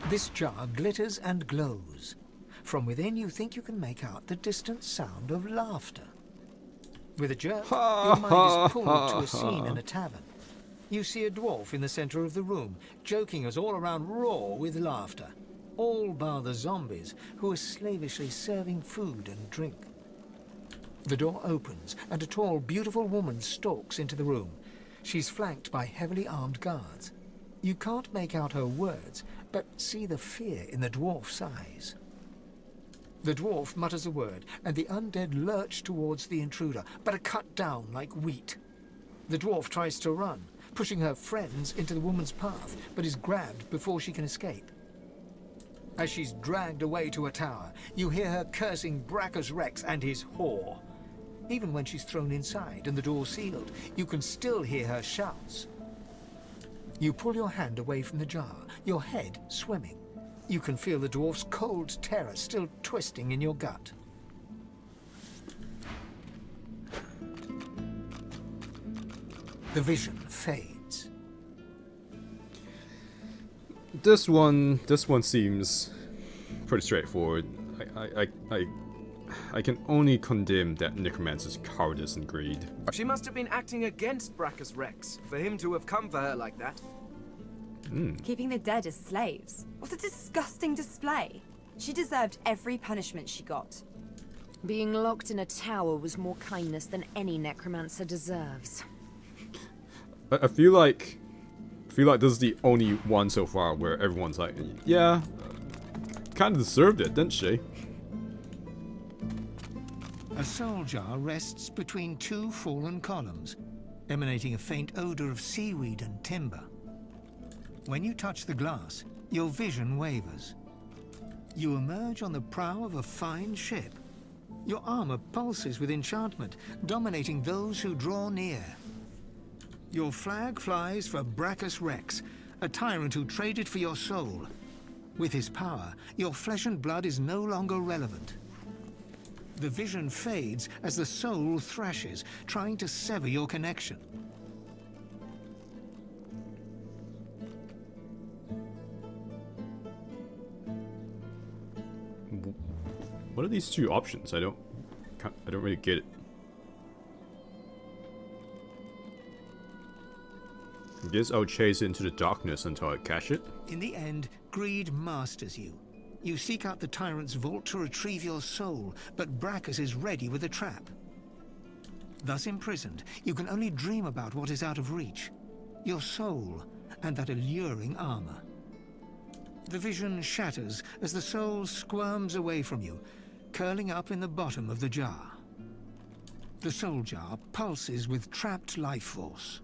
This jar glitters and glows. From within, you think you can make out the distant sound of laughter. With a jerk, your mind is pulled to a scene in a tavern. You see a dwarf in the center of the room, joking us all around roar with laughter. All bar the zombies, who are slavishly serving food and drink. The door opens, and a tall, beautiful woman stalks into the room. She's flanked by heavily armed guards. You can't make out her words, but see the fear in the dwarf's eyes. The dwarf mutters a word, and the undead lurch towards the intruder, but are cut down like wheat. The dwarf tries to run, pushing her friends into the woman's path, but is grabbed before she can escape. As she's dragged away to a tower, you hear her cursing Braccus Rex and his whore. Even when she's thrown inside and the door sealed, you can still hear her shouts. You pull your hand away from the jar, your head swimming. You can feel the dwarf's cold terror still twisting in your gut. The vision fades. This one seems pretty straightforward. I can only condemn that necromancer's cowardice and greed. She must have been acting against Braccus Rex, for him to have come for her like that. Keeping the dead as slaves. What a disgusting display. She deserved every punishment she got. Being locked in a tower was more kindness than any necromancer deserves. I feel like this is the only one so far where everyone's like, yeah, kind of deserved it, didn't she? A soul jar rests between two fallen columns, emanating a faint odor of seaweed and timber. When you touch the glass, your vision wavers. You emerge on the prow of a fine ship. Your armor pulses with enchantment, dominating those who draw near. Your flag flies for Braccus Rex, a tyrant who traded for your soul. With his power, your flesh and blood is no longer relevant. The vision fades as the soul thrashes, trying to sever your connection. What are these two options? I don't really get it. I guess I'll chase into the darkness until I catch it. In the end, greed masters you. You seek out the tyrant's vault to retrieve your soul, but Braccus is ready with a trap. Thus imprisoned, you can only dream about what is out of reach. Your soul and that alluring armor. The vision shatters as the soul squirms away from you, curling up in the bottom of the jar. The soul jar pulses with trapped life force.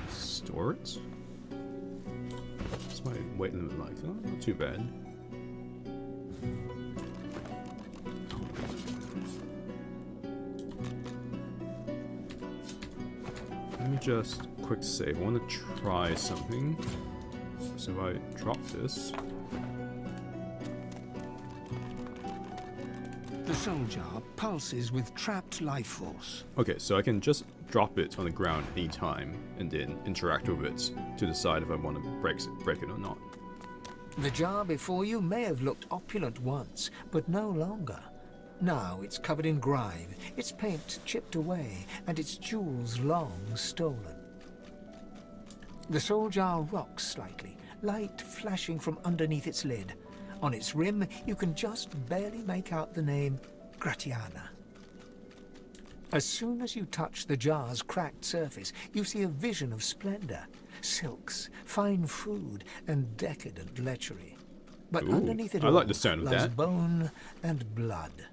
Store it? What's my weight limit like? Oh, not too bad. Let me just quick save. I want to try something. So if I drop this. The The soul jar pulses with trapped life force. Okay, so I can just drop it on the ground anytime and then interact with it to decide if I want to break it or not. The jar before you may have looked opulent once, but no longer. Now it's covered in grime, its paint chipped away, and its jewels long stolen. The soul jar rocks slightly, light flashing from underneath its lid. On its rim, you can just barely make out the name Gratiana. As soon as you touch the jar's cracked surface, you see a vision of splendor, silks, fine food, and decadent lechery. But Ooh, underneath it I all like the sound of lies that. bone and blood.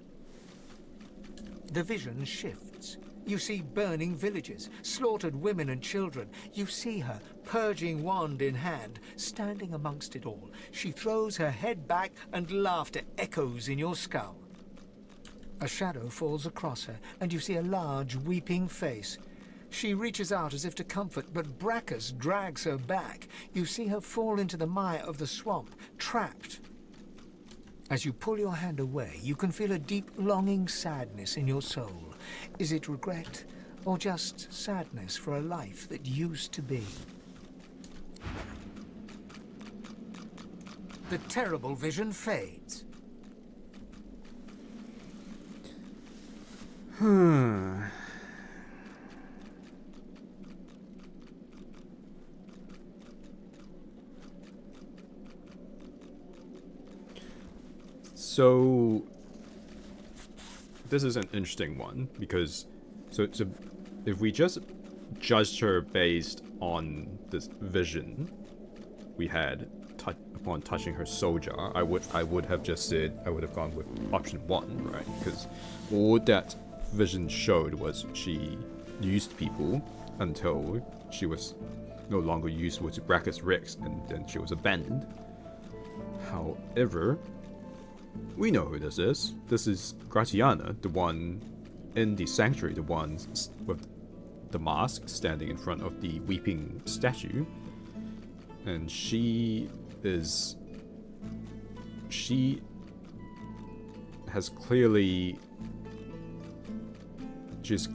The vision shifts. You see burning villages, slaughtered women and children. You see her, purging wand in hand, standing amongst it all. She throws her head back and laughter echoes in your skull. A shadow falls across her, and you see a large, weeping face. She reaches out as if to comfort, but Braccus drags her back. You see her fall into the mire of the swamp, trapped. As you pull your hand away, you can feel a deep, longing sadness in your soul. Is it regret, or just sadness for a life that used to be? The terrible vision fades. So this is an interesting one because so if we just judged her based on this vision we had upon touching her soul jar, I would have just said I would have gone with option 1, right? Because all that vision showed was she used people until she was no longer useful to Braccus Rex, and then she was abandoned. However, we know who this is. This is Gratiana, the one in the sanctuary, the one with the mask standing in front of the weeping statue. And she's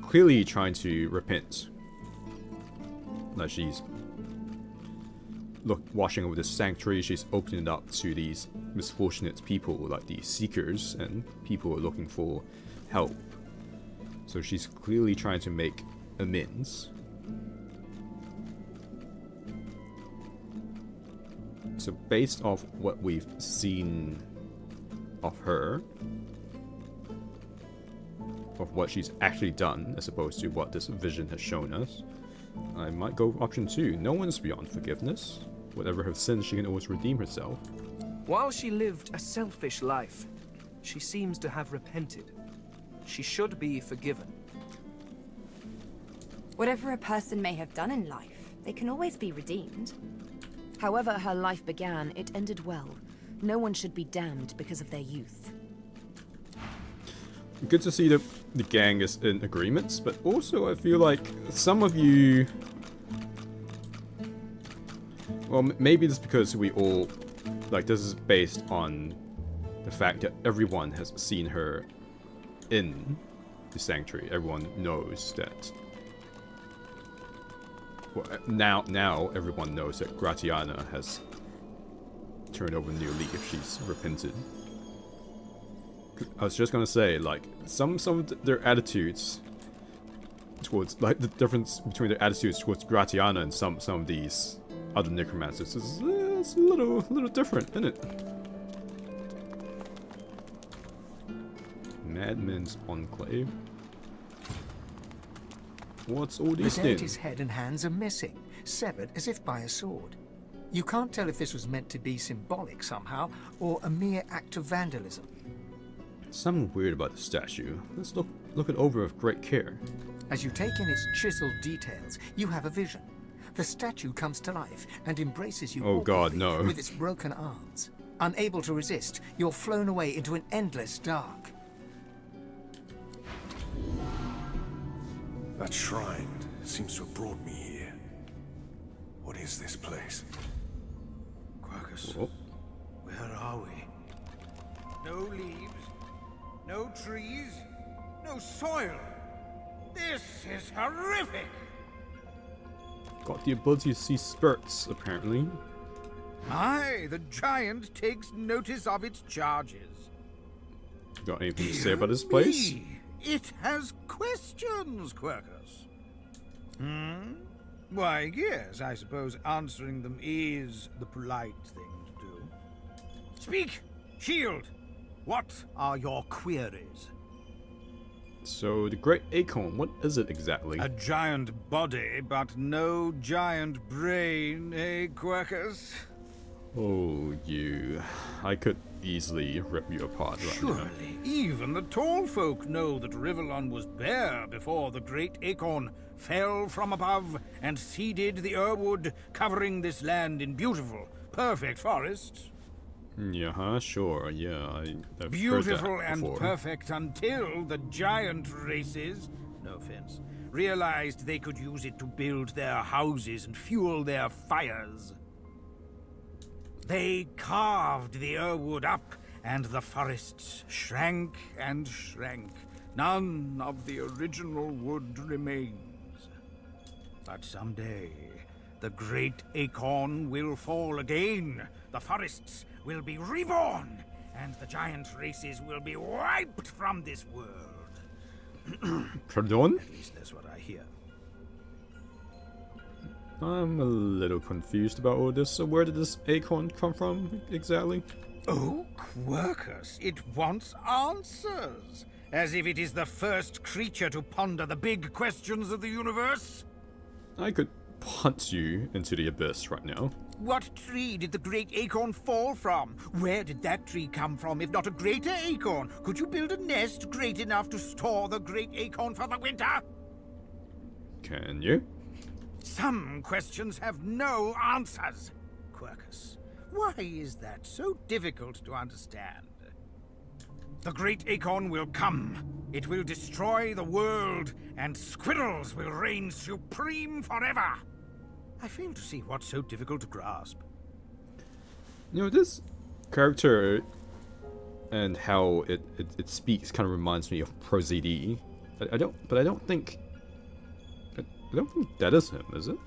clearly trying to repent. Like she's washing over the sanctuary, she's opening it up to these misfortunate people like the Seekers and people who are looking for help. So she's clearly trying to make amends. So based off what we've seen of her, of what she's actually done as opposed to what this vision has shown us, I might go option 2. No one's beyond forgiveness. Whatever her sins, she can always redeem herself. While she lived a selfish life, she seems to have repented. She should be forgiven. Whatever a person may have done in life, they can always be redeemed. However her life began, it ended well. No one should be damned because of their youth. Good to see the gang is in agreements, but also I feel like some of you... Well, maybe it's because we all... Like, this is based on the fact that everyone has seen her in the sanctuary. Everyone knows that... Well, now everyone knows that Gratiana has turned over a new leaf. She's repented. I was just gonna say, like, some of their attitudes towards, like, the difference between their attitudes towards Gratiana and some of these other necromancers is it's a little different, isn't it? Madmen's Enclave. What's all these The things? deity's head and hands are missing, severed as if by a sword. You can't tell if this was meant to be symbolic somehow, or a mere act of vandalism. Something weird about the statue. Let's look it over with great care. As you take in its chiseled details, you have a vision. The statue comes to life and embraces you Oh God, awkwardly no. with its broken arms. Unable to resist, you're flown away into an endless dark. That shrine seems to have brought me here. What is this place? Braccus, Oh. where are we? No leaves, No trees, no soil. This is horrific! Got the ability to see spirits, apparently. Aye, the giant takes notice of its charges. Got anything to say about this place? It has questions, Quercus. Why, yes, I suppose answering them is the polite thing to do. Speak, Shield! What are your queries? So, the Great Acorn, what is it exactly? A giant body, but no giant brain, eh, Quercus? Oh, you. I could easily rip you apart right now. Surely, even the tall folk know that Rivellon was bare before the Great Acorn fell from above and seeded the Earwood, covering this land in beautiful, perfect forests. Yeah, sure, yeah, I've Beautiful heard that and before. perfect until the giant races, no offense, realized they could use it to build their houses and fuel their fires. They carved the Earwood up, and the forests shrank and shrank. None of the original wood remains. But someday, the Great Acorn will fall again. The forests will be reborn, and the giant races will be wiped from this world. Pardon? At least that's what I hear. I'm a little confused about all this. So where did this acorn come from, exactly? Oh, Quercus, it wants answers. As if it is the first creature to ponder the big questions of the universe. I could punch you into the abyss right now. What tree did the great acorn fall from? Where did that tree come from, if not a greater acorn? Could you build a nest great enough to store the great acorn for the winter? Can you? Some questions have no answers, Quercus. Why is that so difficult to understand? The great acorn will come. It will destroy the world, and squirrels will reign supreme forever. I fail to see what's so difficult to grasp. You know, this character and how it speaks kind of reminds me of ProZD. I don't think that is him, is it?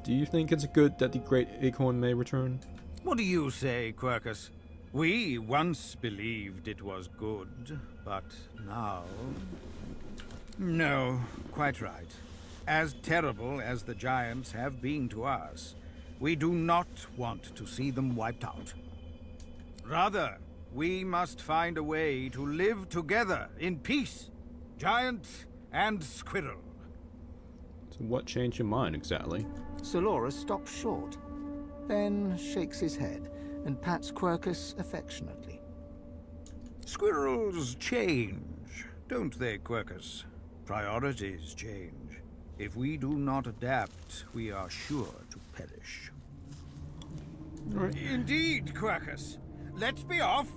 Do you think it's good that the Great Acorn may return? What do you say, Quercus? We once believed it was good, but now... No, quite right. As terrible as the giants have been to us, we do not want to see them wiped out. Rather, we must find a way to live together in peace, giant and squirrel. So what changed your mind exactly? Solora stops short, then shakes his head and pats Quercus affectionately. Squirrels change, don't they, Quercus? Priorities change. If we do not adapt, we are sure to perish. Right. Indeed, Quercus. Let's be off.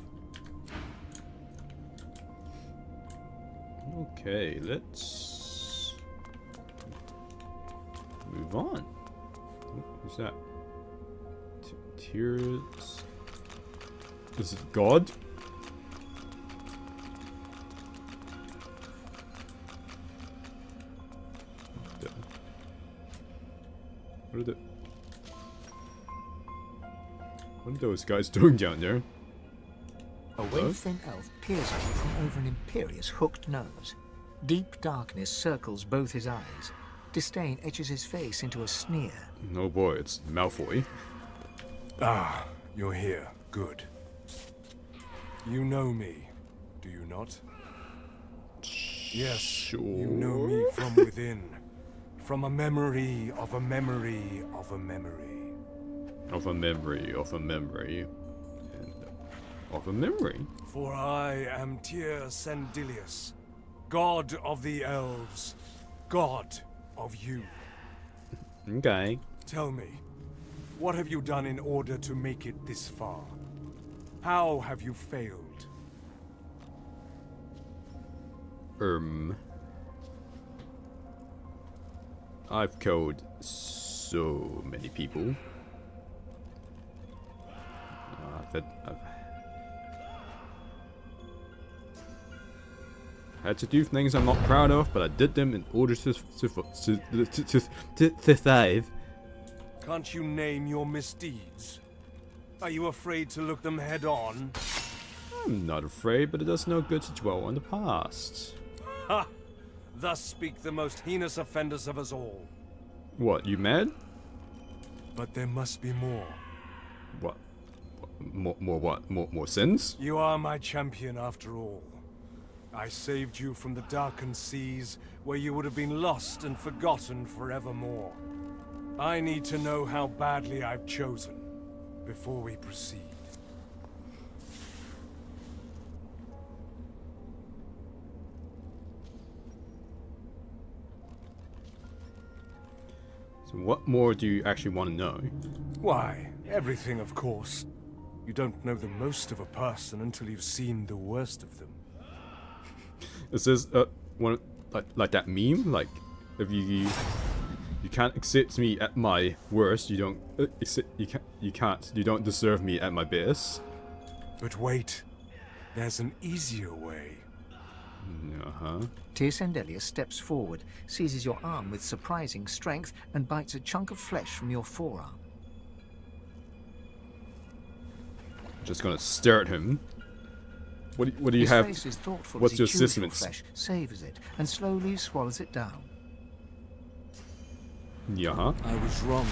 Okay, let's move on. Who's that? Tears. Is it God? What are those guys doing down there? A wave-thin elf peers at you from over an imperious hooked nose. Deep darkness circles both his eyes. Disdain etches his face into a sneer. Oh boy, it's Malfoy. Ah, you're here. Good. You know me, do you not? Yes, sure. You know me from within. From a memory of a memory of a memory. Of a memory, of a memory. And of a memory? For I am Tyr Sandilius, god of the elves, god of you. Okay. Tell me, what have you done in order to make it this far? How have you failed? I've killed so many people. I've had to do things I'm not proud of, but I did them in order to thrive. Can't you name your misdeeds? Are you afraid to look them head on? I'm not afraid, but it does no good to dwell on the past. Ha! Thus speak the most heinous offenders of us all. What, you mad? But there must be more. What? More what? More sins? You are my champion after all. I saved you from the darkened seas, where you would have been lost and forgotten forevermore. I need to know how badly I've chosen, before we proceed. So what more do you actually want to know? Why, everything, of course. You don't know the most of a person until you've seen the worst of them. Is this one like that meme? Like, if you can't accept me at my worst, you don't you don't deserve me at my best. But wait, there's an easier way. Tyr Sendelius steps forward, seizes your arm with surprising strength, and bites a chunk of flesh from your forearm. Just gonna stare at him. What do you His have? face is thoughtful What's as your he chews your assessments? flesh, savors it, and slowly swallows it down. Yeah. I was wrong.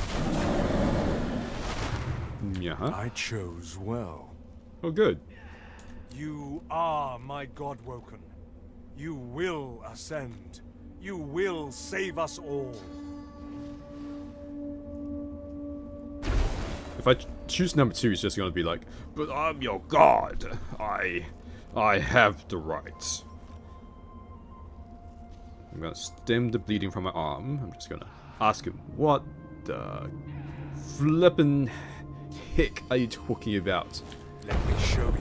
Yeah. I chose well. Oh, good. You are my God-woken. You will ascend. You will save us all. If I choose number 2, it's just gonna be like, but I'm your god. I have the right. I'm gonna stem the bleeding from my arm. I'm just gonna ask him, what the flippin' heck are you talking about? Let me show you.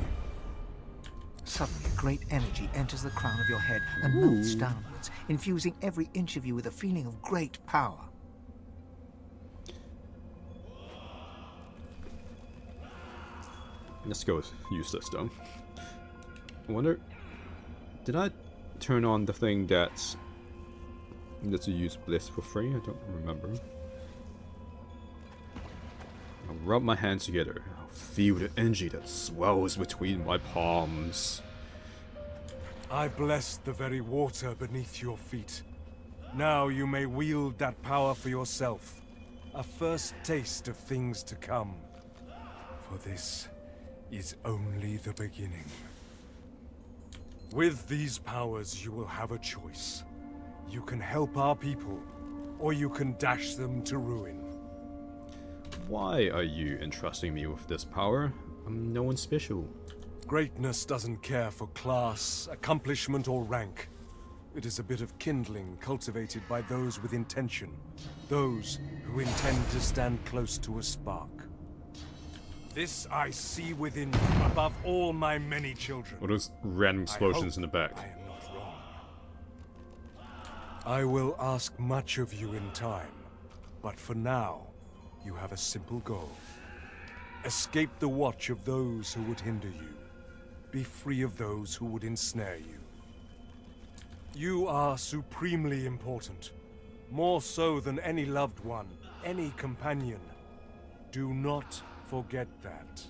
Suddenly, a great energy enters the crown of your head and melts downwards, infusing every inch of you with a feeling of great power. Let's go with useless though. I wonder, did I turn on the thing that lets you use bliss for free? I don't remember. I'll rub my hands together. I'll feel the energy that swells between my palms. I bless the very water beneath your feet. Now you may wield that power for yourself. A first taste of things to come. For this is only the beginning. With these powers, you will have a choice. You can help our people, or you can dash them to ruin. Why are you entrusting me with this power? I'm no one special. Greatness doesn't care for class, accomplishment, or rank. It is a bit of kindling cultivated by those with intention. Those who intend to stand close to a spark. This I see within you, above all my many children. What are those random explosions in the back? I am not wrong. I will ask much of you in time, but for now, you have a simple goal. Escape the watch of those who would hinder you. Be free of those who would ensnare you. You are supremely important. More so than any loved one, any companion. Do not forget that.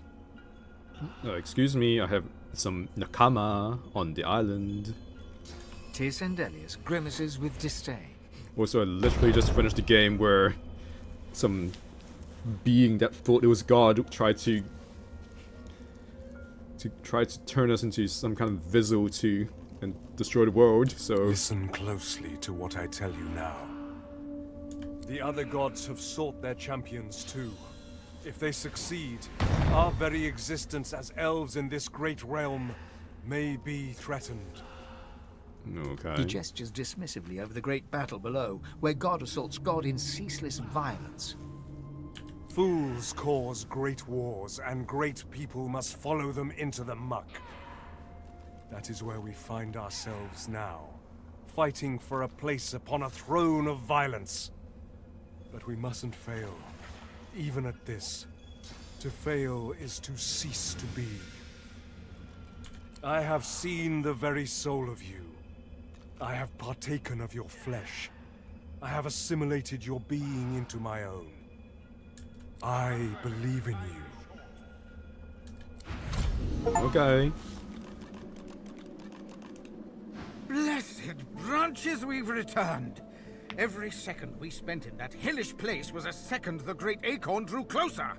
Excuse me, I have some nakama on the island. Tyr Sendelius grimaces with disdain. Also, I literally just finished a game where some being that thought it was God tried to turn us into some kind of vessel to and destroy the world. So listen closely to what I tell you now. The other gods have sought their champions too. If they succeed, our very existence as elves in this great realm may be threatened. Okay. He gestures dismissively over the great battle below, where God assaults God in ceaseless violence. Fools cause great wars, and great people must follow them into the muck. That is where we find ourselves now, fighting for a place upon a throne of violence. But we mustn't fail, even at this. To fail is to cease to be. I have seen the very soul of you. I have partaken of your flesh. I have assimilated your being into my own. I believe in you. Okay. Blessed branches, we've returned. Every second we spent in that hellish place was a second the great acorn drew closer.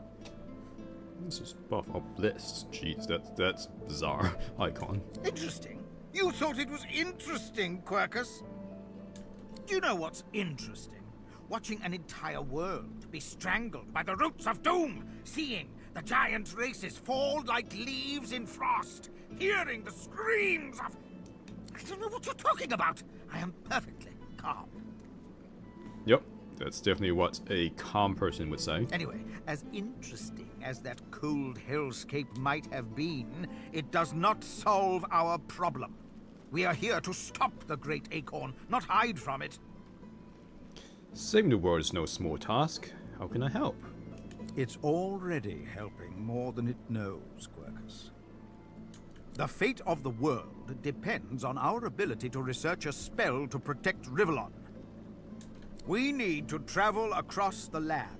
This is buff up list. Jeez, that's bizarre. Icon. Interesting. You thought it was interesting, Quercus? Do you know what's interesting? Watching an entire world be strangled by the roots of doom, seeing the giant races fall like leaves in frost, hearing the screams of... I don't know what you're talking about. I am perfectly calm. Yep, that's definitely what a calm person would say. Anyway, as interesting as that cold hellscape might have been, it does not solve our problem. We are here to stop the great acorn, not hide from it. Saving the world is no small task. How can I help? It's already helping more than it knows, Quercus. The fate of the world depends on our ability to research a spell to protect Rivellon. We need to travel across the land,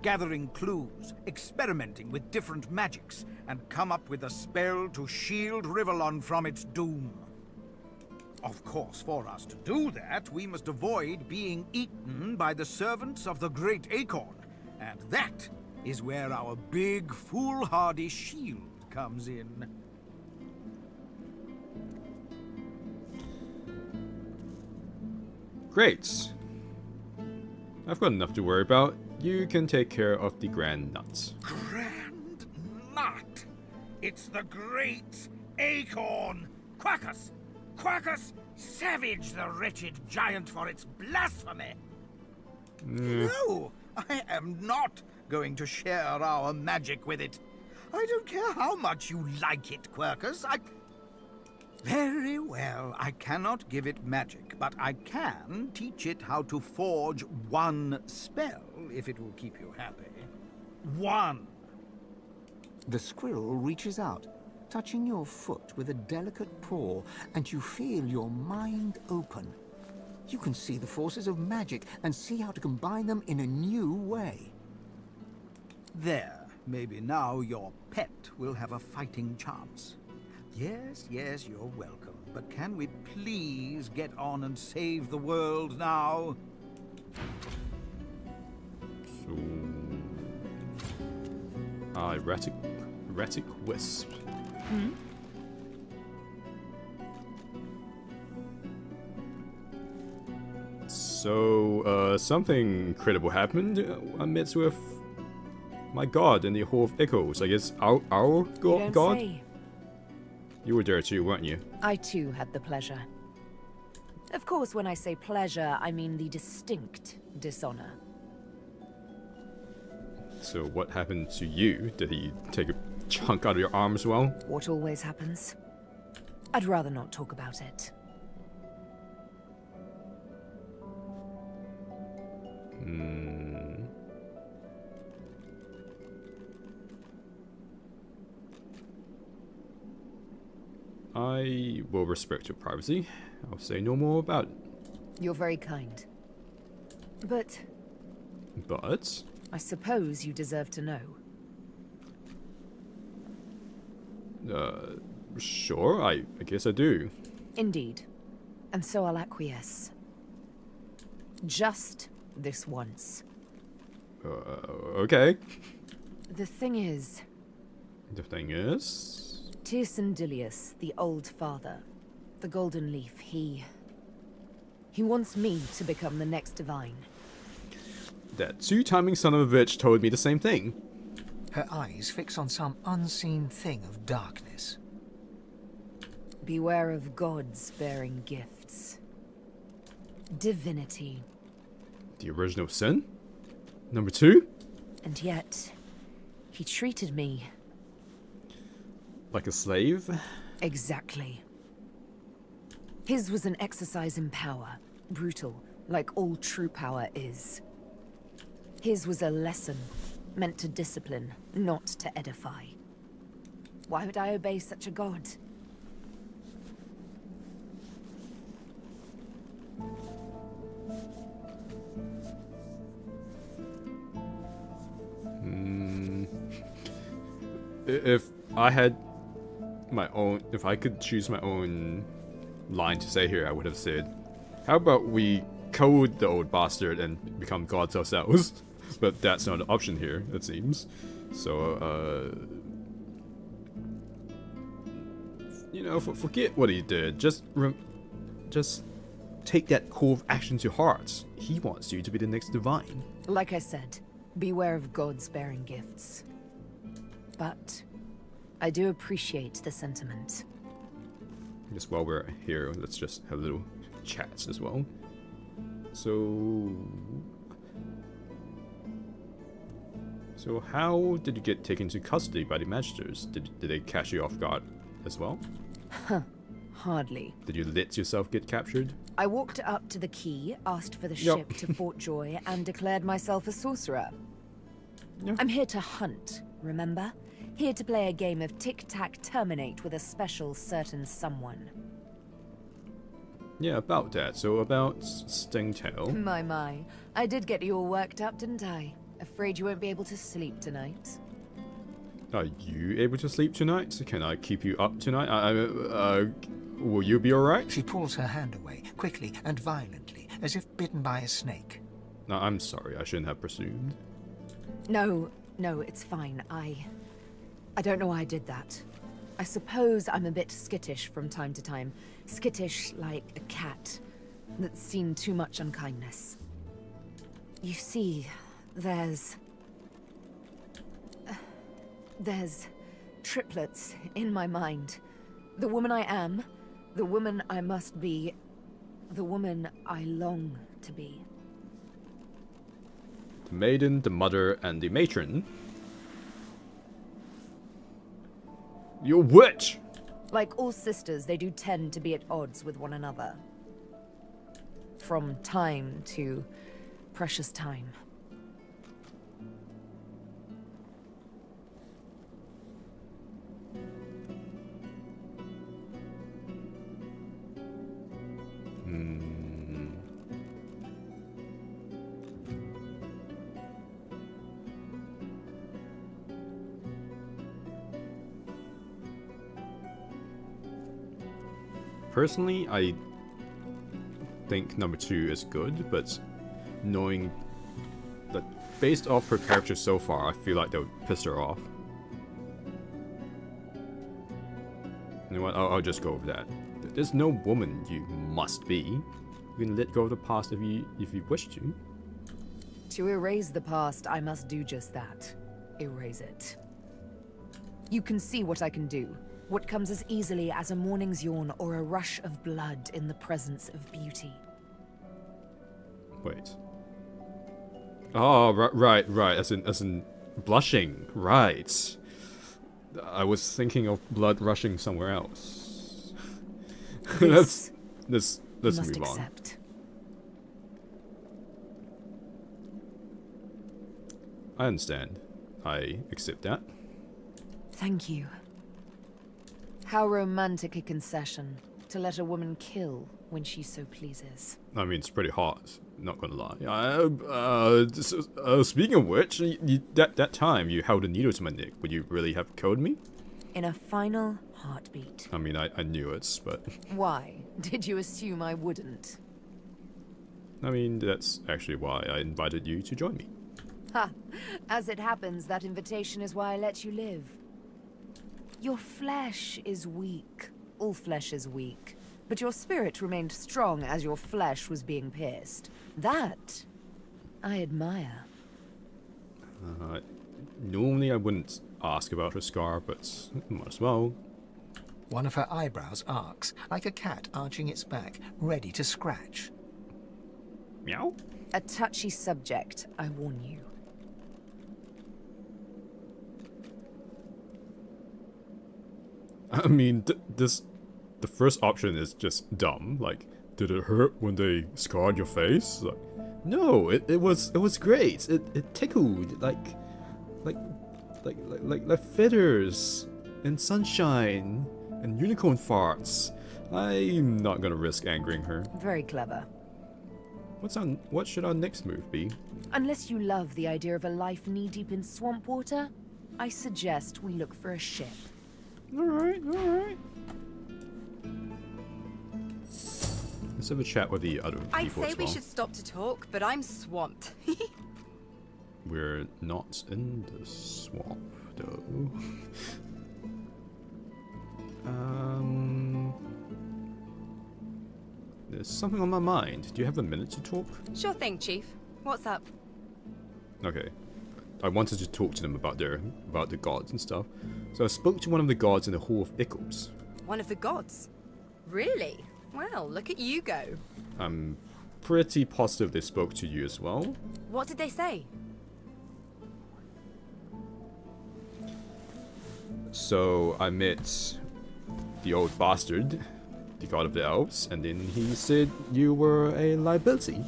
gathering clues, experimenting with different magics, and come up with a spell to shield Rivellon from its doom. Of course, for us to do that, we must avoid being eaten by the servants of the Great Acorn. And that is where our big, foolhardy shield comes in. Great. I've got enough to worry about. You can take care of the Grand Nuts. Grand Nut! It's the Great Acorn! Quercus! Quercus, savage the wretched giant for its blasphemy! No, I am not going to share our magic with it. I don't care how much you like it, Quercus. Very well, I cannot give it magic, but I can teach it how to forge one spell, if it will keep you happy. One! The squirrel reaches out, touching your foot with a delicate paw, and you feel your mind open. You can see the forces of magic and see how to combine them in a new way. There, maybe now your pet will have a fighting chance. Yes, yes, you're welcome, but can we please get on and save the world now? So... erratic wisp. Hmm? So, something incredible happened amidst with my god and the Hall of Echoes. I guess our god? Say. You were there too, weren't you? I too had the pleasure. Of course, when I say pleasure, I mean the distinct dishonor. So what happened to you? Did he take a chunk out of your arm as well? What always happens. I'd rather not talk about it. I will respect your privacy. I'll say no more about it. You're very kind. But But? I suppose you deserve to know. Sure, I guess I do. Indeed. And so I'll acquiesce. Just this once. Okay. The thing is... The thing is... Tyrsendilius, the Old Father, the Golden Leaf, he wants me to become the next divine. That two-timing son of a bitch told me the same thing. Her eyes fix on some unseen thing of darkness. Beware of gods bearing gifts. Divinity. The original sin? Number 2? And yet, he treated me... like a slave? Exactly. His was an exercise in power, brutal, like all true power is. His was a lesson, meant to discipline, not to edify. Why would I obey such a god? If I had my own, if I could choose my own line to say here, I would have said, how about we code the old bastard and become gods ourselves? But that's not an option here, it seems. So, you know, forget what he did. Just take that call of action to heart. He wants you to be the next divine. Like I said, beware of gods bearing gifts. But I do appreciate the sentiment. Just while we're here, let's just have a little chats as well. So how did you get taken into custody by the Magisters? Did they catch you off guard as well? Huh. Hardly. Did you let yourself get captured? I walked up to the quay, asked for the Yep. ship to Fort Joy, and declared myself a sorcerer. Yeah. I'm here to hunt, remember? Here to play a game of tic-tac-terminate with a special certain someone. Yeah, about that. So about Stingtail. My. I did get you all worked up, didn't I? Afraid you won't be able to sleep tonight. Are you able to sleep tonight? Can I keep you up tonight? Will you be alright? She pulls her hand away, quickly and violently, as if bitten by a snake. No, I'm sorry. I shouldn't have presumed. No, it's fine. I don't know why I did that. I suppose I'm a bit skittish from time to time. Skittish like a cat that's seen too much unkindness. You see, there's triplets in my mind. The woman I am, the woman I must be, the woman I long to be. The maiden, the mother, and the matron. You're a witch! Like all sisters, they do tend to be at odds with one another. From time to precious time. Personally, I think number 2 is good, but knowing that based off her character so far, I feel like that would piss her off. You know what? I'll just go with that. There's no woman you must be. You can let go of the past if you wish to. To erase the past, I must do just that. Erase it. You can see what I can do. What comes as easily as a morning's yawn or a rush of blood in the presence of beauty. Wait. Oh, right. As in blushing. Right. I was thinking of blood rushing somewhere else. let's move on. I understand. I accept that. Thank you. How romantic a concession, to let a woman kill when she so pleases. I mean, it's pretty hot, not gonna lie. Speaking of which, that time you held a needle to my neck, would you really have killed me? In a final heartbeat. I mean, I knew it, but... Why? Did you assume I wouldn't? I mean, that's actually why I invited you to join me. Ha! As it happens, that invitation is why I let you live. Your flesh is weak. All flesh is weak. But your spirit remained strong as your flesh was being pierced. That, I admire. Normally I wouldn't ask about her scar, but might as well. One of her eyebrows arcs, like a cat arching its back, ready to scratch. Meow? A touchy subject, I warn you. I mean, the first option is just dumb. Like, did it hurt when they scarred your face? Like, no, it was great. It tickled. Like, like feathers and sunshine and unicorn farts. I'm not gonna risk angering her. Very clever. What should our next move be? Unless you love the idea of a life knee-deep in swamp water, I suggest we look for a ship. Alright. Let's have a chat with the other people I'd say as we well. should stop to talk, but I'm swamped. We're not in the swamp, though. There's something on my mind. Do you have a minute to talk? Sure thing, Chief. What's up? Okay. I wanted to talk to them about the gods and stuff. So I spoke to one of the gods in the Hall of Ickles. One of the gods? Really? Well, look at you go. I'm pretty positive they spoke to you as well. What did they say? So I met the old bastard, the god of the elves, and then he said you were a liability.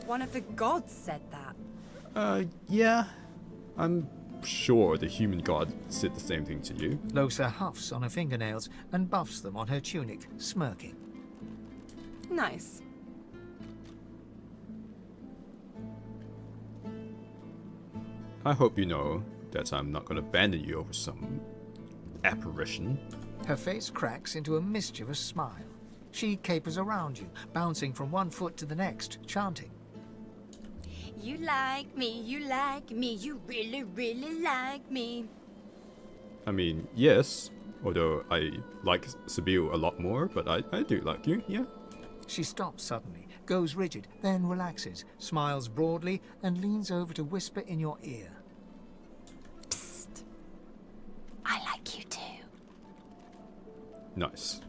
One of the gods said that. Yeah. I'm sure the human god said the same thing to you. Losa huffs on her fingernails and buffs them on her tunic, smirking. Nice. I hope you know that I'm not gonna abandon you over some apparition. Her face cracks into a mischievous smile. She capers around you, bouncing from one foot to the next, chanting. You like me, you really, really like me. I mean, yes, although I like Sibyl a lot more, but I do like you, yeah. She stops suddenly, goes rigid, then relaxes, smiles broadly, and leans over to whisper in your ear. Psst. I like you too. Nice.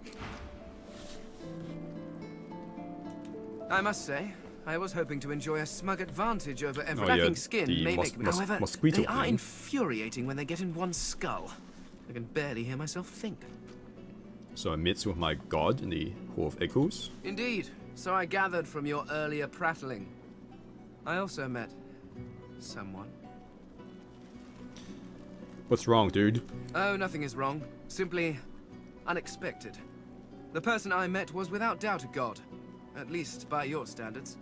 I must say, I was hoping to enjoy a smug advantage over every yeah, skin the may make me. However, mosquito they are thing. infuriating when they get in one's skull. I can barely hear myself think. So I met with my god in the Hall of Ickles. Indeed, so I gathered from your earlier prattling. I also met someone. What's wrong, dude? Oh, nothing is wrong. Simply unexpected. The person I met was without doubt a god, at least by your standards.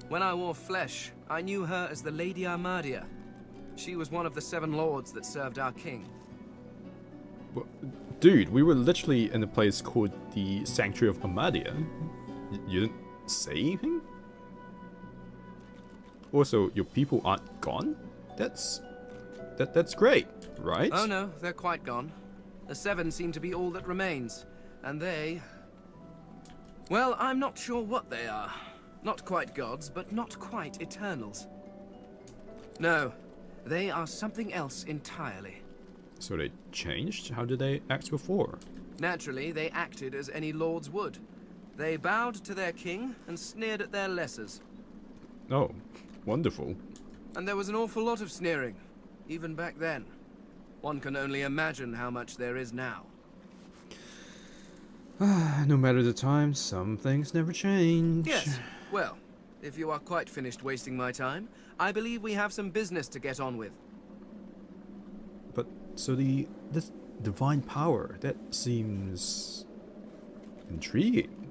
When I wore flesh, I knew her as the Lady Armadia. She was one of the 7 lords that served our king. Dude, we were literally in a place called the Sanctuary of Armadia. You didn't say anything? Also, your people aren't gone? That's great, right? Oh no, they're quite gone. The 7 seem to be all that remains, and they... Well, I'm not sure what they are. Not quite gods, but not quite eternals. No, they are something else entirely. So they changed? How did they act before? Naturally, they acted as any lords would. They bowed to their king and sneered at their lessers. Oh, wonderful. And there was an awful lot of sneering, even back then. One can only imagine how much there is now. No matter the time, some things never change. Yes, well, if you are quite finished wasting my time, I believe we have some business to get on with. But, so this divine power, that seems... intriguing.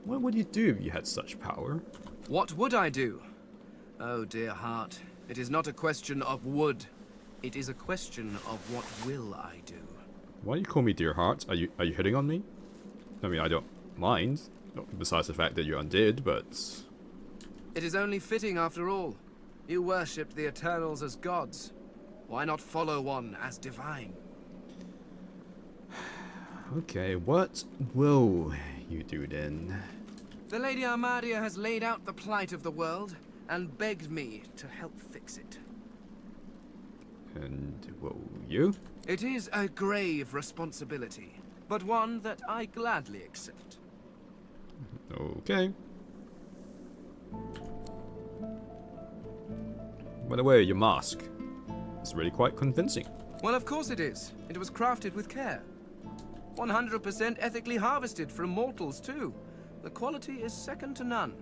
What would you do if you had such power? What would I do? Oh, dear heart, it is not a question of would. It is a question of what will I do. Why do you call me dear heart? Are you hitting on me? I mean, I don't mind, besides the fact that you're undead, but... It is only fitting after all. You worshipped the Eternals as gods. Why not follow one as divine? Okay, what will you do then? The Lady Armadia has laid out the plight of the world and begged me to help fix it. And will you? It is a grave responsibility, but one that I gladly accept. Okay. By the way, your mask. It's really quite convincing. Well, of course it is. It was crafted with care. 100% ethically harvested from mortals, too. The quality is second to none.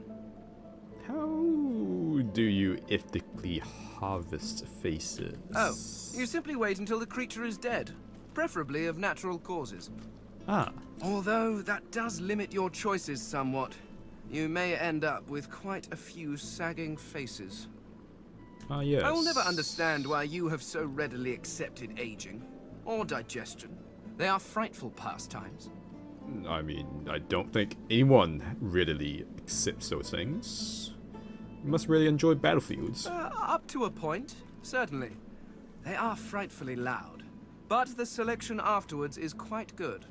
How do you ethically harvest faces? Oh, you simply wait until the creature is dead, preferably of natural causes. Ah. Although that does limit your choices somewhat. You may end up with quite a few sagging faces. Ah, yes. I will never understand why you have so readily accepted aging, or digestion. They are frightful pastimes. I mean, I don't think anyone readily accepts those things. You must really enjoy battlefields. Up to a point, certainly. They are frightfully loud, but the selection afterwards is quite good.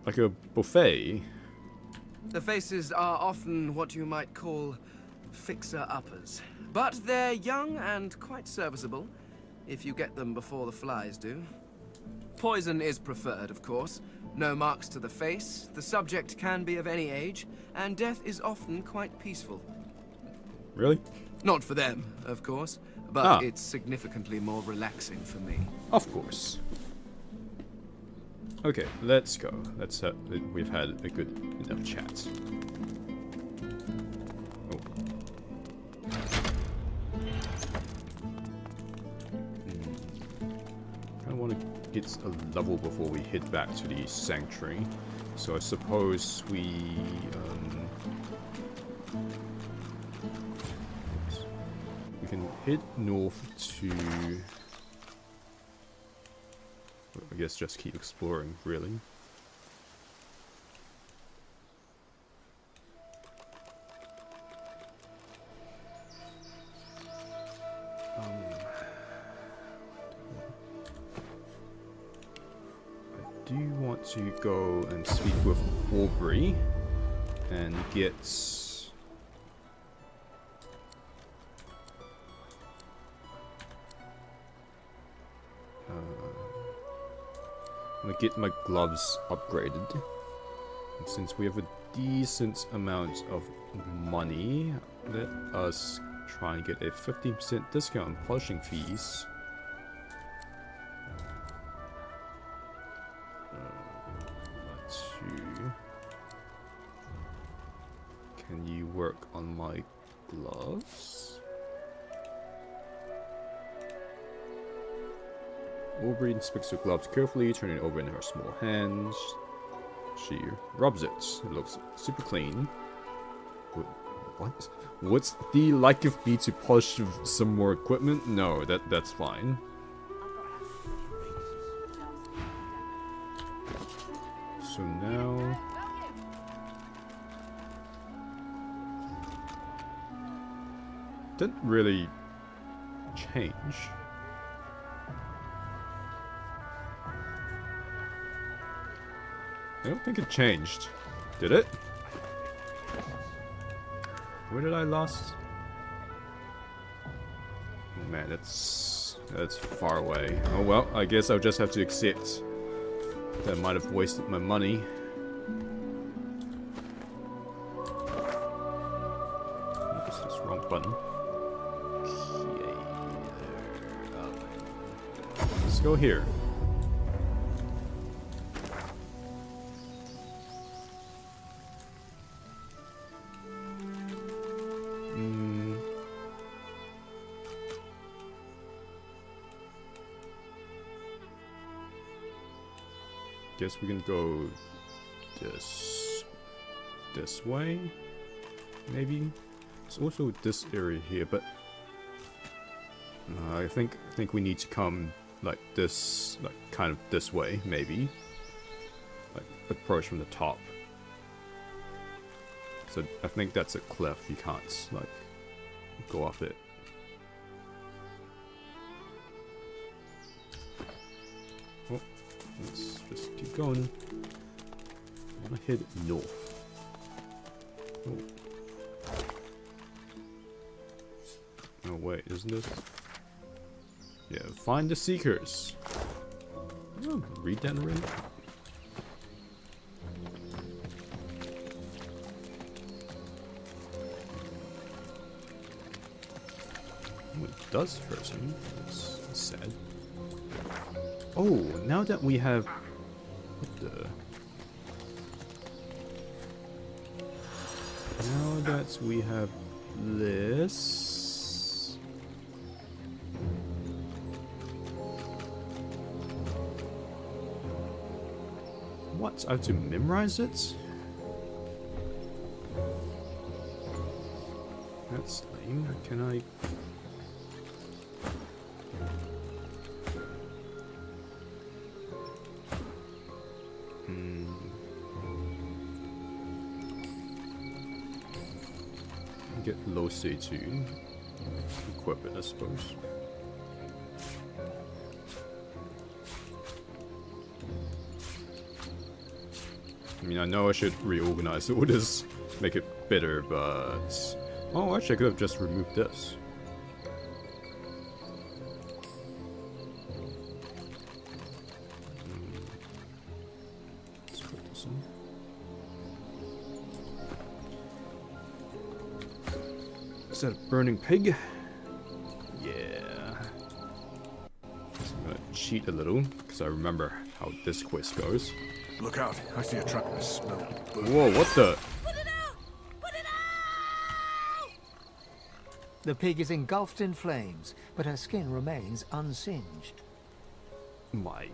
Like a buffet. The faces are often what you might call fixer-uppers, but they're young and quite serviceable, if you get them before the flies do. Poison is preferred, of course. No marks to the face, the subject can be of any age, and death is often quite peaceful. Really? Not for them, of course, but it's significantly more relaxing for me. Of course. Okay, let's go. We've had a good enough chat. Oh. I want to get a level before we head back to the sanctuary. So I suppose we can head north to, I guess, just keep exploring, really. I do want to go and speak with Aubrey and get I'm gonna get my gloves upgraded. And since we have a decent amount of money, let us try and get a 15% discount on polishing fees. Can you work on my gloves? Aubrey inspects her gloves carefully, turning it over in her small hands. She rubs it. It looks super clean. What? What's the like of me to polish some more equipment? No, that's fine. So now didn't really change. I don't think it changed. Did it? Where did I last? Man, that's far away. Oh well, I guess I'll just have to accept that I might have wasted my money. Oops, that's the wrong button. Okay. Let's go here. Guess we can go this way, maybe. There's also this area here, but I think we need to come like this, like kind of this way, maybe. Like approach from the top. So I think that's a cliff. You can't like go up it. Oh. Let's just keep going. I want to head north. Oh. Oh wait, isn't it? Yeah, find the seekers. Oh, read that already? Oh, it does hurt him. That's sad. Oh, now that we have... What the... Now that we have this. What? I have to memorize it? That's lame. Can I... Get Lucy to equip it, I suppose. I mean, I know I should reorganize the orders, make it better, but... Oh, actually I could have just removed this. Let's put this in. Is that a burning pig? Yeah. So I'm gonna cheat a little, because I remember how this quest goes. Look out, I see a trap and I smell blood. Whoa, what the? The pig is engulfed in flames, but her skin remains unsinged. My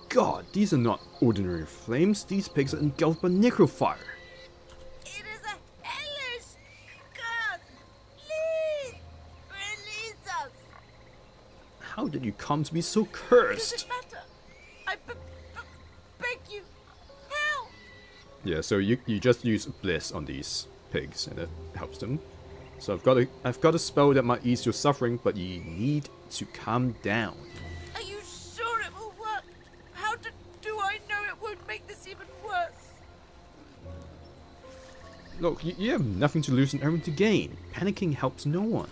god, these are not ordinary flames. These pigs are engulfed by necrofire. It is a hellish curse! Please! Release us! How did you come to be so cursed? Does it matter? I beg you, help! Yeah, so you just use bliss on these pigs and it helps them. So I've got a spell that might ease your suffering, but you need to calm down. Are you sure it will work? How do I know it won't make this even worse? Look, you have nothing to lose and everything to gain. Panicking helps no one.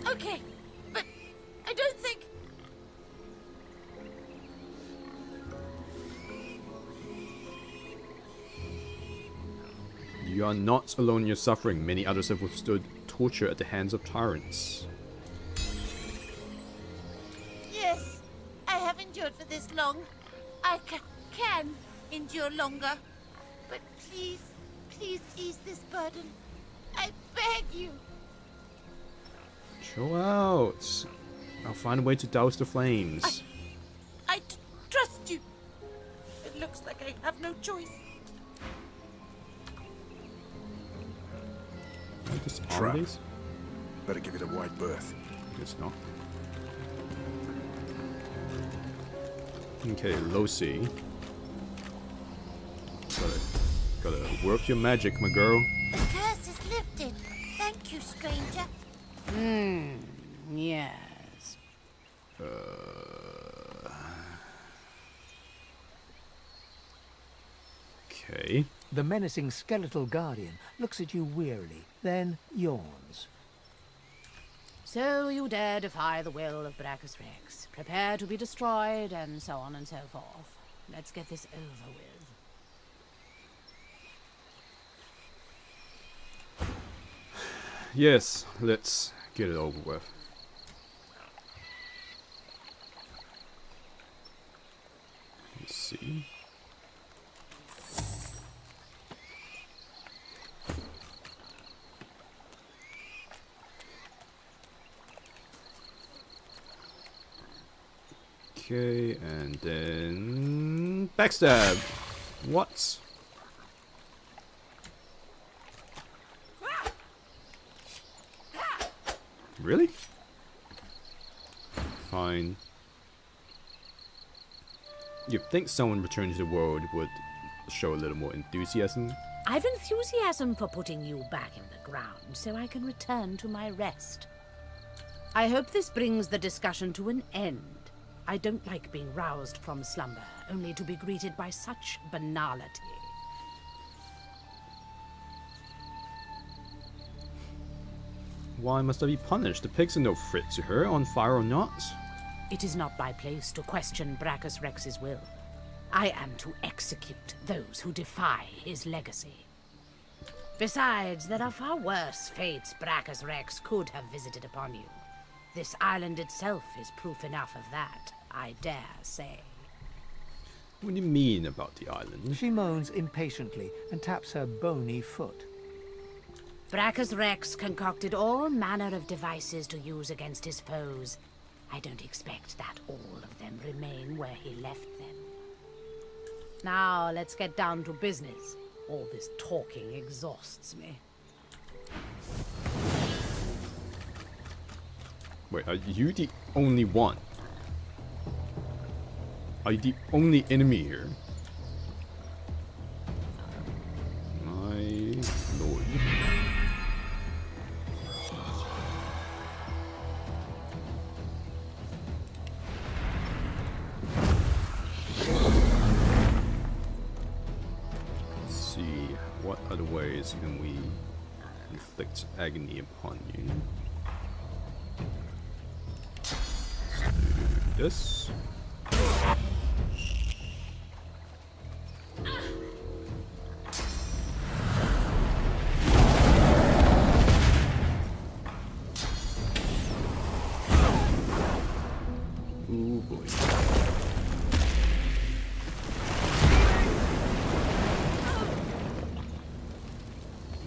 Okay, but I don't think... You are not alone in your suffering. Many others have withstood torture at the hands of tyrants. Yes, I have endured for this long. I can endure longer. But please, please ease this burden. I beg you. Chill out. I'll find a way to douse the flames. I trust you. It looks like I have no choice. Just Trap. these? Better give it a wide berth. Guess not. Okay, Lucy. Gotta work your magic, my girl. The curse is lifted. Thank you, stranger. Yes. Okay. The menacing skeletal guardian looks at you wearily, then yawns. So you dare defy the will of Braccus Rex. Prepare to be destroyed, and so on and so forth. Let's get this over with. Yes, let's get it over with. Let's see. Okay, and then backstab. What? Really? Fine. You'd think someone returning to the world would show a little more enthusiasm. I've enthusiasm for putting you back in the ground, so I can return to my rest. I hope this brings the discussion to an end. I don't like being roused from slumber, only to be greeted by such banality. Why must I be punished? The pigs are no threat to her, on fire or not. It is not my place to question Braccus Rex's will. I am to execute those who defy his legacy. Besides, there are far worse fates Braccus Rex could have visited upon you. This island itself is proof enough of that, I dare say. What do you mean about the island? She moans impatiently and taps her bony foot. Braccus Rex concocted all manner of devices to use against his foes. I don't expect that all of them remain where he left them. Now, let's get down to business. All this talking exhausts me. Wait, are you the only one? Are you the only enemy here? My lord. Let's see, what other ways can we inflict agony upon you? Let's do this. Ooh boy.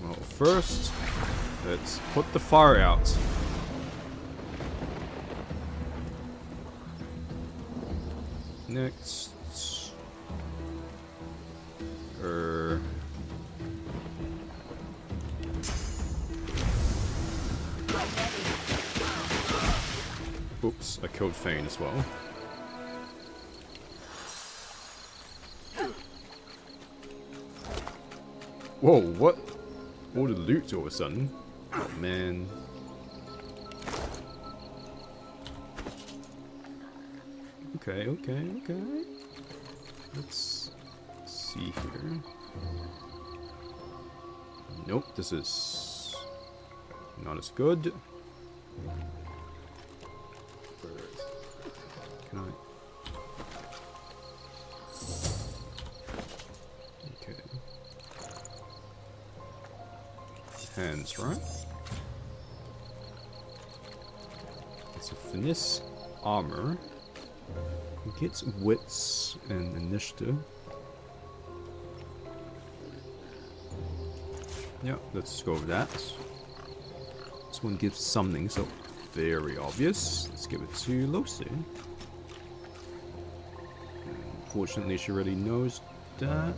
Well, first, let's put the fire out. Next, oops, I killed Kaine as well. Whoa, what? All the loot all of a sudden. Oh man. Okay, okay, okay. Let's see here. Nope, this is not as good. Can I? Okay. Hands, right? It's a finesse armor. It gets wits and initiative. Yeah, let's go with that. This one gives something, so very obvious. Let's give it to Lucy. Unfortunately, she already knows that.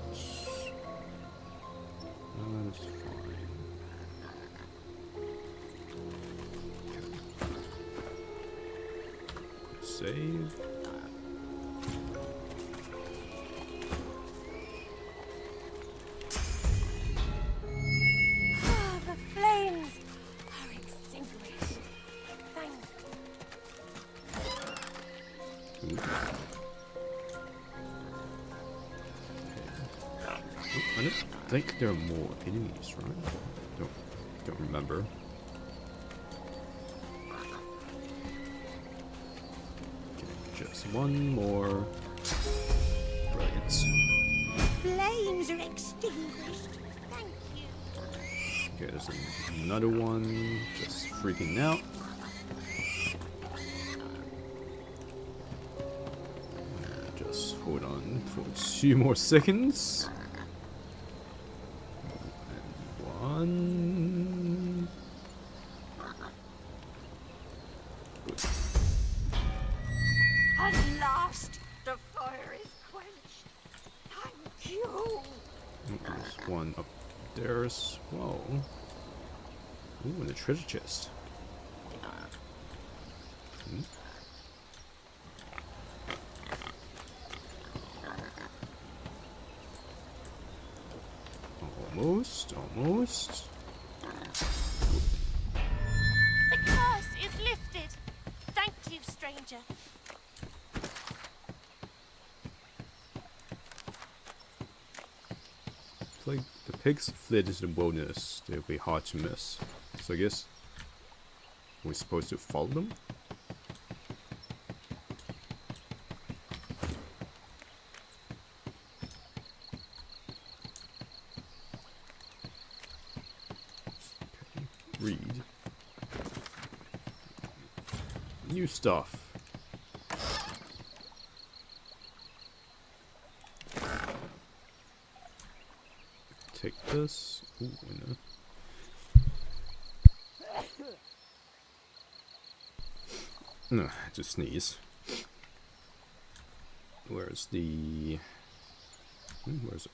That's fine. Okay. Save. I think there are more enemies, right? Don't remember. Okay, just one more. Brilliant. Flames are extinguished. Thank you. Okay, there's another one just freaking out. Just hold on for 2 more seconds. One. At last, the fire is quenched. Thank you. There's one up there as well. Ooh, and a treasure chest. Almost. The curse is lifted. Thank you, stranger. It's like the pigs fled into the wilderness. They'll be hard to miss. So I guess we're supposed to follow them? Read. New stuff. Take this. Ooh, no. No, just sneeze. Where's the... where's it?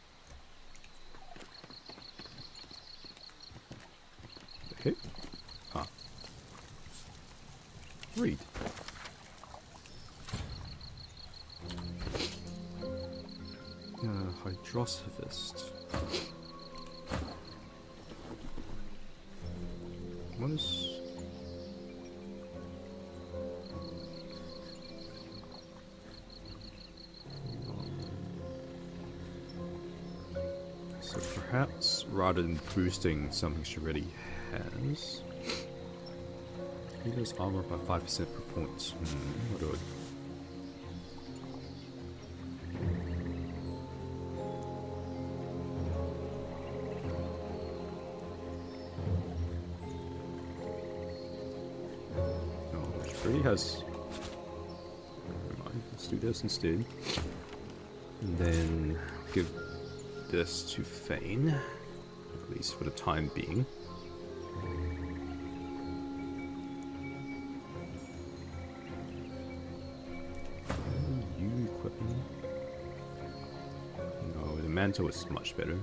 Okay. Ah. Read. Hydrosophist. What is... So perhaps rather than boosting something she already has, heals armor by 5% per point. What do I... Already has. Never mind. Let's do this instead. And then give this to Fane, at least for the time being. You equipping? No, the mantle is much better.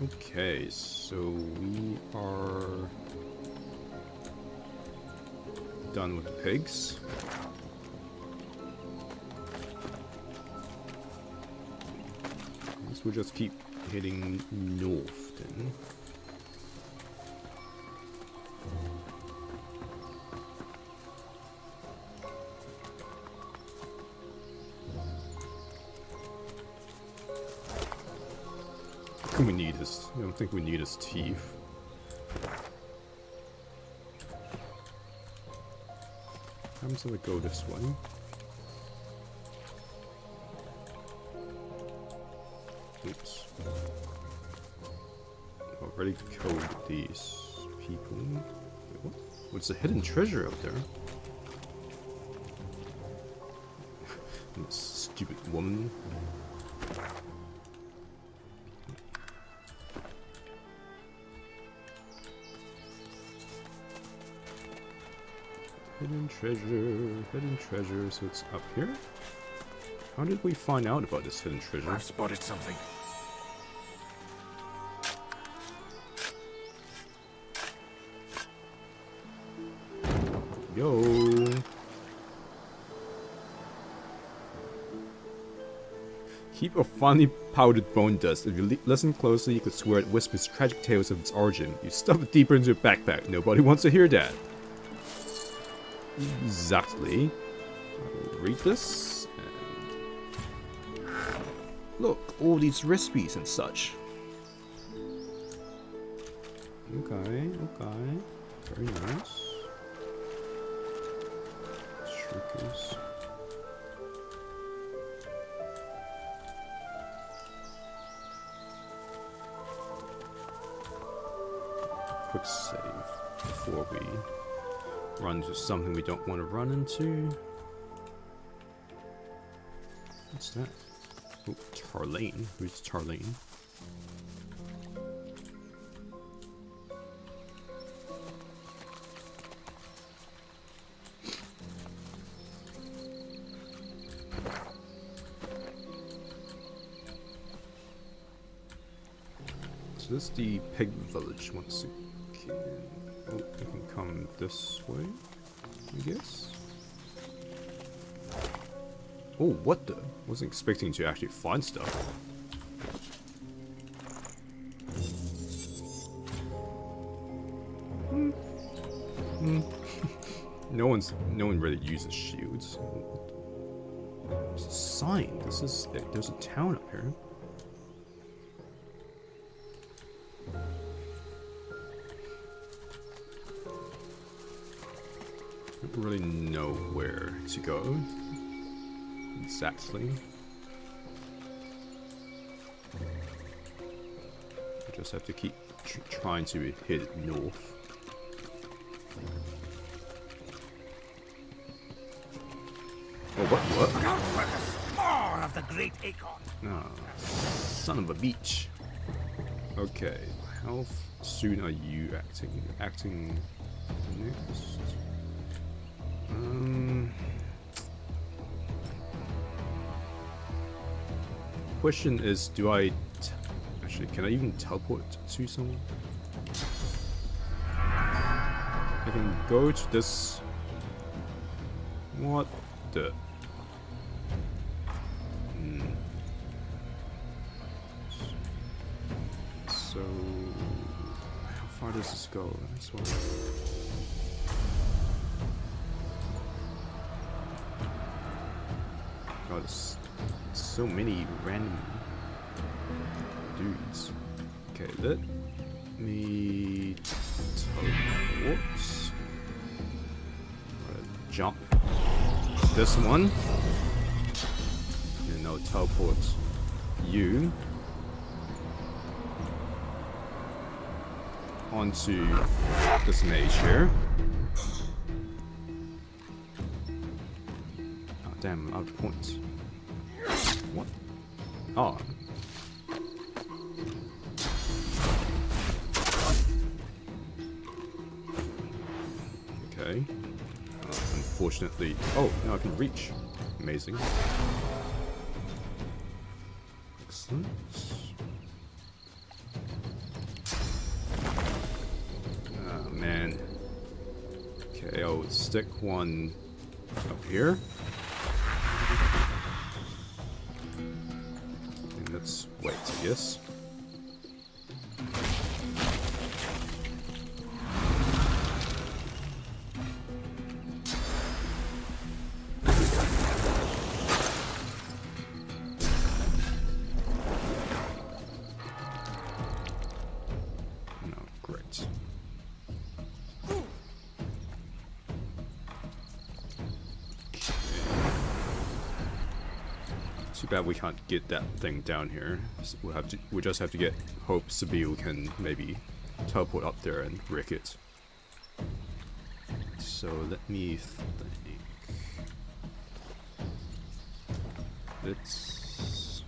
Okay, so we are done with the pigs. I guess we'll just keep heading north then. We need his. I don't think we need his teeth. How does it go this way? Oops. Already killed these people. Wait, what? What's the hidden treasure up there? This stupid woman. Hidden treasure, so it's up here? How did we find out about this hidden treasure? I've spotted something. Yo! Heap of finely powdered bone dust. If you listen closely, you could swear it whispers tragic tales of its origin. You stuff it deeper into your backpack. Nobody wants to hear that. Exactly. I'll read this. And look, all these recipes and such. Okay, okay. Very nice. Shriekers. Quick save before we run into something we don't want to run into. What's that? Oh, Tarlane. Who's Tarlane? So this is the pig village once again. Oh, we can come this way, I guess. Oh, what the? Wasn't expecting to actually find stuff. No one really uses shields. There's a sign. There's a town up here. I don't really know where to go exactly. I just have to keep trying to hit north. Oh, what? More of the great acorn. Ah, son of a beach. Okay, how soon are you acting? Acting next? Question is, do I actually, can I even teleport to someone? I can go to this. What the? So, how far does this go? This one. God, there's so many random dudes. Okay, let me teleport. Jump this one, and I'll teleport you onto this mage here. Oh damn, I'm out of points. What? Oh. Okay. Unfortunately. Oh, now I can reach. Amazing. Excellent. Oh, man. Okay, I'll stick one up here. And let's wait, I guess. Too bad we can't get that thing down here. So we just have to get hope Sabine can maybe teleport up there and wreck it. So let me think. Let's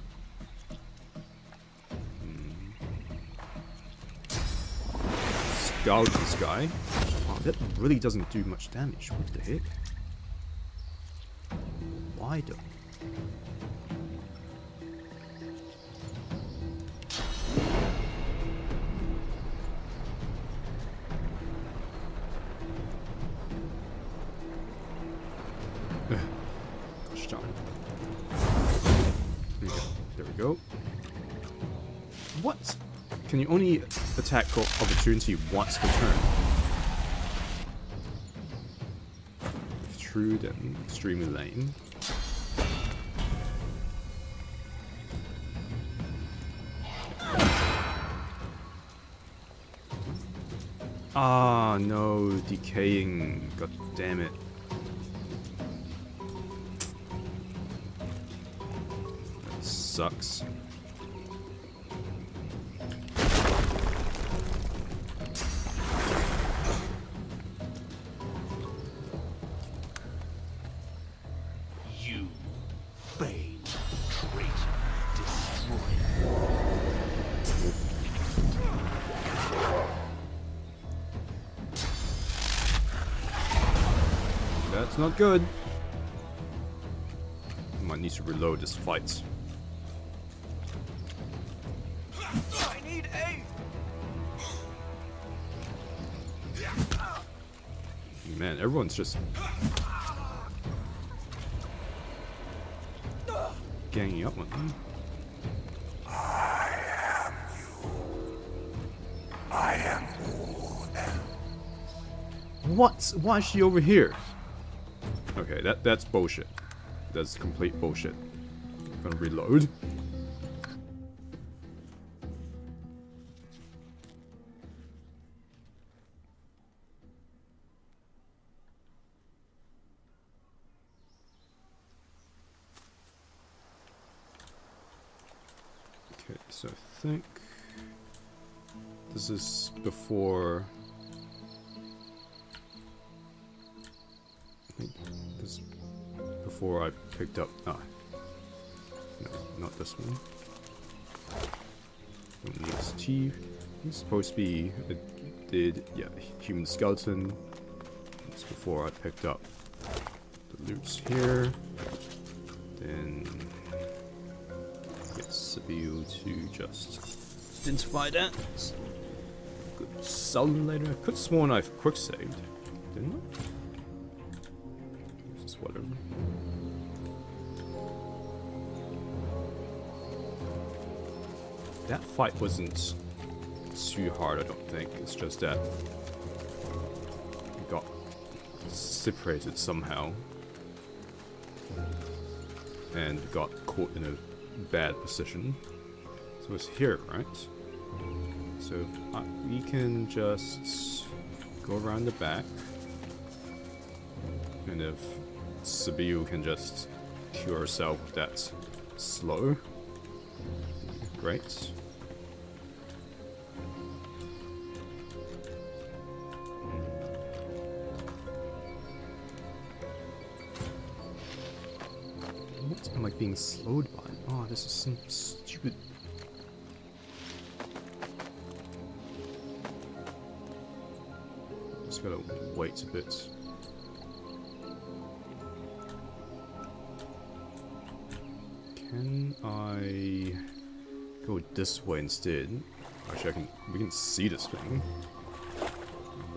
scout this guy. Oh, that really doesn't do much damage. What the heck? Why don't? Go. What? Can you only attack opportunity once per turn? True, then extremely lame. Ah, no, decaying. God damn it. Sucks. You, Bane, traitor, destroyer. That's not good. I might need to reload this fight. I need aid. Man, everyone's just ganging up on them. I am What? Why is she over here? Okay, that's bullshit. That's complete bullshit. I'm gonna reload. Okay, so I think this is before. I think this is before I picked up. Ah, no, not this one. Don't need his teeth. It's supposed to be human skeleton. That's before I picked up the loots here. Then get Sibyl to just identify that. Good summon later. I could have sworn I've quick saved, didn't I? Just whatever. That fight wasn't too hard, I don't think. It's just that it got separated somehow and got caught in a bad position. So it's here, right? So we can just go around the back, and if Sibyl can just cure herself with that slow, great. What am I being slowed by? Oh, this is some stupid. Just gotta wait a bit. Can I go this way instead? Actually, we can see this thing. I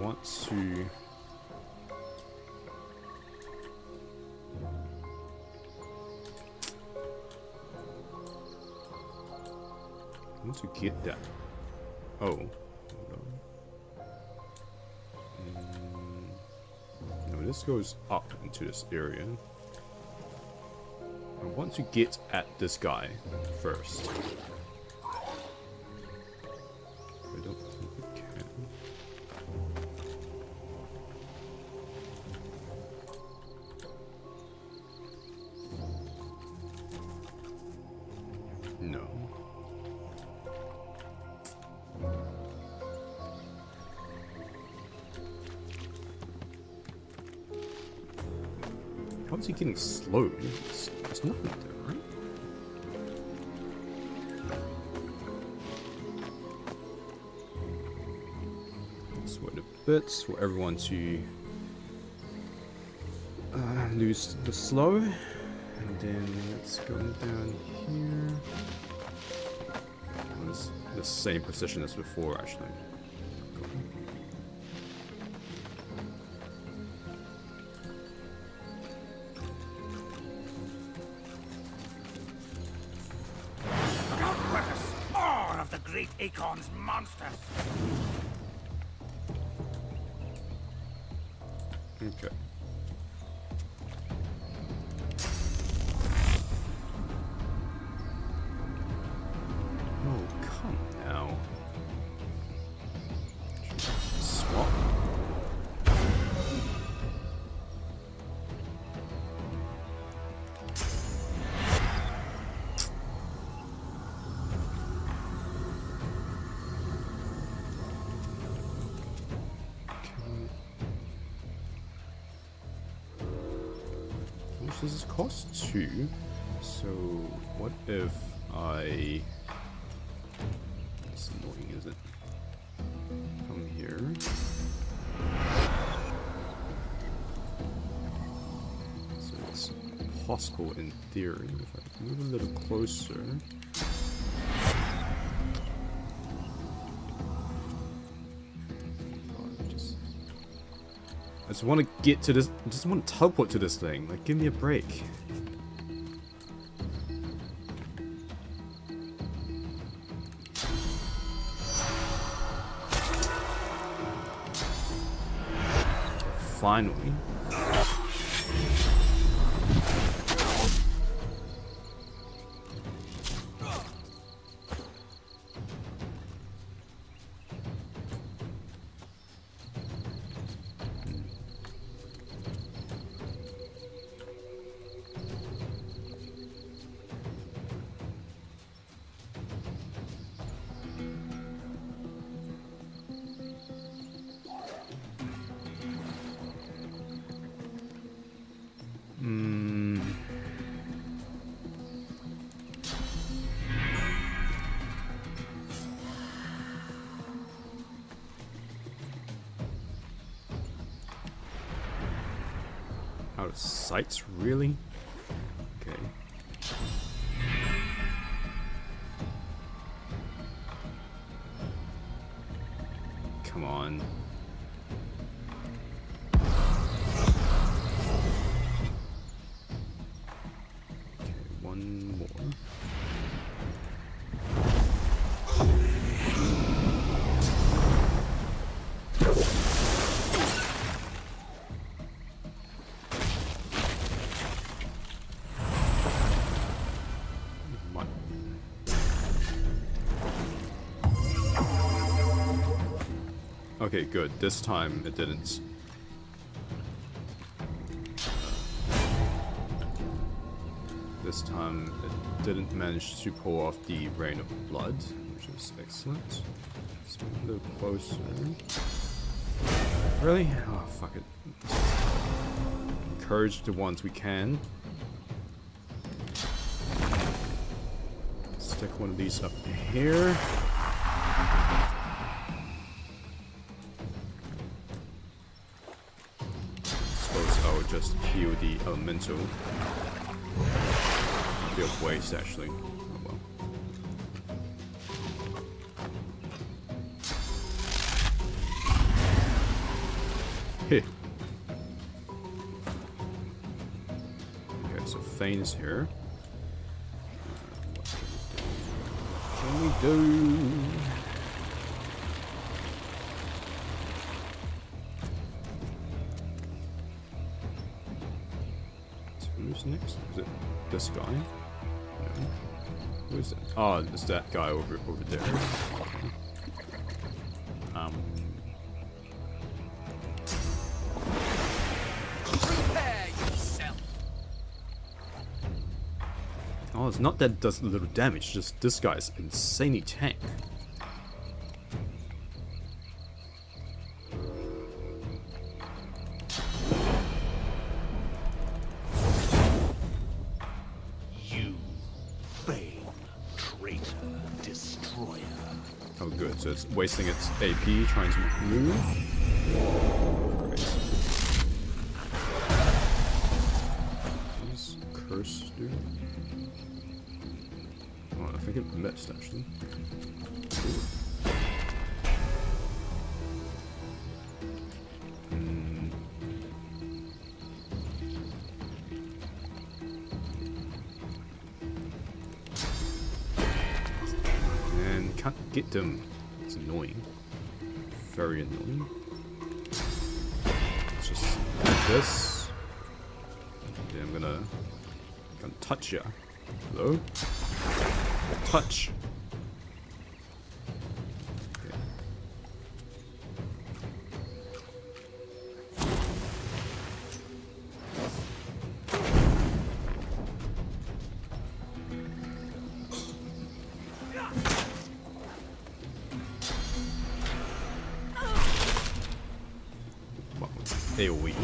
want to. I want to get that. Oh. No, this goes up into this area. I want to get at this guy first. I don't think I can. No. How is he getting slowed? There's nothing there, right? Let's wait a bit for everyone to lose the slow. And then let's go down here. Oh, it's the same position as before, actually. Acorn's monsters. Okay. Oh, come now. Swap. Does this cost 2? So what if I... That's annoying, is it? Come here. So it's possible in theory if I move a little closer. I just want to get to this. I just want to teleport to this thing. Like, give me a break. Finally. No sights, really? Okay. Come on. Okay, one more. Okay, good. This time it didn't. This time it didn't manage to pull off the Rain of Blood, which is excellent. Let's move a little closer. Really? Oh, fuck it. Encourage the ones we can. Stick one of these up here. Just heal the elemental. A bit of waste, actually. Oh well. Heh. Okay, so Thane is here. What can we do? Who's next? Is it this guy? No. Who is that? Oh, it's that guy over there. Okay. Prepare yourself. Oh, it's not that it does a little damage, just this guy's insanely tank. So it's wasting its AP trying to move. Great. What does curse do? Oh, I think it missed actually. And can't get them. It's annoying. Very annoying. Let's just do this. Yeah, I'm gonna touch ya. Hello? Touch. Okay. AoE.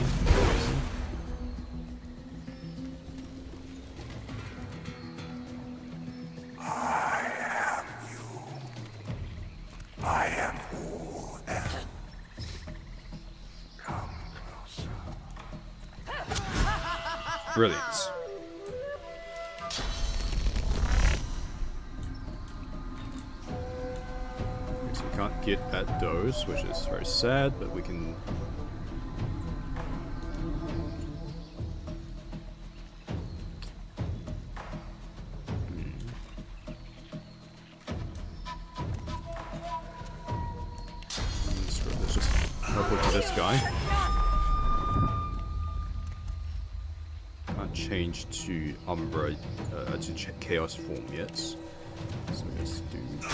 I am all else. Come closer. Brilliant. Okay, so we can't get at those, which is very sad, but we can. This guy can't change to Umbra to Chaos form yet, so let's do that.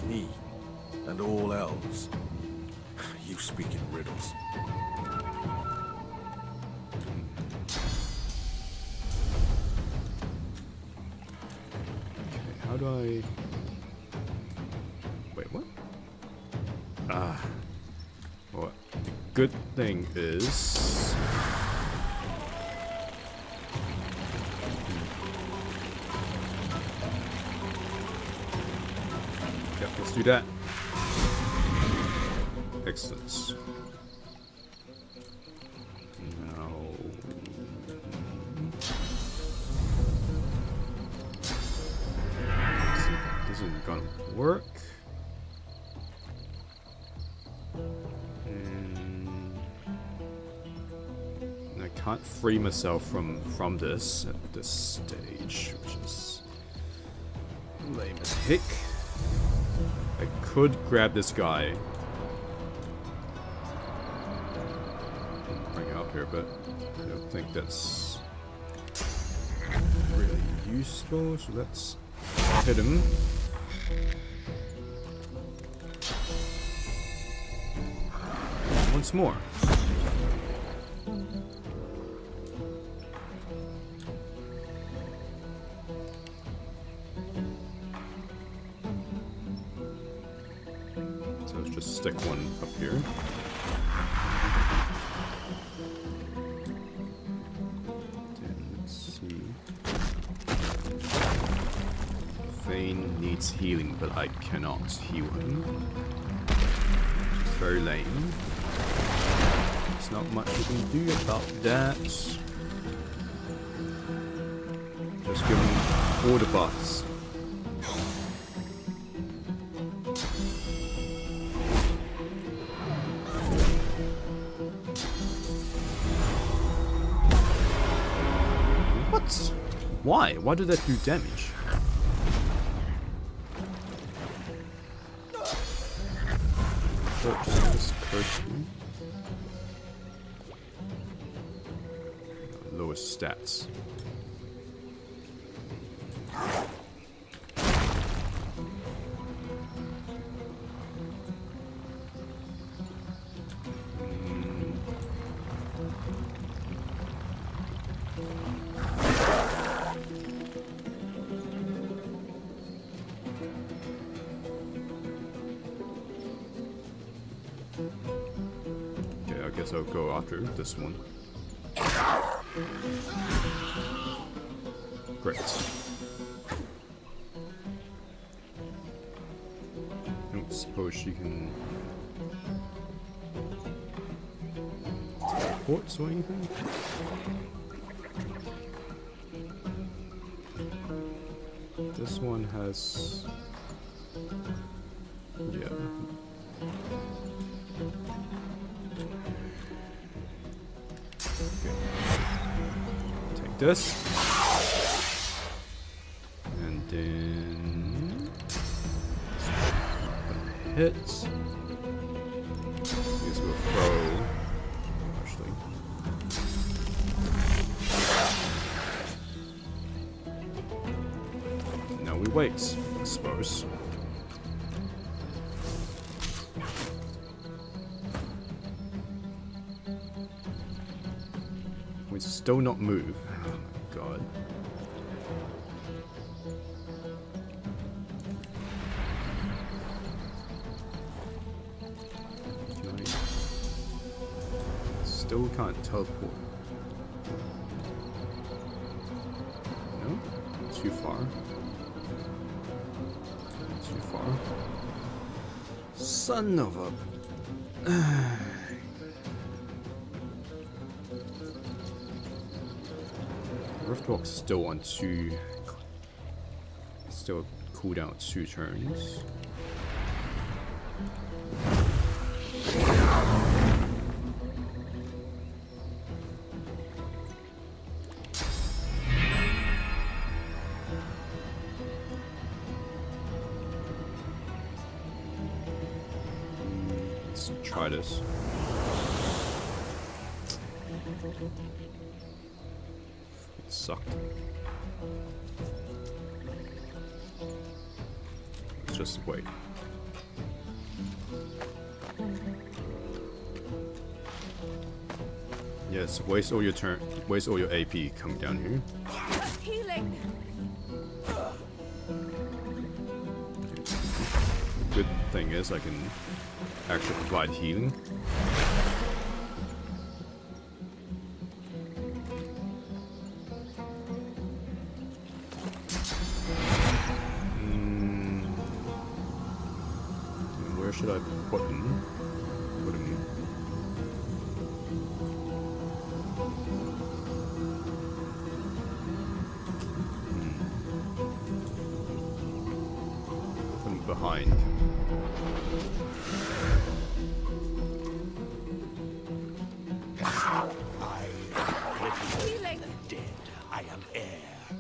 Me and all else. You speak in riddles. How do I... Wait, what? Ah. Well, good thing is... Yep, let's do that. Excellent. Now... This isn't gonna work. And I can't free myself from this at this stage, which is lame as heck. I could grab this guy. Bring it up here, but I don't think that's really useful, so let's hit him. Once more. So let's just stick one up here. Then let's see. Kaine needs healing, but I cannot heal him. Which is very lame. There's not much we can do about that. Just give him all the buffs. What? Why? Why did that do damage? Just curse me. Lowest stats. Okay, I guess I'll go after this one. Great. I don't suppose she can teleport or anything? This one has... yeah. Okay. Take this. And then... hits. Use with throw. Actually. Now we wait, I suppose. We still not move. Oh my god. Still can't teleport. No? Too far. Too far. Son of a... Riftwalk's still on 2... Still cooldown 2 turns. Let's try this. It sucked. Let's just wait. Yes, waste all your waste all your AP coming down here. Healing. Good thing is I can actually provide healing. Where should I put him? Put him. Put him behind. I am air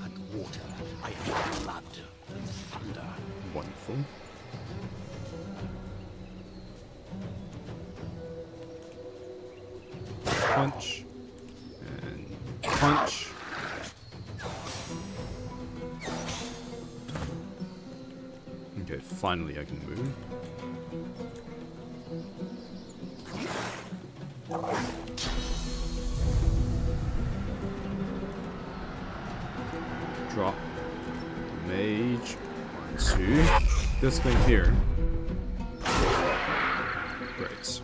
and water. I am blood and thunder. Wonderful. Punch. And punch. Okay, finally I can move. Drop. Mage. 1, 2. This thing here. Great.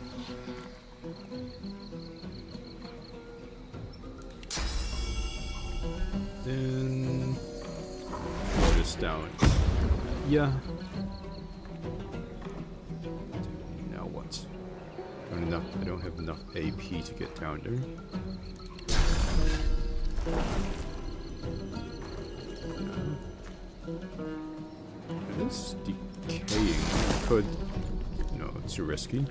Then throw this down. Yeah. Now what? I don't have enough AP to get down there. It's decaying. Could. No, it's too risky.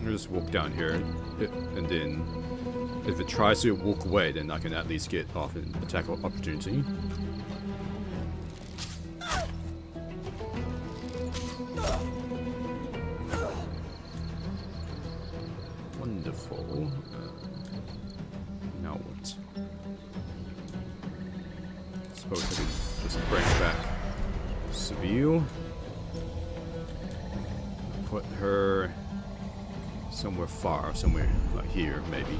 I'll just walk down here, and then if it tries to walk away, then I can at least get off an attack opportunity. Wonderful. Now what? Suppose I could just bring back Seville. Put her somewhere far, somewhere like here, maybe.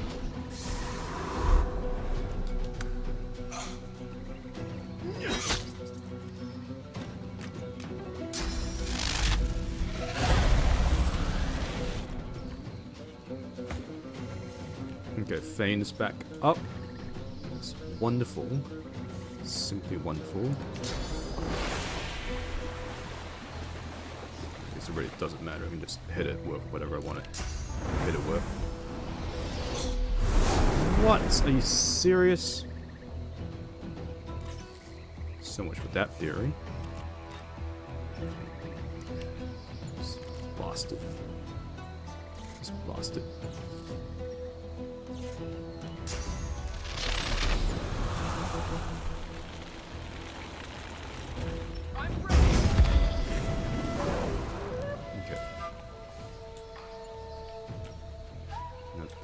Okay, Thane's back up. It's wonderful. Simply wonderful. I guess it really doesn't matter. I can just hit it with whatever I want to hit it with. What? Are you serious? So much for that theory. Just blast it. Just blast it.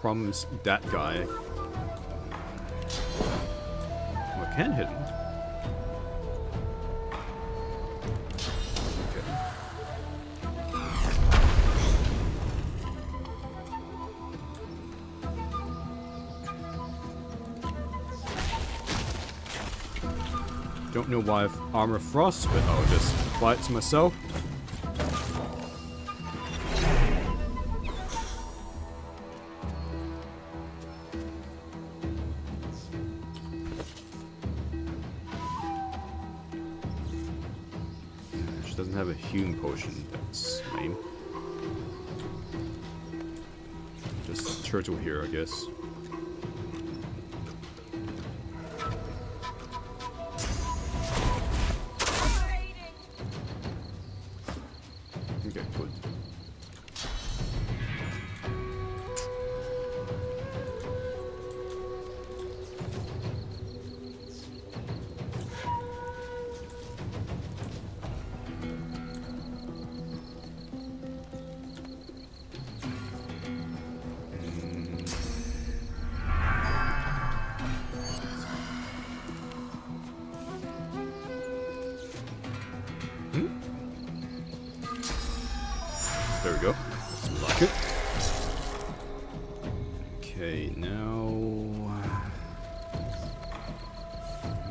Problem is that guy. Well, I can hit him. Okay. Don't know why I've armor frost, but I'll just apply it to myself. Doesn't have a healing potion, that's lame. Just a turtle here, I guess. Okay, good. There we go. Seems like it. Okay, now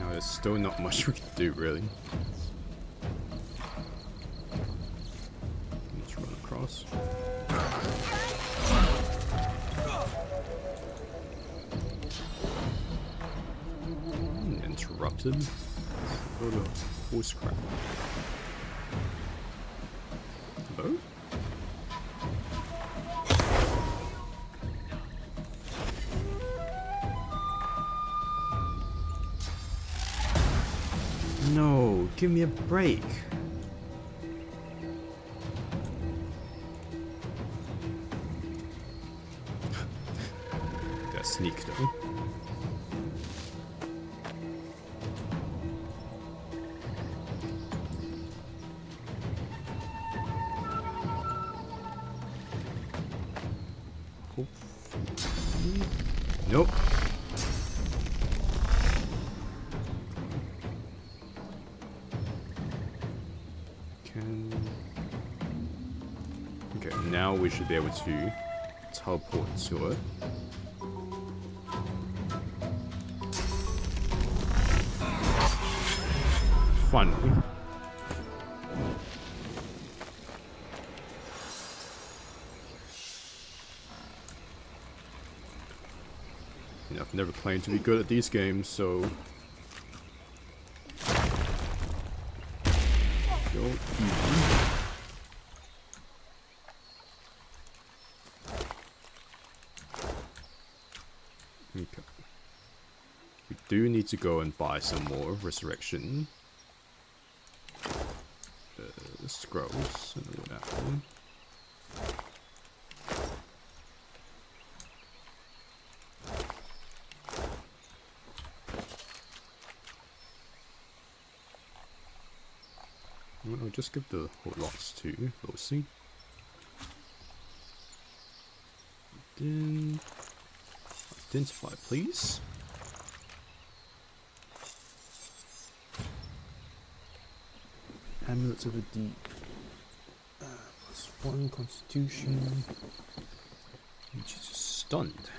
there's still not much we can do, really. Let's run across. corrupted. Go to horse crap. Hello? No, give me a break. That sneak though. Nope. Okay, now we should be able to teleport to it. Finally. You know, I've never claimed to be good at these games, so go easy. Okay. We do need to go and buy some more resurrection scrolls and all that one. I'll just give the whole lots to Lucy. Then identify, please. Amulets of the Deep. +1 Constitution. Which is stunned.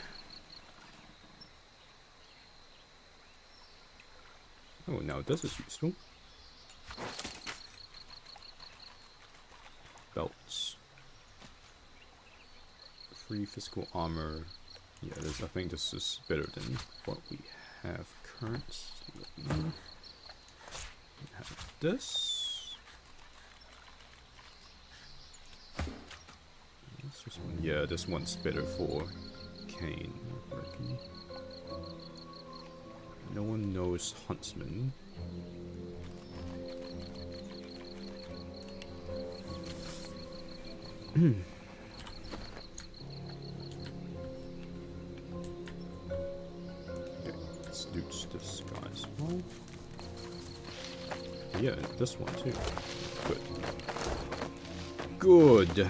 Oh, now this is useful. Belts. Free physical armor. Yeah, I think this is better than what we have currently. We have this. This one. Yeah, this one's better for Kaine, I reckon. No one knows Huntsman. Okay, let's loot this guy as well. Yeah, this one too. Good. Good.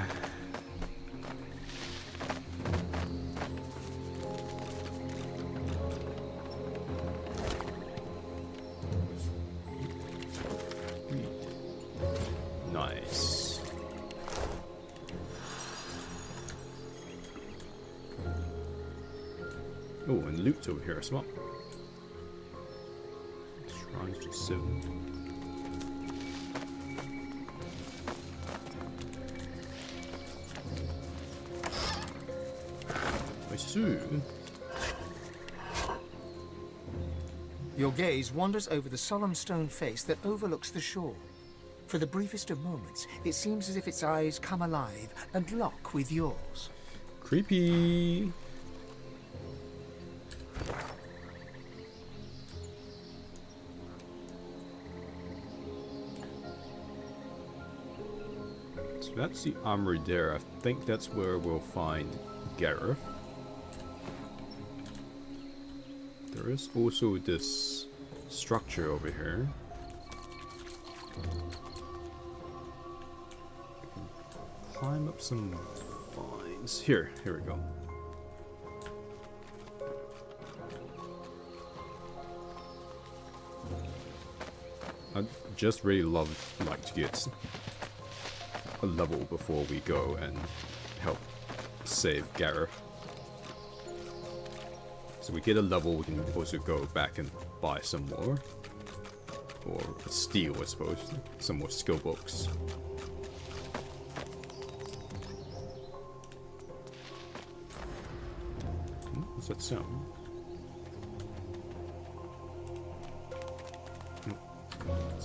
Nice. Oh, and loot over here as well. Shrines to 7. I see. Your gaze wanders over the solemn stone face that overlooks the shore. For the briefest of moments, it seems as if its eyes come alive and lock with yours. Creepy. So that's the armory there. I think that's where we'll find Gareth. There is also this structure over here. Climb up some vines. Here we go. I just really like to get a level before we go and help save Gareth. So we get a level, we can also go back and buy some more. Or steal, I suppose. Some more skill books. What's that sound?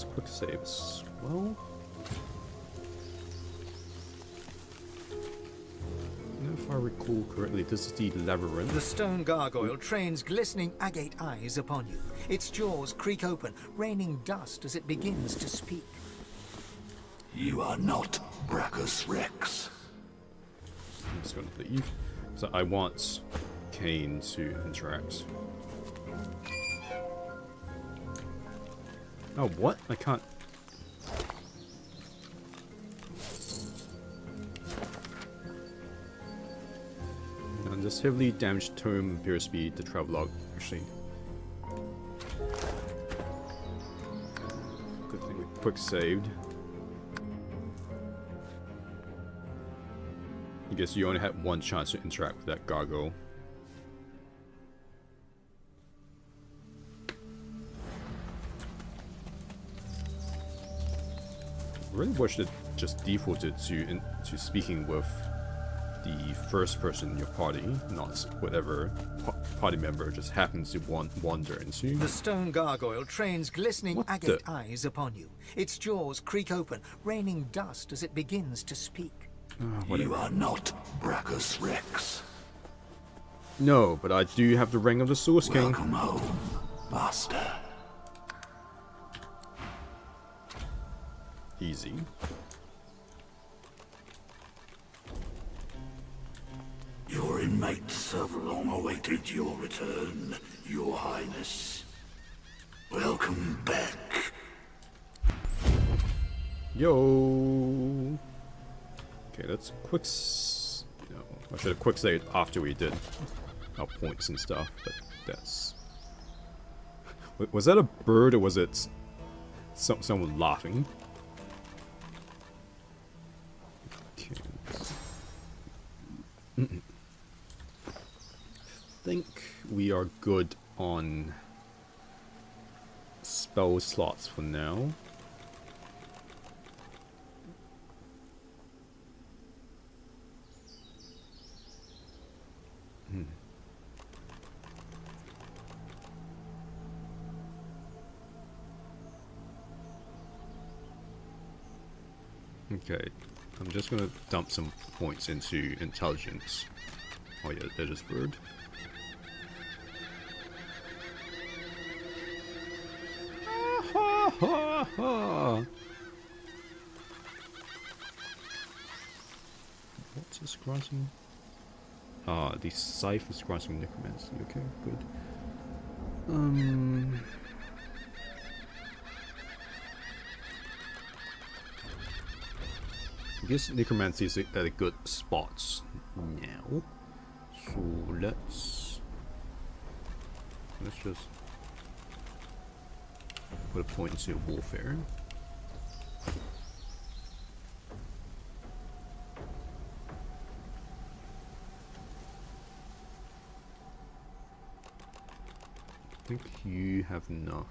let's quick save as well. And if I recall correctly, this is the labyrinth. The stone gargoyle trains glistening agate eyes upon you. Its jaws creak open, raining dust as it begins to speak. You are not Braccus Rex. I'm just going to leave. So I want Kaine to interact. Oh, what? I can't. And this heavily damaged tome appears to be the travelogue, actually. Good thing we quick saved. I guess you only had one chance to interact with that gargoyle. I really wish it just defaulted to speaking with the first person in your party, not whatever party member just happens to wander into. The stone gargoyle trains glistening agate eyes upon you. Its jaws creak open, raining dust as it begins to speak. You are not Braccus Rex. No, but I do have the ring of the Source King. Welcome home, Master. Easy. Your inmates have long awaited your return, Your Highness. Welcome back. Yo. Okay, let's quick. No, I should have quick saved after we did our points and stuff, but that's. Was that a bird or was it someone laughing? Okay. I think we are good on spell slots for now. Okay, I'm just gonna dump some points into intelligence. Oh yeah, that is bird. Ha ha ha! What's this granting? Ah, the scythe is granting necromancy. Okay, good. I guess necromancy is at a good spot now. So let's just put a point into warfare. I think you have enough.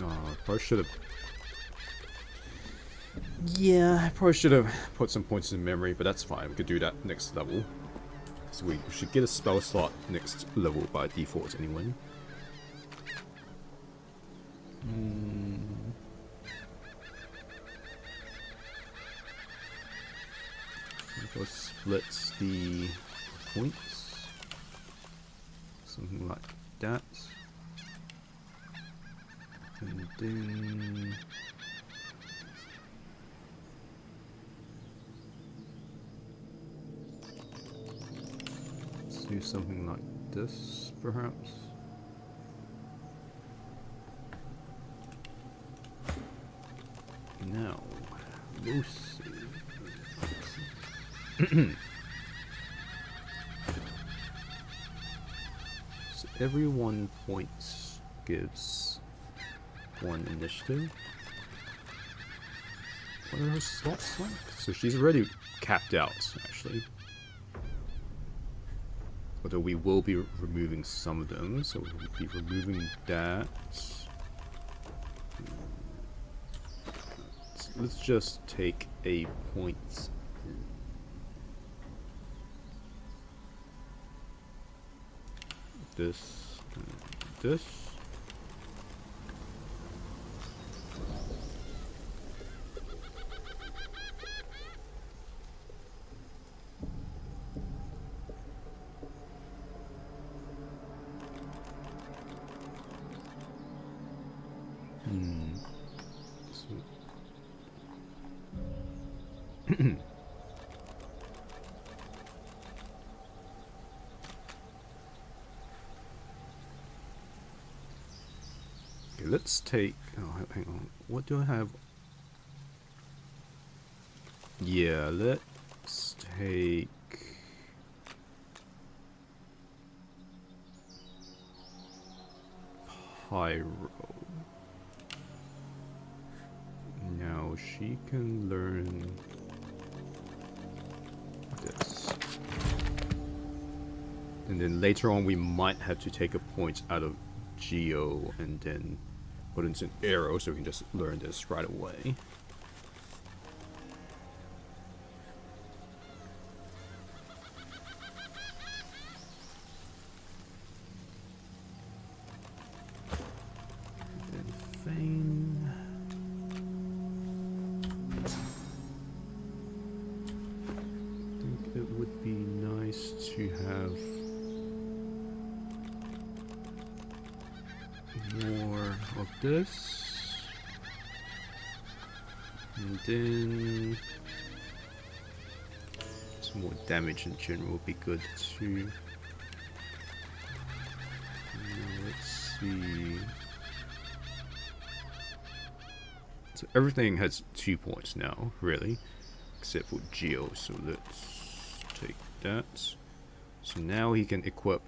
Oh, I probably should have. Yeah, I probably should have put some points in memory, but that's fine. We could do that next level. So we should get a spell slot next level by default anyway. Go splits the points. Something like that. And then let's do something like this, perhaps. Now, we'll see. So every 1 point gives 1 initiative. What are her slots like? So she's already capped out, actually. Although we will be removing some of them, so we'll be removing that. Let's just take a point. this, and this. Okay, let's take. Oh, hang on. What do I have? Yeah, let's take. Pyro. Now she can learn this. And then later on we might have to take a point out of Geo and then put into an arrow so we can just learn this right away. This, and then some more damage in general would be good too. Let's see. So everything has 2 points now, really, except for Geo. So let's take that. So now he can equip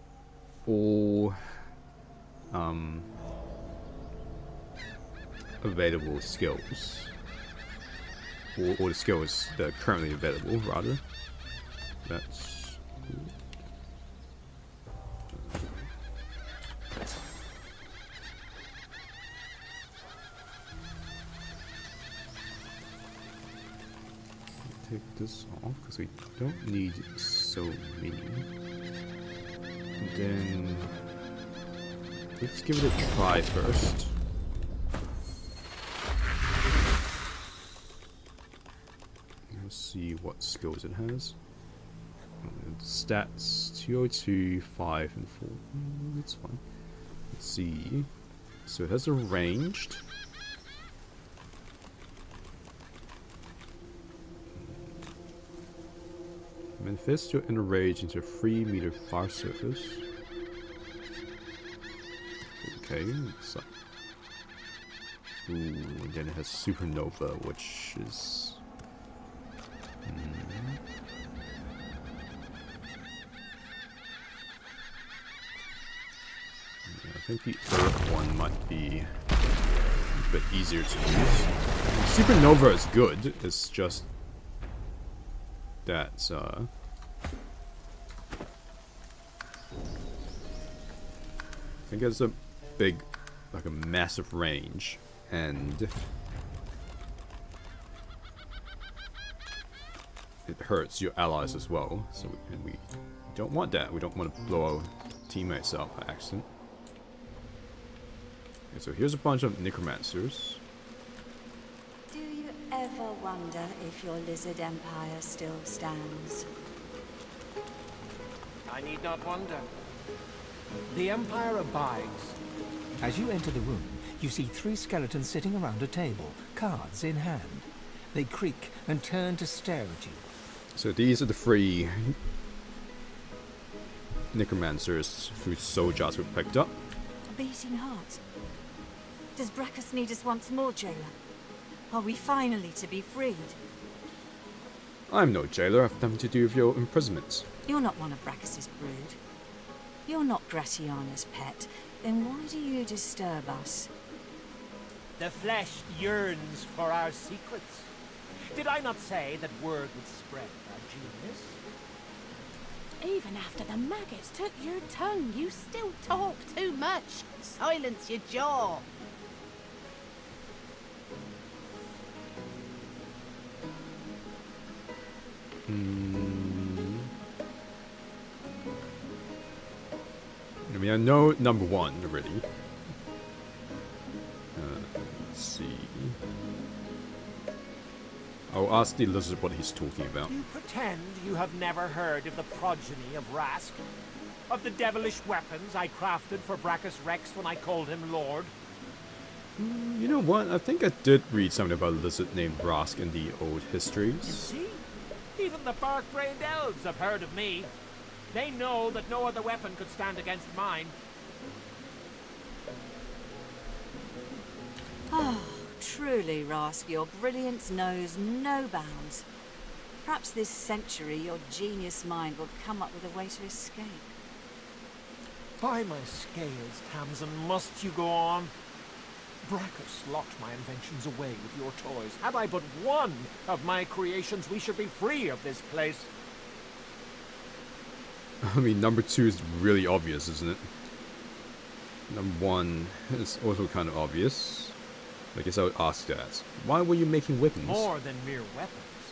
all available skills, or the skills that are currently available, rather. That's cool. Take this off because we don't need so many. And then let's give it a try first. See what skills it has. Stats 202, 5, and 4. That's fine. Let's see. So it has a ranged. Manifest your inner rage into a 3-meter fire surface. Okay, it's like. Ooh, and then it has supernova, which is. Yeah, I think the Earth one might be a bit easier to use. Supernova is good, it's just that I think it's a big, like a massive range, and it hurts your allies as well, so we don't want that. We don't want to blow our teammates out by accident. Okay, so here's a bunch of necromancers. Do you ever wonder if your lizard empire still stands? I need not wonder. The empire abides. As you enter the room, you see 3 skeletons sitting around a table, cards in hand. They creak and turn to stare at you. So these are the 3 necromancers whose soul jars were picked up. A beating heart. Does Braccus need us once more, jailer? Are we finally to be freed? I'm no jailer. I have nothing to do with your imprisonment. You're not one of Braccus's brood. You're not Gratiana's pet. Then why do you disturb us? The flesh yearns for our secrets. Did I not say that word would spread our genius? Even after the maggots took your tongue, you still talk too much. Silence your jaw. mean, I know number 1 already. Let's see. I'll ask the lizard what he's talking about. You pretend you have never heard of the progeny of Rask? Of the devilish weapons I crafted for Braccus Rex when I called him Lord? You know what? I think I did read something about a lizard named Rask in the old histories. You see? Even the bark-brained elves have heard of me. They know that no other weapon could stand against mine. Oh, truly, Rask, your brilliance knows no bounds. Perhaps this century your genius mind will come up with a way to escape. By my scales, Tamsin, must you go on? Braccus locked my inventions away with your toys. Had I but one of my creations, we should be free of this place. I mean, number 2 is really obvious, isn't it? Number 1 is also kind of obvious. I guess I would ask that. Why were you making weapons? More than mere weapons.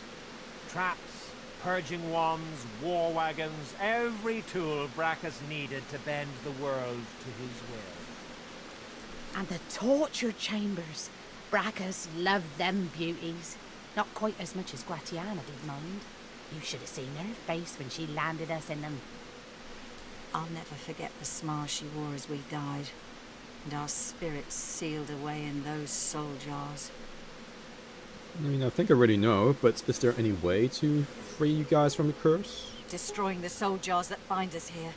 Traps, purging wands, war wagons, every tool Braccus needed to bend the world to his will. And the torture chambers. Braccus loved them beauties. Not quite as much as Gratiana did mind. You should have seen her face when she landed us in them. I'll never forget the smile she wore as we died, and our spirits sealed away in those soul jars. I mean, I think I already know, but is there any way to free you guys from the curse? Destroying the soul jars that bind us here.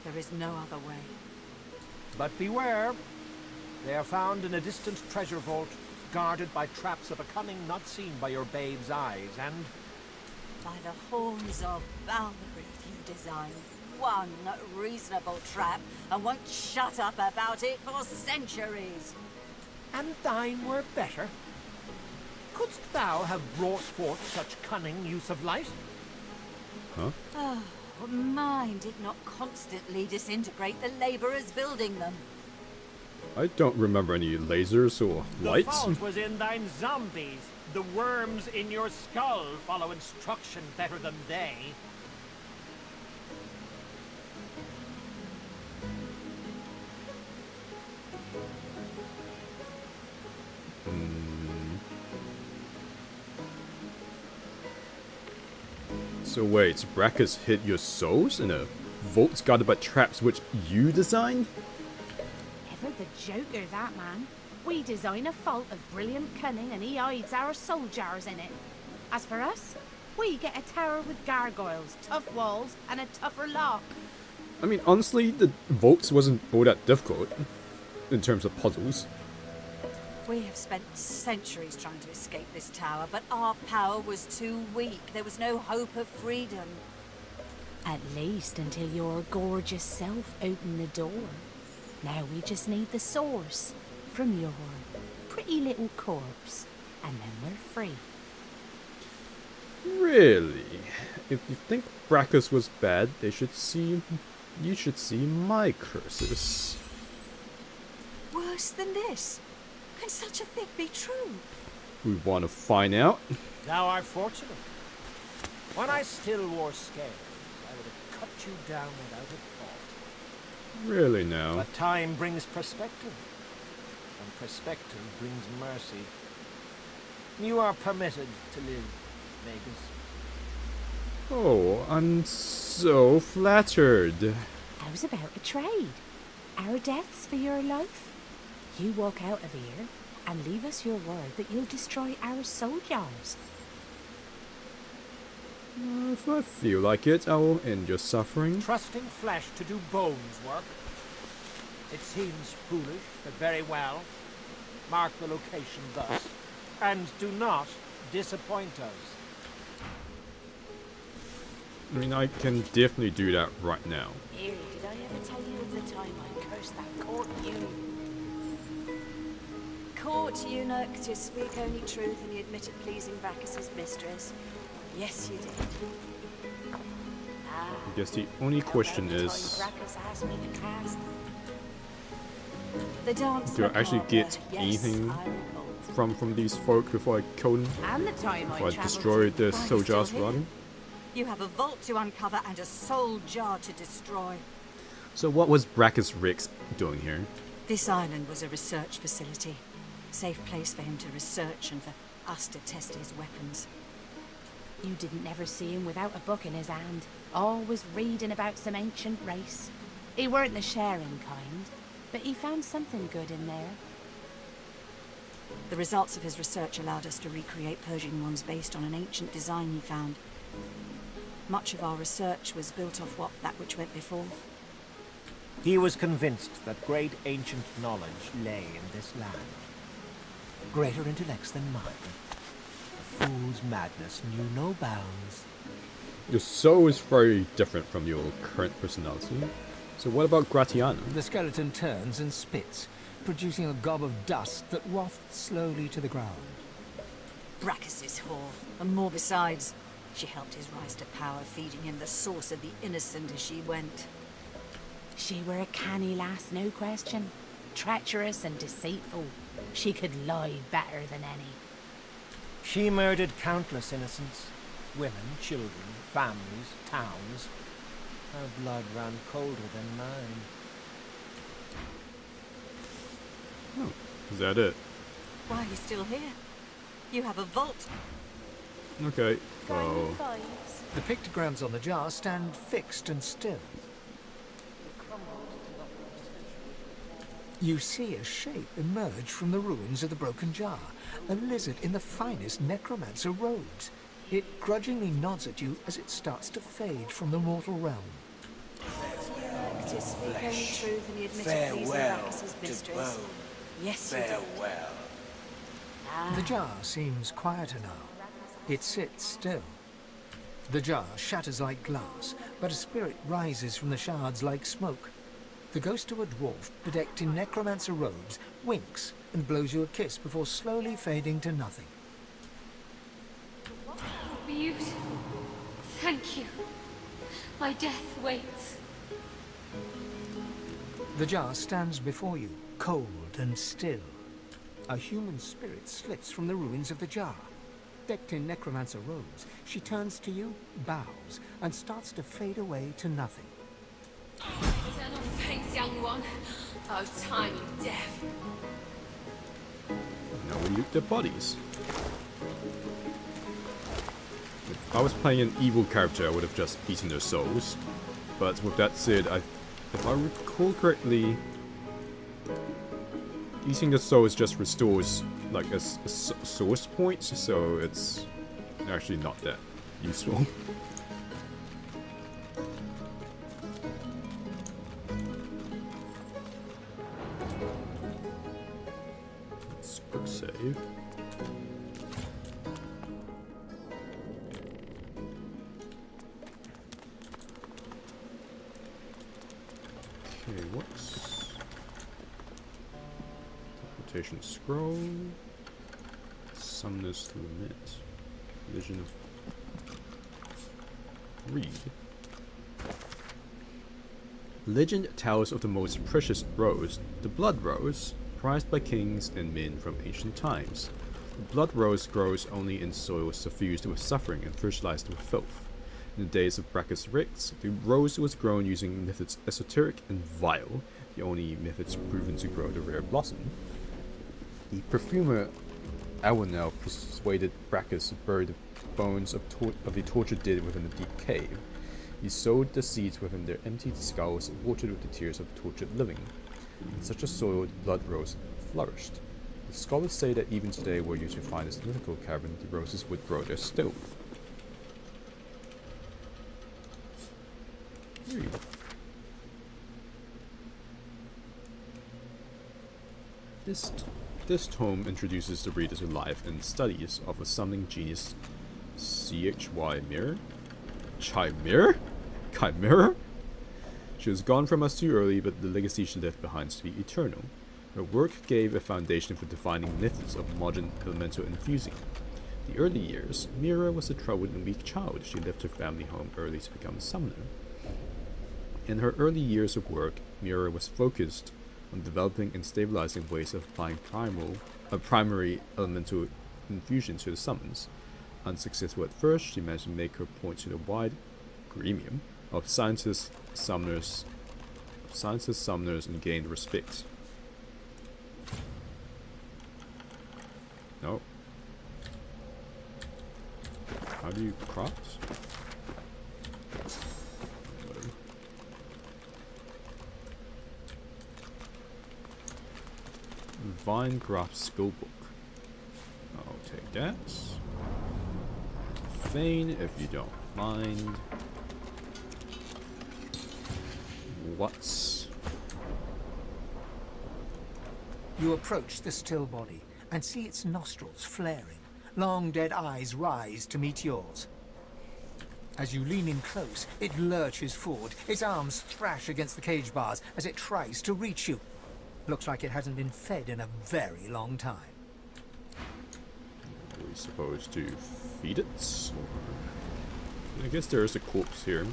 There is no other way. But beware. They are found in a distant treasure vault, guarded by traps of a cunning not seen by your babe's eyes, and... By the horns of Balmary, if you design one reasonable trap and won't shut up about it for centuries. And thine were better. Couldst thou have brought forth such cunning use of light? Huh? Oh, mine did not constantly disintegrate the laborers building them. I don't remember any lasers or lights. The fault was in thine zombies. The worms in your skull follow instruction better than they. So wait, Braccus hid your souls in a vault guarded by traps which you designed? Ever the joker, that man. We design a vault of brilliant cunning and he hides our soul jars in it. As for us, we get a tower with gargoyles, tough walls, and a tougher lock. I mean, honestly, the vaults wasn't all that difficult in terms of puzzles. We have spent centuries trying to escape this tower, but our power was too weak. There was no hope of freedom. At least until your gorgeous self opened the door. Now we just need the source from your pretty little corpse, and then we're free. Really? If you think Braccus was bad, you should see my curses. Worse than this? Can such a thing be true? We want to find out? Thou art fortunate. When I still wore scales, I would have cut you down without a thought. Really now? But time brings perspective, and perspective brings mercy. You are permitted to live, Magus. Oh, I'm so flattered. How's about a trade? Our deaths for your life? You walk out of here and leave us your word that you'll destroy our soul jars. If I feel like it, I will end your suffering. Trusting flesh to do bones work. It seems foolish, but very well. Mark the location thus, and do not disappoint us. I mean, I can definitely do that right now. Here, did I ever tell you of the time I cursed that court eunuch? Court eunuch to speak only truth, and you admitted pleasing Braccus's mistress. Yes, you did. I guess the only question is, The dance do I actually get yes, anything I recall. from these folk before I kill them? And the time Before I travelled destroy to the Why, soul you're still jars here? run? You have a vault to uncover and a soul jar to destroy. So what was Braccus Rex doing here? This island was a research facility. Safe place for him to research and for us to test his weapons. You didn't never see him without a book in his hand, always reading about some ancient race. He weren't the sharing kind, but he found something good in there. The results of his research allowed us to recreate Persian ones based on an ancient design he found. Much of our research was built off that which went before. He was convinced that great ancient knowledge lay in this land. Greater intellects than mine. The fool's madness knew no bounds. Your soul is very different from your current personality. So what about Gratiano? The skeleton turns and spits, producing a gob of dust that wafts slowly to the ground. Braccus's whore, and more besides. She helped his rise to power, feeding him the source of the innocent as she went. She were a canny lass, no question. Treacherous and deceitful. She could lie better than any. She murdered countless innocents. Women, children, families, towns. Her blood ran colder than mine. Oh, is that it? Why are you still here? You have a vault. Okay, well... The pictograms on the jar stand fixed and still. You see a shape emerge from the ruins of the broken jar. A lizard in the finest necromancer robes. It grudgingly nods at you as it starts to fade from the mortal realm. It is speak only truth, and he admitted pleasing Braccus's mistress. Yes, he did. Farewell. The jar seems quieter now. It sits still. The jar shatters like glass, but a spirit rises from the shards like smoke. The ghost of a dwarf, bedecked in necromancer robes, winks and blows you a kiss before slowly fading to nothing. Beautiful. Thank you. My death waits. The jar stands before you, cold and still. A human spirit slips from the ruins of the jar. Decked in necromancer robes, she turns to you, bows, and starts to fade away to nothing. Eternal thanks, young one. Oh, timely death. Now we loot their bodies. If I was playing an evil character, I would have just eaten their souls. But with that said, if I recall correctly, eating the souls just restores like a source point, so it's actually not that useful. Let's quick save. Okay, what's teleportation scroll? Summoners Lament. Vision of Read. Legend tells of the most precious rose, the blood rose, prized by kings and men from ancient times. The blood rose grows only in soil suffused with suffering and fertilized with filth. In the days of Braccus Rex, the rose was grown using methods esoteric and vile, the only methods proven to grow the rare blossom. The perfumer Awenel persuaded Braccus to bury the bones of the tortured dead within a deep cave. He sowed the seeds within their emptied skulls, watered with the tears of tortured living. In such a soil, the blood rose flourished. The scholars say that even today, were you to find this mythical cavern, the roses would grow there still. Read. This tome introduces the reader to life and studies of a summoning genius, Chimera? Chimera? She was gone from us too early, but the legacy she left behind is to be eternal. Her work gave a foundation for defining methods of modern elemental infusing. In the early years, Mira was a troubled and weak child. She left her family home early to become a summoner. In her early years of work, Mira was focused on developing and stabilizing ways of applying primary elemental infusion to the summons. Unsuccessful at first, she managed to make her point to the wide gremium of scientists, summoners, Silence his summoners and gain respect. No. How do you craft? Vine Graph Spellbook. I'll take that. Feign, if you don't mind. What's... You approach the still body and see its nostrils flaring. Long dead eyes rise to meet yours. As you lean in close, it lurches forward. Its arms thrash against the cage bars as it tries to reach you. Looks like it hasn't been fed in a very long time. Are we supposed to feed it? Or... I guess there is a corpse here.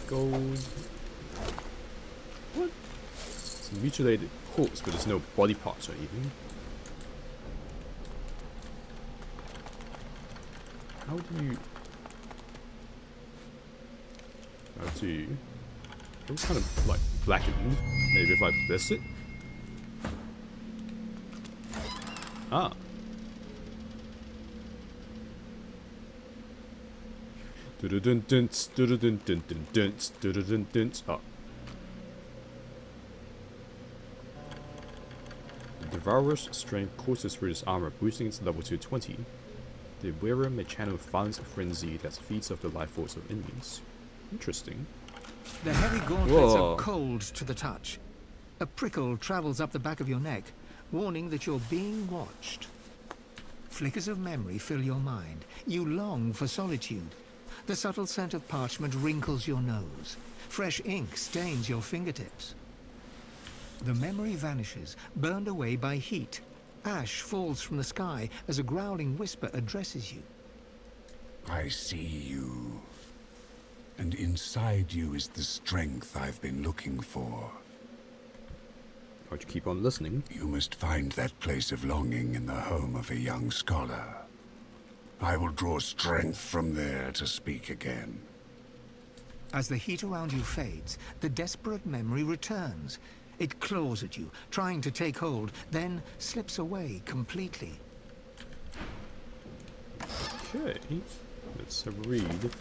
Gold. What? It's a mutilated corpse, but there's no body parts or anything. How do you... How do you... It's kind of like blackened. Maybe if I bless it? Ah. Oh. The Devourer's strength courses through his armor, boosting its level to 20. The wearer may channel violent frenzy that feeds off the life force of enemies. Interesting. The heavy gauntlets are cold to the touch. A prickle travels up the back of your neck, warning that you're being watched. Flickers of memory fill your mind. You long for solitude. The subtle scent of parchment wrinkles your nose. Fresh ink stains your fingertips. The memory vanishes, burned away by heat. Ash falls from the sky as a growling whisper addresses you. I see you. And inside you is the strength I've been looking for. Why'd you keep on listening? You must find that place of longing in the home of a young scholar. I will draw strength from there to speak again. As the heat around you fades, the desperate memory returns. It claws at you, trying to take hold, then slips away completely. Okay, let's have a read.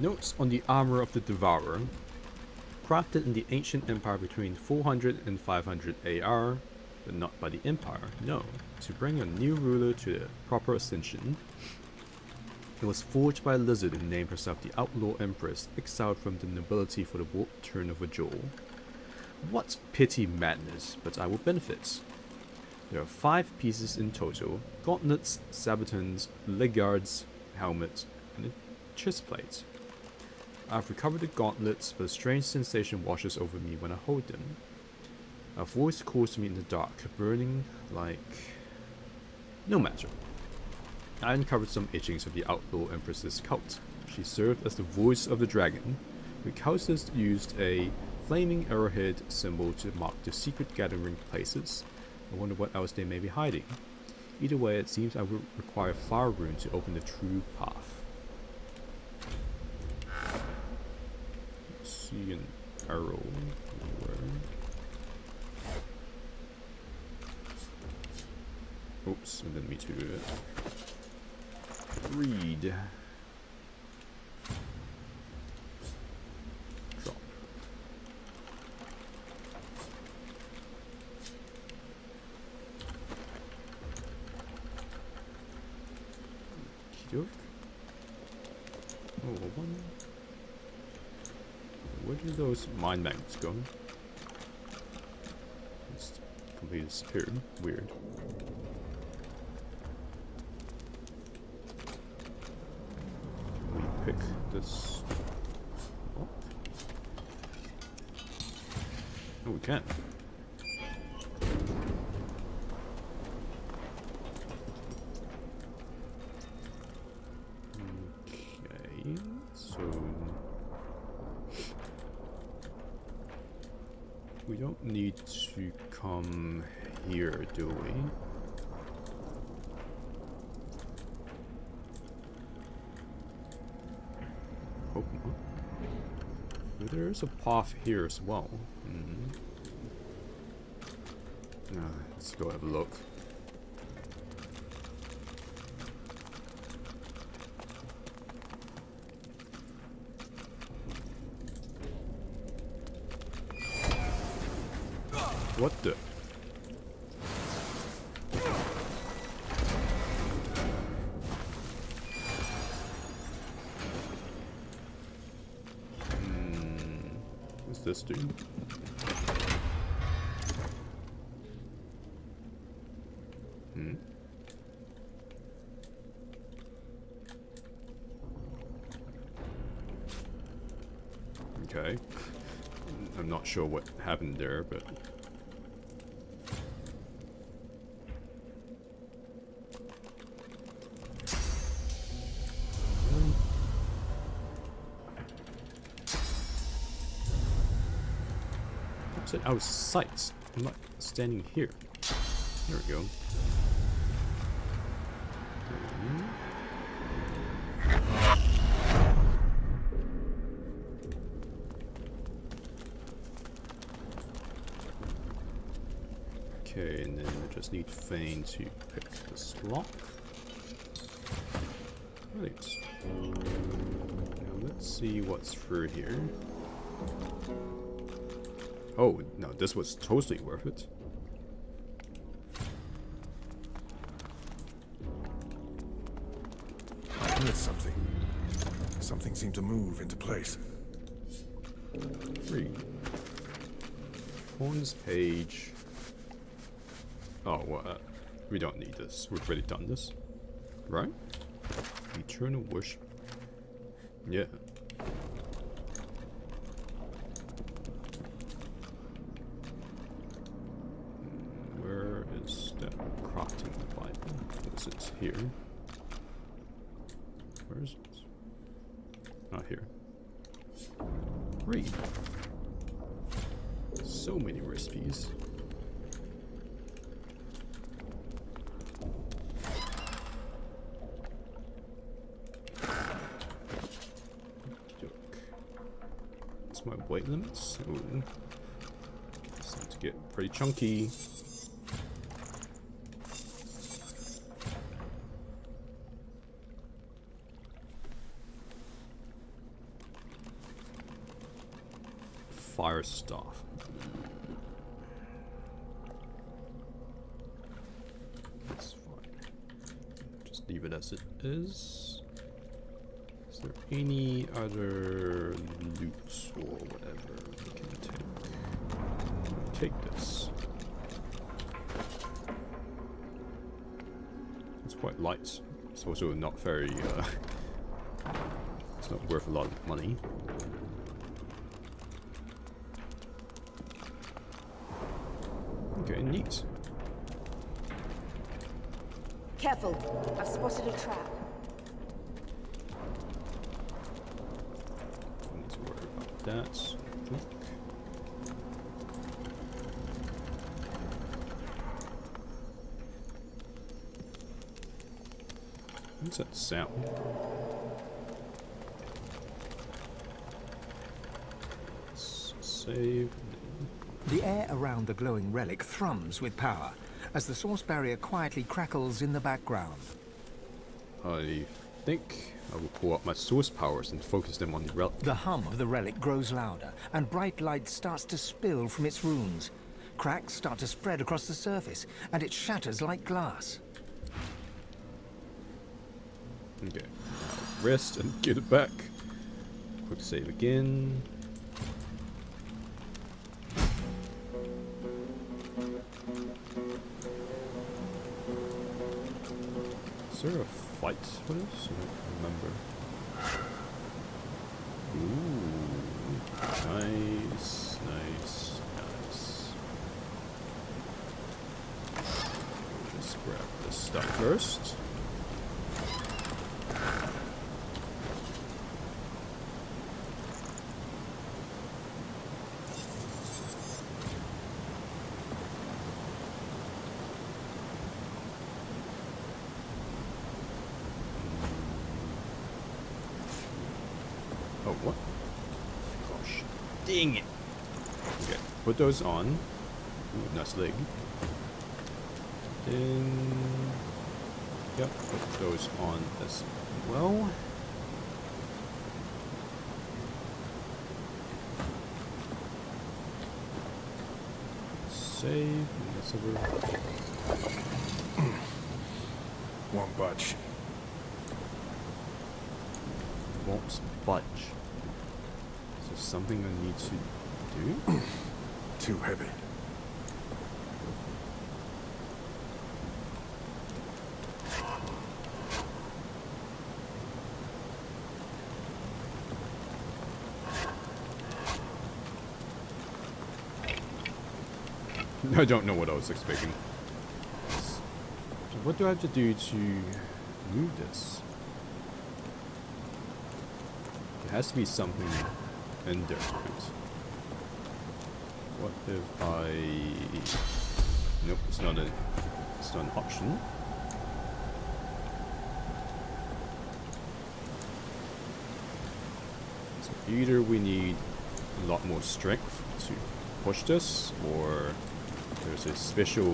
Notes on the armor of the Devourer. Crafted in the ancient empire between 400 and 500 AR, but not by the Empire, no. To bring a new ruler to the proper ascension. It was forged by a lizard who named herself the Outlaw Empress, exiled from the nobility for the warped turn of a jaw. What petty madness, but I will benefit. There are 5 pieces in total: gauntlets, sabatons, leg guards, helmet, and a chest plate. I've recovered the gauntlets, but a strange sensation washes over me when I hold them. A voice calls to me in the dark, burning like... No matter. I uncovered some etchings of the Outlaw Empress's cult. She served as the voice of the dragon. The cultists used a flaming arrowhead symbol to mark the secret gathering places. I wonder what else they may be hiding. Either way, it seems I would require fire rune to open the true path. Let's see an arrow. Where? Oops, I didn't mean to read. Drop. Okey-doke. Oh, one. Where do those mind magnets go? It's completely disappeared. Weird. Pick this up. Oh, we can. Okay, so We don't need to come here, do we? Hope not. But there's a path here as well. Let's go have a look. What the? What's this do? Okay. I'm not sure what happened there, but... out of sight. I'm not standing here. There we go. Okay, and then I just need Kaine to pick this lock. Right. Now let's see what's through here. Oh, no, this was totally worth it. I heard something. Something seemed to move into place. 3. Horns page. Oh, well, we don't need this. We've already done this. Right? Eternal Worship. Yeah. Where is that crafting Bible? Is it here? Where is it? Not here. Read. So many recipes. What's my weight limits? Ooh. Starting to get pretty chunky. Fire staff. That's fine. Just leave it as it is. Is there any other loot or whatever we can take? Take this. It's quite light. It's also not very, it's not worth a lot of money. Okay, neat. Careful, I've spotted a trap. Don't need to worry about that. What's that sound? Let's save. The air around the glowing relic thrums with power as the source barrier quietly crackles in the background. I think I will pull up my source powers and focus them on the relic. The hum of the relic grows louder, and bright light starts to spill from its runes. Cracks start to spread across the surface, and it shatters like glass. Okay, now rest and get it back. Quick save again. Is there a fight for this? I don't remember. Ooh, nice, nice, nice. Just grab this stuff first. Dang it. Okay, put those on. Ooh, nice leg. Then, yep, put those on as well. Save. That's over. Won't budge. Won't budge. Is there something I need to do? Too heavy. I don't know what I was expecting. So what do I have to do to move this? There has to be something in there, right? What if I... Nope, it's not an option. So either we need a lot more strength to push this, or there's a special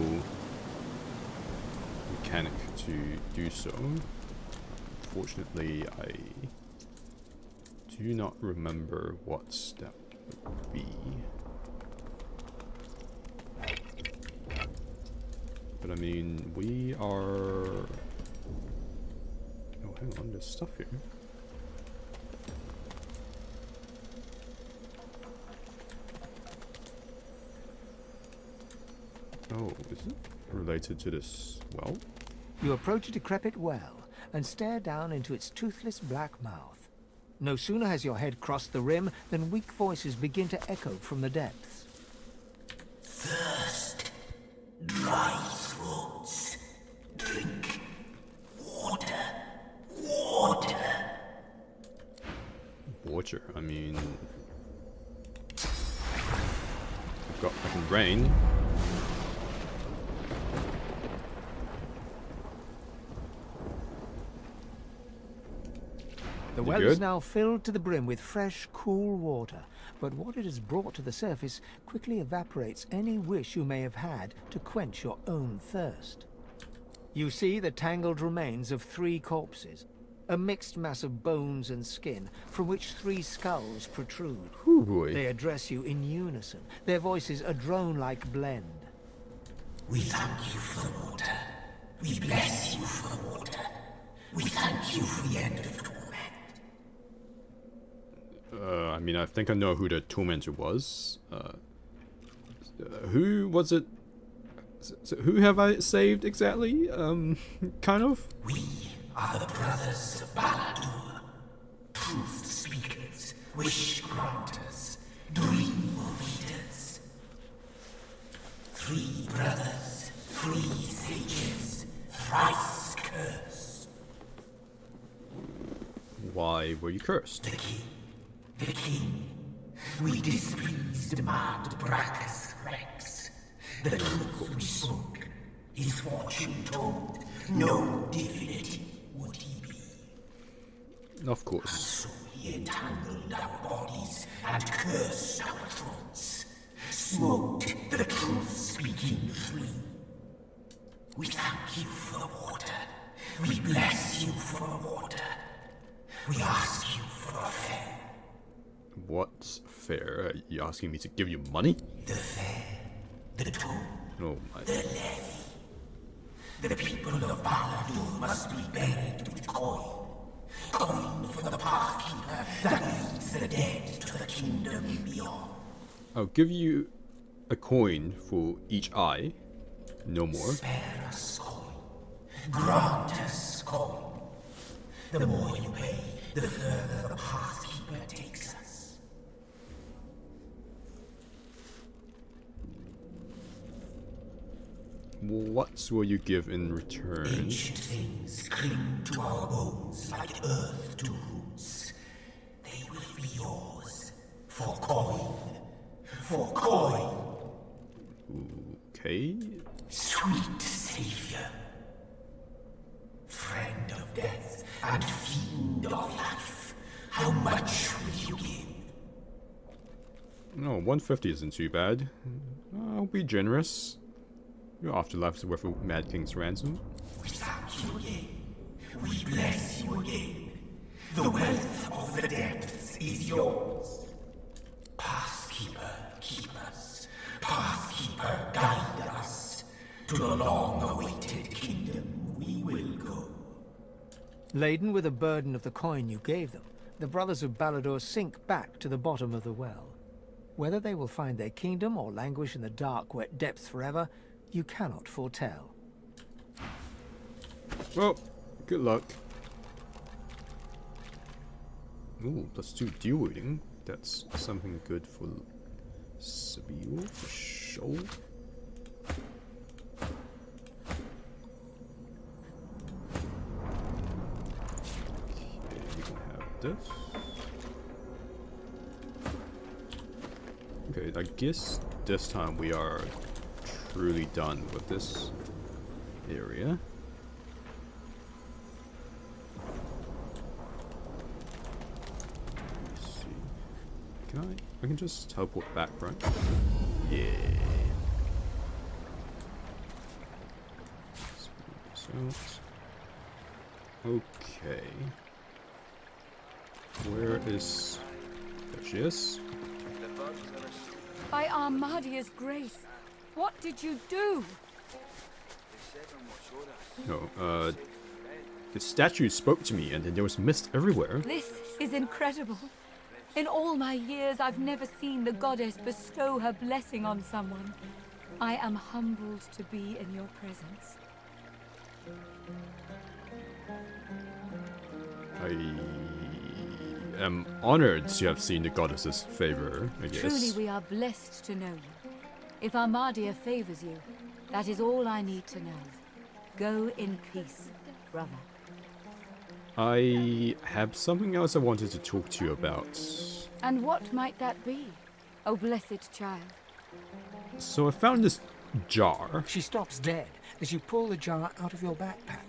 mechanic to do so. Unfortunately, I do not remember what that would be. But I mean, we are... Oh, hang on, there's stuff here. Oh, is it related to this well? You approach a decrepit well and stare down into its toothless black mouth. No sooner has your head crossed the rim than weak voices begin to echo from the depths. Thirst, dry throats, drink, water, water. Water, I mean... I can rain. The well is now filled to the brim with fresh, cool water, but what it has brought to the surface quickly evaporates any wish you may have had to quench your own thirst. You see the tangled remains of 3 corpses, a mixed mass of bones and skin, from which 3 skulls protrude. Ooh, boy. They address you in unison, their voices a drone-like blend. We thank you for the water. We bless you for the water. We thank you for the end of torment. I mean, I think I know who the tormentor was. Who was it? So who have I saved exactly? Kind of? We are the brothers of Baladur. Truth speakers, wish granters, dream readers. 3 brothers, 3 sages, thrice cursed. Why were you cursed? The king. We displeased demand Braccus Rex. The truth we spoke, his fortune told. No divinity would he be. Of course. So he entangled our bodies and cursed our throats. Smoked the truth speaking free. We thank you for the water. We bless you for the water. We ask you for a fare. What's fair? Are you asking me to give you money? The fare, the toll, Oh my. the levy. The people of Baladur must be buried with coin. Coin for the pathkeeper that leads the dead to the kingdom beyond. I'll give you a coin for each eye. No more. Spare us coin. Grant us coin. The more you pay, the further the pathkeeper takes us. What will you give in return? Ancient things cling to our bones like earth to roots. They will be yours. For coin. For coin. Okay. Sweet savior. Friend of death and fiend of life. How much will you give? Oh, 150 isn't too bad. I'll be generous. Your afterlife is worth a Mad King's ransom. We thank you again. We bless you again. The wealth of the depths is yours. Pathkeeper, keep us. Pathkeeper, guide us. To the long-awaited kingdom we will go. Laden with the burden of the coin you gave them, the brothers of Balador sink back to the bottom of the well. Whether they will find their kingdom or languish in the dark, wet depths forever, you cannot foretell. Well, good luck. Ooh, +2 dueling. That's something good for Sabil, for sure. Okay, we can have this. Okay, I guess this time we are truly done with this area. Let's see. I can just teleport back, right? Yeah. Okay. Where is... There she is. By Armadia's grace, what did you do? No, the statue spoke to me and then there was mist everywhere. This is incredible. In all my years, I've never seen the goddess bestow her blessing on someone. I am humbled to be in your presence. I am honored to have seen the goddess's favor, I guess. Truly, we are blessed to know you. If Armadia favors you, that is all I need to know. Go in peace, brother. I have something else I wanted to talk to you about. And what might that be, oh blessed child? So I found this jar. She stops dead as you pull the jar out of your backpack.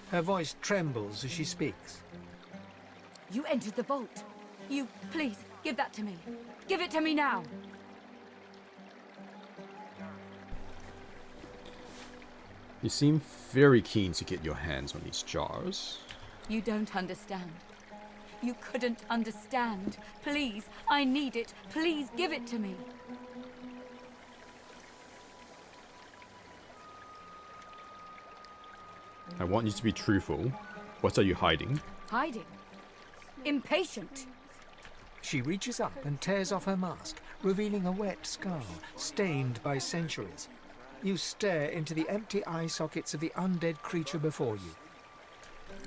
Her voice trembles as she speaks. You entered the vault. Please, give that to me. Give it to me now. You seem very keen to get your hands on these jars. You don't understand. You couldn't understand. Please, I need it. Please give it to me. I want you to be truthful. What are you hiding? Hiding. Impatient. She reaches up and tears off her mask, revealing a wet skull, stained by centuries. You stare into the empty eye sockets of the undead creature before you.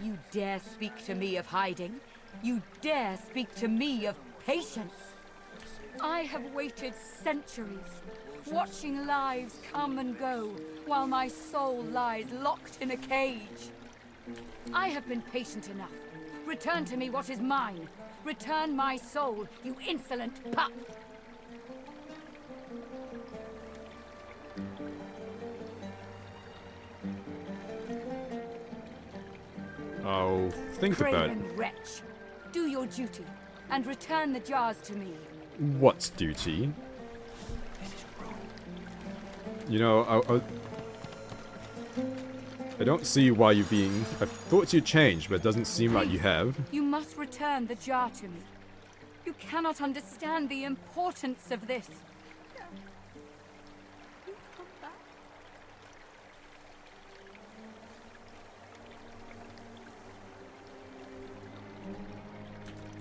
You dare speak to me of hiding? You dare speak to me of patience? I have waited centuries, watching lives come and go, while my soul lies locked in a cage. I have been patient enough. Return to me what is mine. Return my soul, you insolent pup! I'll think about it. Craven wretch! Do your duty, and return the jars to me. What duty? You know, I don't see why you're being... I thought you'd change, but it doesn't seem like you have. You must return the jar to me. You cannot understand the importance of this.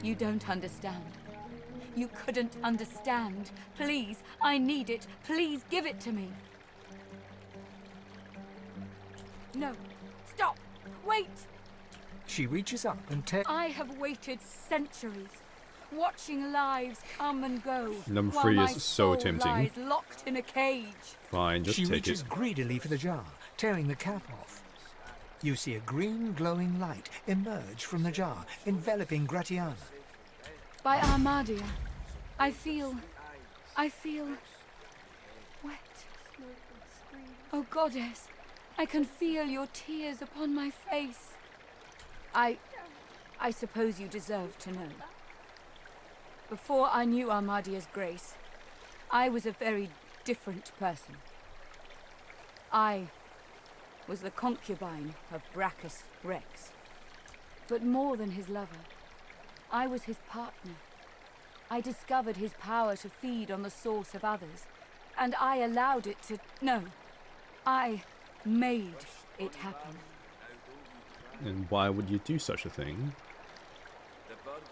You don't understand. You couldn't understand. Please, I need it. Please give it to me. No. Stop! Wait! She reaches up and tears... I have waited centuries, watching lives come and go. Number while 3 my is so soul tempting. lies locked in a cage. Fine, just She take reaches it. greedily for the jar, tearing the cap off. You see a green glowing light emerge from the jar, enveloping Gratiana. By Armadia, I feel wet. Oh goddess, I can feel your tears upon my face. I suppose you deserve to know. Before I knew Armadia's grace, I was a very different person. I was the concubine of Braccus Rex. But more than his lover, I was his partner. I discovered his power to feed on the source of others, and I allowed it to... No, I made it happen. And why would you do such a thing?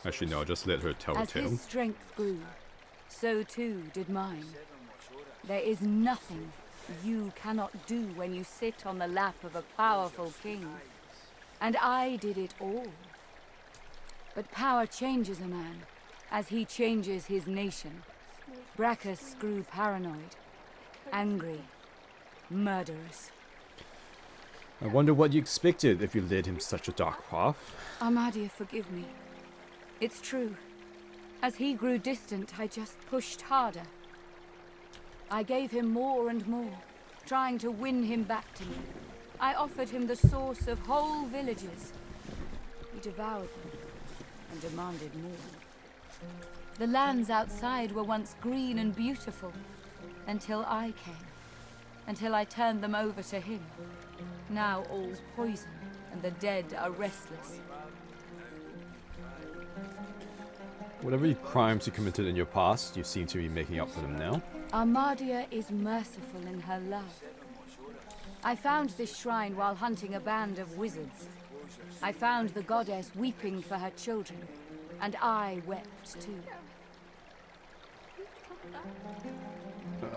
Actually, no, just let her tell her As tale. his strength grew, so too did mine. There is nothing you cannot do when you sit on the lap of a powerful king. And I did it all. But power changes a man, as he changes his nation. Braccus grew paranoid, angry, murderous. I wonder what you expected if you led him such a dark path. Armadia, forgive me. It's true. As he grew distant, I just pushed harder. I gave him more and more, trying to win him back to me. I offered him the source of whole villages. He devoured them and demanded more. The lands outside were once green and beautiful, until I came. Until I turned them over to him. Now all's poison, and the dead are restless. Whatever crimes you committed in your past, you seem to be making up for them now. Armadia is merciful in her love. I found this shrine while hunting a band of wizards. I found the goddess weeping for her children, and I wept too.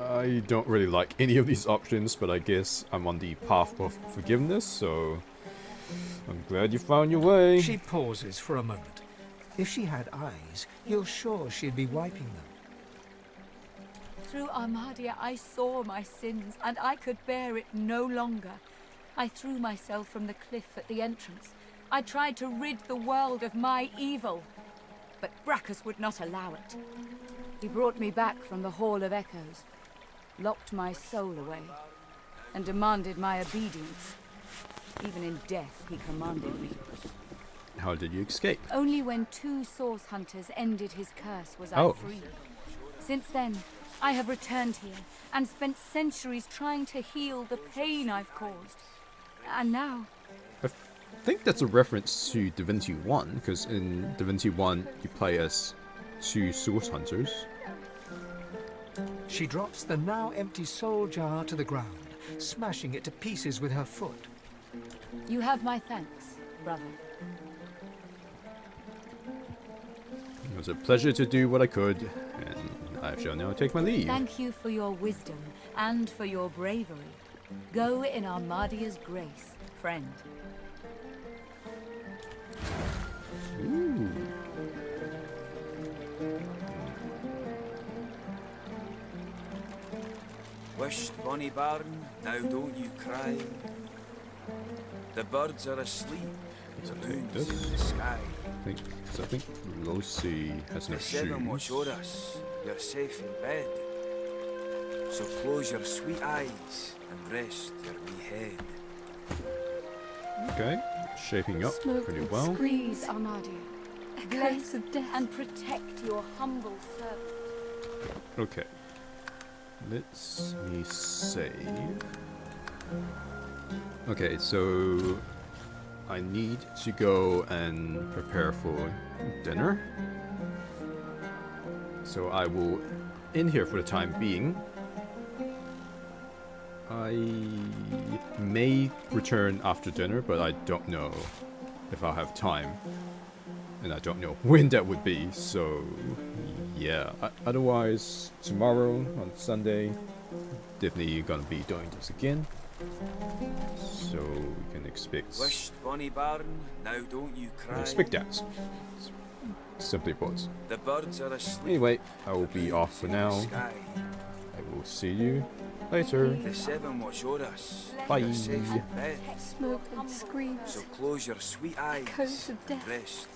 I don't really like any of these options, but I guess I'm on the path of forgiveness, so I'm glad you found your way. She pauses for a moment. If she had eyes, you're sure she'd be wiping them. Through Armadia, I saw my sins, and I could bear it no longer. I threw myself from the cliff at the entrance. I tried to rid the world of my evil, but Braccus would not allow it. He brought me back from the Hall of Echoes, locked my soul away, and demanded my obedience. Even in death, he commanded me. How did you escape? Only when 2 source hunters ended his curse was I Oh. free. Since then, I have returned here and spent centuries trying to heal the pain I've caused. And now... I think that's a reference to Divinity 1, because in Divinity 1 you play as 2 source hunters. She drops the now empty soul jar to the ground, smashing it to pieces with her foot. You have my thanks, brother. It was a pleasure to do what I could, and I shall now take my leave. Thank you for your wisdom and for your bravery. Go in Armadia's grace, friend. Ooh. Wisht, bonny barn, now don't you cry. The birds are asleep, the moon's in the sky. I think Lucy has no The seven will shoes. show us you're safe in bed. So close your sweet eyes and rest your wee head. Okay, shaping up pretty well. Squeeze, Armadia. Bless and protect your humble servant. Okay. Let's me save. Okay, so I need to go and prepare for dinner. So I will end here for the time being. I may return after dinner, but I don't know if I'll have time. And I don't know when that would be, so yeah. Otherwise, tomorrow on Sunday, definitely gonna be doing this again. So we can expect... Wisht, bonny barn, now don't you cry. Expect that. Simply put. The birds are asleep. Anyway, I will be off for now. Sky. I will see you later. The seven will show us Bye. you're safe in bed. Smoke and screams. So close your sweet eyes Codes of and death. rest